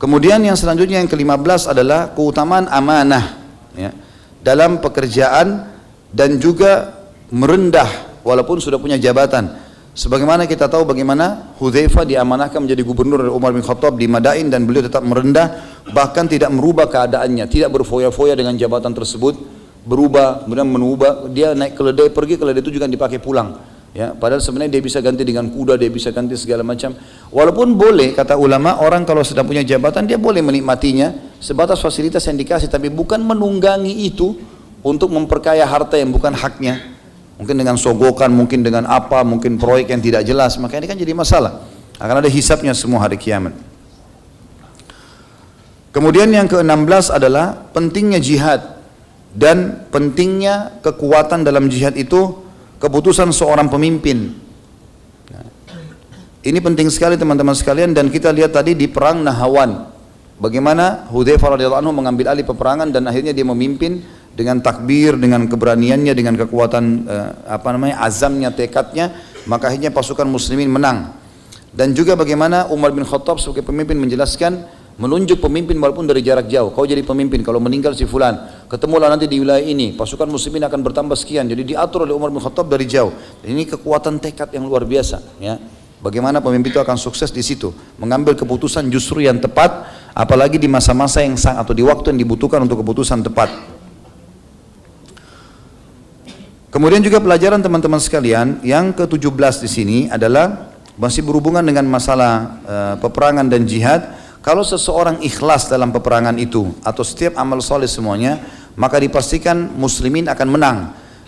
Kemudian yang selanjutnya yang ke-15 adalah keutamaan amanah ya, dalam pekerjaan dan juga merendah walaupun sudah punya jabatan. Sebagaimana kita tahu bagaimana Hudzaifah diamanahkan menjadi gubernur dari Umar bin Khattab di Madain dan beliau tetap merendah, bahkan tidak merubah keadaannya, tidak berfoya-foya dengan jabatan tersebut, berubah, kemudian menubah, dia naik keledai, pergi keledai itu juga dipakai pulang. Ya, padahal sebenarnya dia bisa ganti dengan kuda, dia bisa ganti segala macam. Walaupun boleh, kata ulama, orang kalau sedang punya jabatan dia boleh menikmatinya sebatas fasilitas yang dikasih, tapi bukan menunggangi itu untuk memperkaya harta yang bukan haknya. Mungkin dengan sogokan, mungkin dengan apa, mungkin proyek yang tidak jelas, maka ini kan jadi masalah. Akan ada hisabnya semua hari kiamat. Kemudian yang ke-16 adalah pentingnya jihad dan pentingnya kekuatan dalam jihad itu keputusan seorang pemimpin. Ini penting sekali teman-teman sekalian, dan kita lihat tadi di perang Nahawan bagaimana Hudzaifah radhiyallahu anhu mengambil alih peperangan dan akhirnya dia memimpin dengan takbir, dengan keberaniannya, dengan kekuatan azamnya, tekadnya, maka akhirnya pasukan muslimin menang. Dan juga bagaimana Umar bin Khattab sebagai pemimpin menjelaskan, menunjuk pemimpin walaupun dari jarak jauh. Kau jadi pemimpin, kalau meninggal si fulan, ketemulah nanti di wilayah ini, pasukan muslimin akan bertambah sekian. Jadi diatur oleh Umar bin Khattab dari jauh. Dan ini kekuatan tekad yang luar biasa, ya. Bagaimana pemimpin itu akan sukses di situ, mengambil keputusan justru yang tepat, apalagi di masa-masa yang sangat atau di waktu yang dibutuhkan untuk keputusan tepat. Kemudian juga pelajaran teman-teman sekalian yang ke-17 di sini adalah masih berhubungan dengan masalah peperangan dan jihad. Kalau seseorang ikhlas dalam peperangan itu atau setiap amal soleh semuanya, maka dipastikan muslimin akan menang.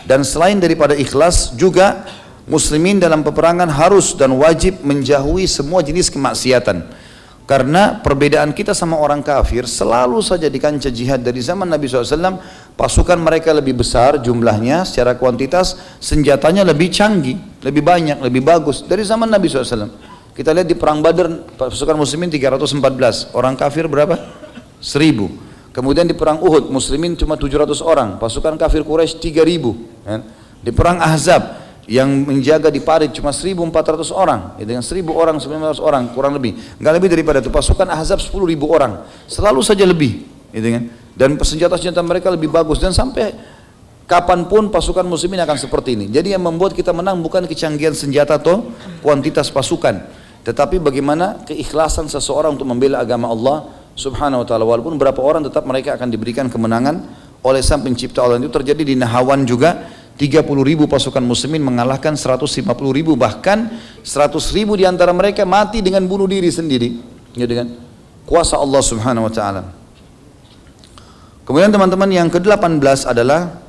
Dan selain daripada ikhlas juga muslimin dalam peperangan harus dan wajib menjauhi semua jenis kemaksiatan. Karena perbedaan kita sama orang kafir selalu saja di kancah jihad dari zaman Nabi SAW, pasukan mereka lebih besar jumlahnya secara kuantitas, senjatanya lebih canggih, lebih banyak, lebih bagus dari zaman Nabi SAW. Kita lihat di perang Badar pasukan muslimin 314, orang kafir berapa? 1000. Kemudian di perang Uhud muslimin cuma 700 orang, pasukan kafir Quraisy 3000. Di perang Ahzab yang menjaga di parit cuma 1.400 orang, dengan 1.000 orang, 900 orang, kurang lebih, nggak lebih daripada itu. Pasukan Ahzab 10.000 orang, selalu saja lebih, gitu kan? Dan senjata-senjata mereka lebih bagus, dan sampai kapanpun pasukan muslimin akan seperti ini. Jadi yang membuat kita menang bukan kecanggihan senjata atau kuantitas pasukan, tetapi bagaimana keikhlasan seseorang untuk membela agama Allah Subhanahu Wa Taala. Walaupun berapa orang, tetap mereka akan diberikan kemenangan oleh Sang Pencipta Allah. Itu terjadi di Nahawan juga. 30.000 pasukan muslimin mengalahkan 150.000, bahkan 100.000 diantara mereka mati dengan bunuh diri sendiri, ya, dengan kuasa Allah Subhanahu Wa Taala. Kemudian teman-teman yang ke-18 adalah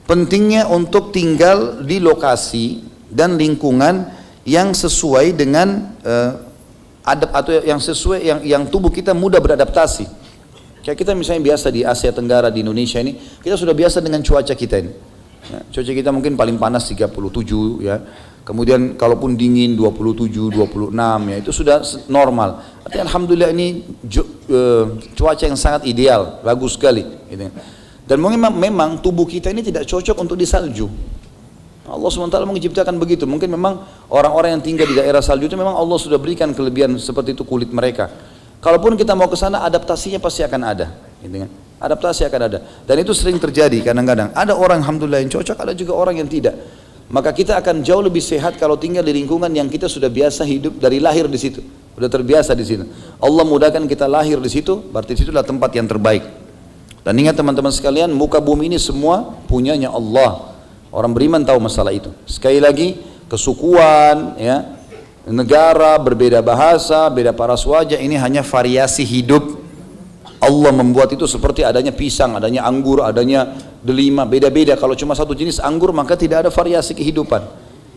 pentingnya untuk tinggal di lokasi dan lingkungan yang sesuai dengan atau yang sesuai yang tubuh kita mudah beradaptasi. Kayak kita misalnya biasa di Asia Tenggara, di Indonesia ini, kita sudah biasa dengan cuaca kita ini. Ya, cuaca kita mungkin paling panas 37 ya. Kemudian kalaupun dingin 27, 26 ya, itu sudah normal. Artinya alhamdulillah ini cuaca yang sangat ideal, bagus sekali gitu. Dan memang tubuh kita ini tidak cocok untuk di salju. Allah SWT menciptakan begitu. Mungkin memang orang-orang yang tinggal di daerah salju itu memang Allah sudah berikan kelebihan seperti itu kulit mereka. Kalaupun kita mau ke sana, adaptasinya pasti akan ada, gitu kan? Adaptasi akan ada, dan itu sering terjadi. Kadang-kadang ada orang alhamdulillah yang cocok, ada juga orang yang tidak. Maka kita akan jauh lebih sehat kalau tinggal di lingkungan yang kita sudah biasa hidup dari lahir di situ, sudah terbiasa di situ. Allah mudahkan kita lahir di situ, berarti situlah tempat yang terbaik. Dan ingat teman-teman sekalian, muka bumi ini semua punyanya Allah. Orang beriman tahu masalah itu. Sekali lagi, kesukuan, ya, negara, berbeda bahasa, beda paras wajah, ini hanya variasi hidup. Allah membuat itu seperti adanya pisang, adanya anggur, adanya delima, beda-beda. Kalau cuma satu jenis anggur maka tidak ada variasi kehidupan.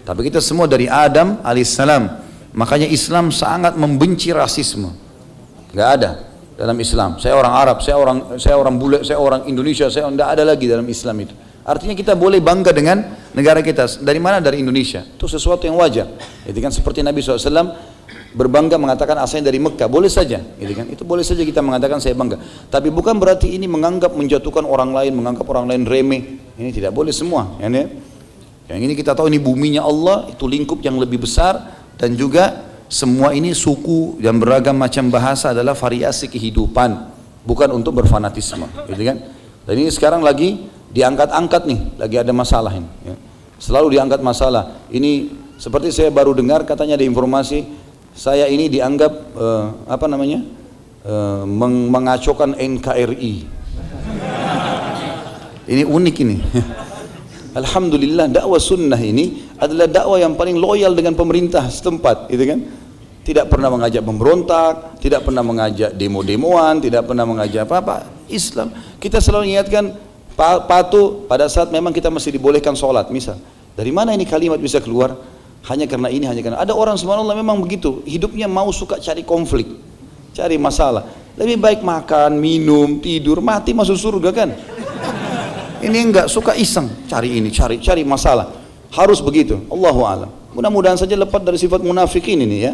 Tapi kita semua dari Adam alaihissalam. Makanya Islam sangat membenci rasisme. Gak ada dalam Islam. Saya orang Arab, saya orang bule, saya orang Indonesia, saya tidak ada lagi dalam Islam itu. Artinya kita boleh bangga dengan negara kita. Dari mana? Dari Indonesia. Itu sesuatu yang wajar. Itu kan seperti Nabi SAW berbangga mengatakan asalnya dari Mekah. Boleh saja. Itu kan. Itu boleh saja kita mengatakan saya bangga. Tapi bukan berarti ini menganggap menjatuhkan orang lain, menganggap orang lain remeh. Ini tidak boleh semua. Yang ini kita tahu ini buminya Allah, itu lingkup yang lebih besar. Dan juga semua ini suku dan beragam macam bahasa adalah variasi kehidupan, bukan untuk berfanatisme, gitu kan? Dan ini sekarang lagi diangkat-angkat nih, lagi ada masalah ini. Ya. Selalu diangkat masalah. Ini seperti saya baru dengar katanya ada informasi saya ini dianggap mengacaukan NKRI. Ini unik ini. Alhamdulillah dakwah sunnah ini adalah dakwah yang paling loyal dengan pemerintah setempat, gitu kan? Tidak pernah mengajak pemberontak, tidak pernah mengajak demo-demoan, tidak pernah mengajak apa-apa. Islam, kita selalu ingatkan patuh pada saat memang kita masih dibolehkan sholat. Misal, dari mana ini kalimat bisa keluar? Hanya karena ini, hanya karena ada orang subhanallah memang begitu, hidupnya mau suka cari konflik, cari masalah. Lebih baik makan, minum, tidur, mati masuk surga kan? Ini enggak, suka iseng, cari ini, cari masalah. Harus begitu, Allahu a'lam. Mudah-mudahan saja lepas dari sifat munafikin ini ya.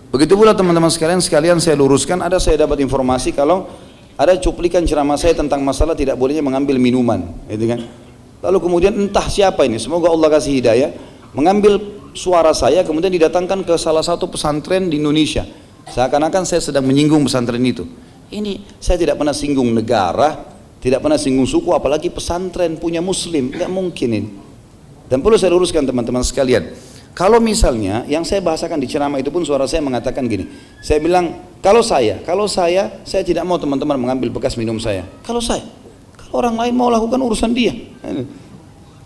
Begitu pula teman-teman sekalian saya luruskan, saya dapat informasi kalau ada cuplikan ceramah saya tentang masalah tidak bolehnya mengambil minuman, gitu kan. Lalu kemudian entah siapa ini, semoga Allah kasih hidayah, mengambil suara saya kemudian didatangkan ke salah satu pesantren di Indonesia. Seakan-akan saya sedang menyinggung pesantren itu. Ini saya tidak pernah singgung negara, tidak pernah singgung suku, apalagi pesantren punya muslim, tidak mungkin ini. Dan perlu saya luruskan teman-teman sekalian, kalau misalnya yang saya bahasakan di ceramah itu pun suara saya mengatakan gini, saya bilang kalau saya tidak mau teman-teman mengambil bekas minum saya. Kalau orang lain mau lakukan urusan dia.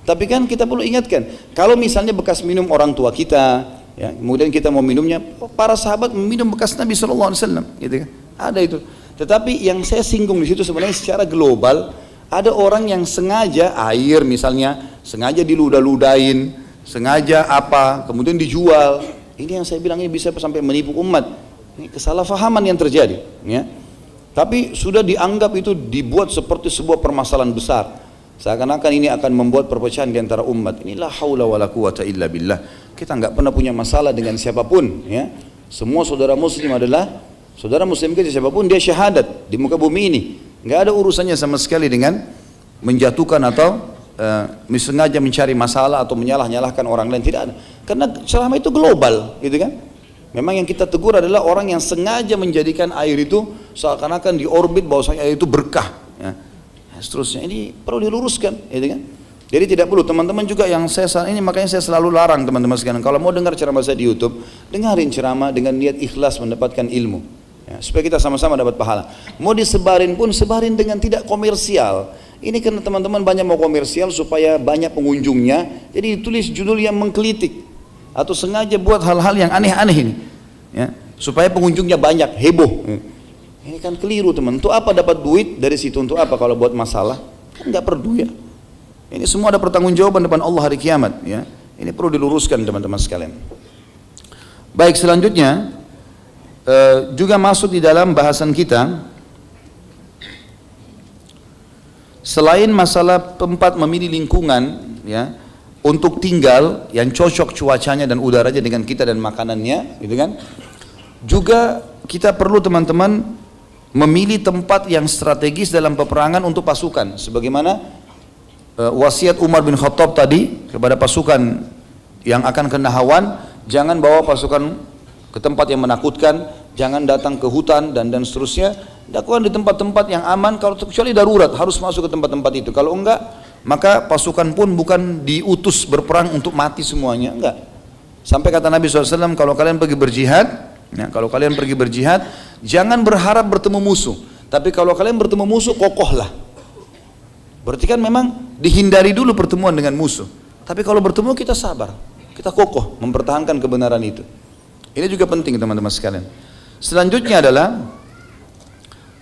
Tapi kan kita perlu ingatkan, kalau misalnya bekas minum orang tua kita, ya, kemudian kita mau minumnya, para sahabat meminum bekas Nabi SAW, gitu kan? Ada itu. Tetapi yang saya singgung di situ sebenarnya secara global, ada orang yang sengaja air misalnya, sengaja diludah-ludahin, sengaja apa, kemudian dijual. Ini yang saya bilang ini bisa sampai menipu umat. Ini kesalahpahaman yang terjadi. Ya. Tapi sudah dianggap itu dibuat seperti sebuah permasalahan besar. Seakan-akan ini akan membuat perpecahan di antara umat. Inilah haula wala quwata illa billah. Kita nggak pernah punya masalah dengan siapapun. Ya. Semua saudara muslim adalah saudara muslim kita, siapapun dia syahadat di muka bumi ini. Nggak ada urusannya sama sekali dengan menjatuhkan atau sengaja mencari masalah atau menyalah-nyalahkan orang lain. Tidak ada. Karena selama itu global, gitu kan? Memang yang kita tegur adalah orang yang sengaja menjadikan air itu seakan-akan di orbit bahwasanya air itu berkah. Ya. Seterusnya ini perlu diluruskan, gitu kan? Jadi tidak perlu teman-teman juga yang saya saat ini, makanya saya selalu larang teman-teman sekalian kalau mau dengar ceramah saya di YouTube, dengarin ceramah dengan niat ikhlas mendapatkan ilmu. Ya, supaya kita sama-sama dapat pahala. Mau disebarin pun sebarin dengan tidak komersial. Ini karena teman-teman banyak mau komersial supaya banyak pengunjungnya, jadi ditulis judul yang menggelitik atau sengaja buat hal-hal yang aneh-aneh ini, ya, supaya pengunjungnya banyak, heboh. Ini kan keliru teman. Untuk apa dapat duit dari situ? Untuk apa kalau buat masalah? Kan nggak perlu ya. Ini semua ada pertanggungjawaban depan Allah hari kiamat. Ya, ini perlu diluruskan teman-teman sekalian. Baik, selanjutnya. Juga masuk di dalam bahasan kita, selain masalah tempat memilih lingkungan ya untuk tinggal yang cocok cuacanya dan udaranya dengan kita dan makanannya, gitu kan? Juga kita perlu teman-teman memilih tempat yang strategis dalam peperangan untuk pasukan, sebagaimana wasiat Umar bin Khattab tadi kepada pasukan yang akan ke Nahawan, jangan bawa pasukan ke tempat yang menakutkan, jangan datang ke hutan dan seterusnya. Lakukan di tempat-tempat yang aman, kalau kecuali darurat harus masuk ke tempat-tempat itu. Kalau enggak, maka pasukan pun bukan diutus berperang untuk mati semuanya, enggak. Sampai kata Nabi SAW, kalau kalian pergi berjihad, jangan berharap bertemu musuh. Tapi kalau kalian bertemu musuh, kokohlah. Berarti kan memang dihindari dulu pertemuan dengan musuh. Tapi kalau bertemu kita sabar, kita kokoh mempertahankan kebenaran itu. Ini juga penting teman-teman sekalian. Selanjutnya adalah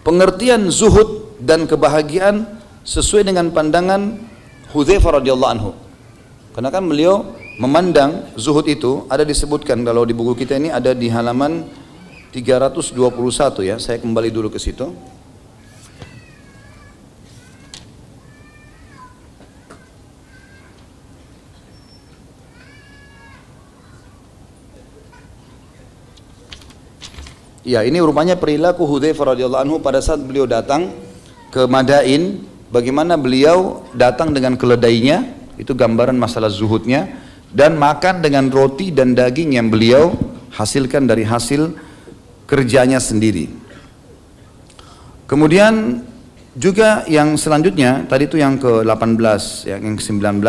pengertian zuhud dan kebahagiaan sesuai dengan pandangan Hudzaifah radhiyallahu anhu. Karena kan beliau memandang zuhud itu ada disebutkan kalau di buku kita ini ada di halaman 321 ya. Saya kembali dulu ke situ. Ya, ini rupanya perilaku Hudzaifah radhiyallahu anhu pada saat beliau datang ke Madain, bagaimana beliau datang dengan keledainya, itu gambaran masalah zuhudnya, dan makan dengan roti dan daging yang beliau hasilkan dari hasil kerjanya sendiri. Kemudian juga yang selanjutnya, tadi itu yang ke-18, yang ke-19,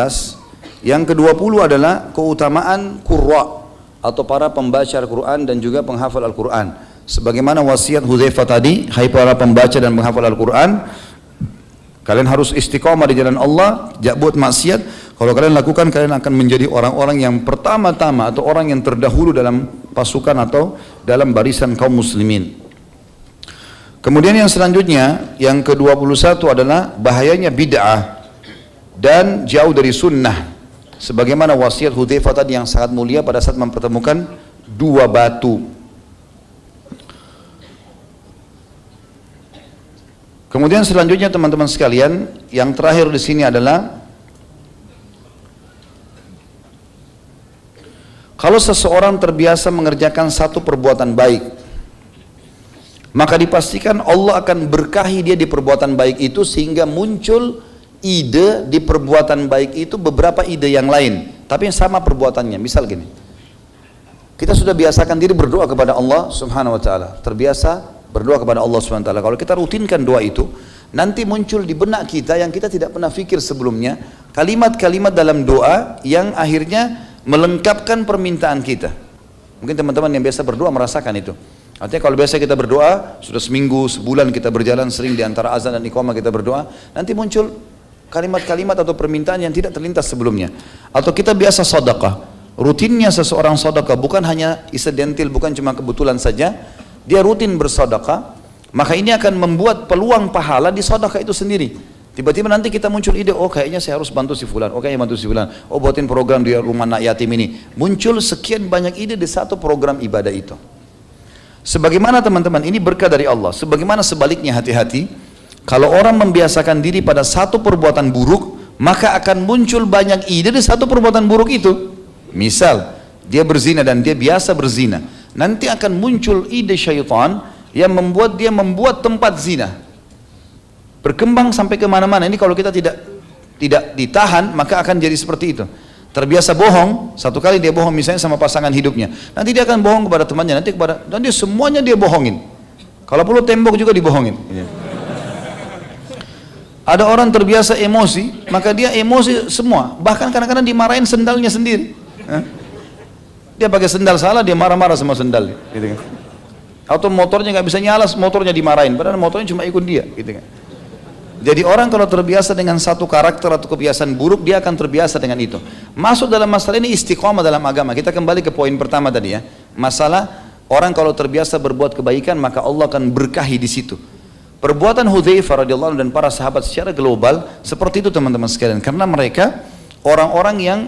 yang ke-20 adalah keutamaan qurra atau para pembaca Al-Quran dan juga penghafal Al-Quran. Sebagaimana wasiat Hudzaifah tadi, hai para pembaca dan penghafal Al-Quran, kalian harus istiqamah di jalan Allah, jangan buat maksiat. Kalau kalian lakukan, kalian akan menjadi orang-orang yang pertama-tama atau orang yang terdahulu dalam pasukan atau dalam barisan kaum muslimin. Kemudian yang selanjutnya, yang ke-21 adalah bahayanya bid'ah dan jauh dari sunnah. Sebagaimana wasiat Hudzaifah tadi yang sangat mulia pada saat mempertemukan dua batu. Kemudian selanjutnya teman-teman sekalian, yang terakhir di sini adalah kalau seseorang terbiasa mengerjakan satu perbuatan baik, maka dipastikan Allah akan berkahi dia di perbuatan baik itu sehingga muncul ide di perbuatan baik itu beberapa ide yang lain, tapi yang sama perbuatannya. Misal gini, kita sudah biasakan diri berdoa kepada Allah Subhanahu Wa Taala, terbiasa berdoa kepada Allah SWT. Kalau kita rutinkan doa itu, nanti muncul di benak kita yang kita tidak pernah fikir sebelumnya, kalimat-kalimat dalam doa yang akhirnya melengkapkan permintaan kita. Mungkin teman-teman yang biasa berdoa merasakan itu. Artinya kalau biasa kita berdoa, sudah seminggu, sebulan kita berjalan sering di antara azan dan iqamah kita berdoa, nanti muncul kalimat-kalimat atau permintaan yang tidak terlintas sebelumnya. Atau kita biasa sedekah, rutinnya seseorang sedekah bukan hanya incidental, bukan cuma kebetulan saja, dia rutin bersedekah, maka ini akan membuat peluang pahala di sedekah itu sendiri. Tiba-tiba nanti kita muncul ide, oh kayaknya saya harus bantu si fulan, oh kayaknya bantu si fulan, oh buatin program di rumah anak yatim ini. Muncul sekian banyak ide di satu program ibadah itu. Sebagaimana teman-teman, ini berkah dari Allah. Sebagaimana sebaliknya, hati-hati, kalau orang membiasakan diri pada satu perbuatan buruk, maka akan muncul banyak ide di satu perbuatan buruk itu. Misal, dia berzina dan dia biasa berzina, nanti akan muncul ide syaitan yang membuat dia membuat tempat zina, berkembang sampai kemana-mana. Ini kalau kita tidak ditahan, maka akan jadi seperti itu. Terbiasa bohong, satu kali dia bohong misalnya sama pasangan hidupnya, nanti dia akan bohong kepada temannya, nanti semuanya dia bohongin. Kalau perlu tembok juga dibohongin. Ada orang terbiasa emosi, maka dia emosi semua, bahkan kadang-kadang dimarahin sendalnya sendiri. Dia pakai sendal salah, dia marah-marah sama sendal, gitu kan. Atau motornya nggak bisa nyala, motornya dimarahin, padahal motornya cuma ikut dia, gitu kan. Jadi orang kalau terbiasa dengan satu karakter atau kebiasaan buruk, dia akan terbiasa dengan itu. Masuk dalam masalah ini istiqomah dalam agama. Kita kembali ke poin pertama tadi ya, masalah orang kalau terbiasa berbuat kebaikan, maka Allah akan berkahi di situ. Perbuatan Hudzaifah radhiyallahu anhu dan para sahabat secara global seperti itu teman-teman sekalian, karena mereka orang-orang yang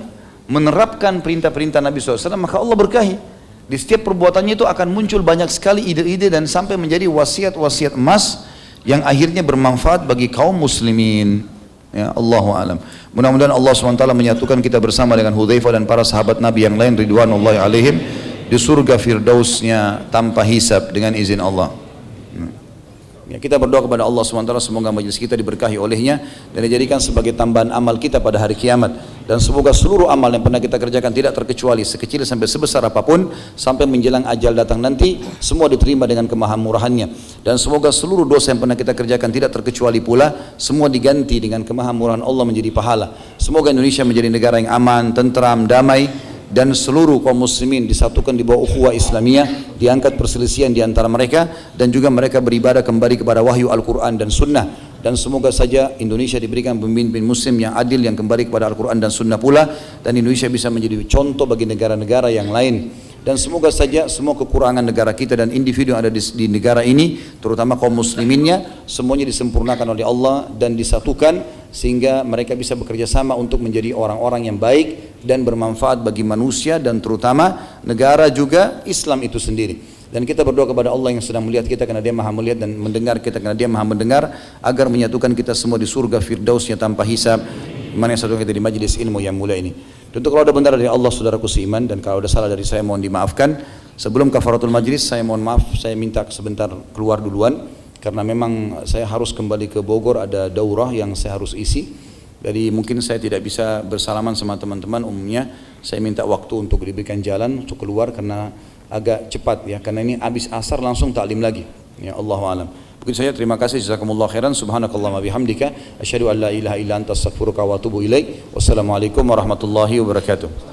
menerapkan perintah-perintah Nabi SAW, maka Allah berkahi. Di setiap perbuatannya itu akan muncul banyak sekali ide-ide dan sampai menjadi wasiat-wasiat emas yang akhirnya bermanfaat bagi kaum muslimin. Ya, Allahu a'lam. Mudah-mudahan Allah SWT menyatukan kita bersama dengan Hudzaifah dan para sahabat Nabi yang lain ridwanullahi alaihim di surga firdausnya tanpa hisab dengan izin Allah. Ya, kita berdoa kepada Allah SWT semoga majelis kita diberkahi olehnya dan dijadikan sebagai tambahan amal kita pada hari kiamat, dan semoga seluruh amal yang pernah kita kerjakan tidak terkecuali sekecil sampai sebesar apapun sampai menjelang ajal datang nanti semua diterima dengan kemahamurahannya, dan semoga seluruh dosa yang pernah kita kerjakan tidak terkecuali pula semua diganti dengan kemahamurahan Allah menjadi pahala. Semoga Indonesia menjadi negara yang aman, tentram, damai, dan seluruh kaum muslimin disatukan di bawah ukhuwah Islamiyah, diangkat perselisihan di antara mereka, dan juga mereka beribadah kembali kepada wahyu Al-Quran dan Sunnah. Dan semoga saja Indonesia diberikan pemimpin muslim yang adil yang kembali kepada Al-Quran dan Sunnah pula, dan Indonesia bisa menjadi contoh bagi negara-negara yang lain Dan semoga saja semua kekurangan negara kita dan individu yang ada di negara ini, terutama kaum musliminnya, semuanya disempurnakan oleh Allah dan disatukan sehingga mereka bisa bekerja sama untuk menjadi orang-orang yang baik dan bermanfaat bagi manusia dan terutama negara juga Islam itu sendiri. Dan kita berdoa kepada Allah yang sedang melihat kita karena Dia Maha melihat, dan mendengar kita karena Dia Maha mendengar, agar menyatukan kita semua di surga firdausnya tanpa hisab. Mana yang satu kita di majlis ilmu yang mulia ini. Tentu kalau ada benar dari Allah saudaraku seiman, dan kalau ada salah dari saya mohon dimaafkan. Sebelum kafaratul majlis saya mohon maaf, saya minta sebentar keluar duluan karena memang saya harus kembali ke Bogor, ada daurah yang saya harus isi. Jadi mungkin saya tidak bisa bersalaman sama teman-teman, umumnya saya minta waktu untuk diberikan jalan untuk keluar karena agak cepat ya, karena ini habis asar langsung taklim lagi. Ya, Allahu a'lam. Begitu saja, terima kasih, jazakumullah khairan, subhanakallahumma bihamdika, asyhadu an la ilaha illa anta astaghfiruka wa atubu ilaik. Wassalamualaikum warahmatullahi wabarakatuh.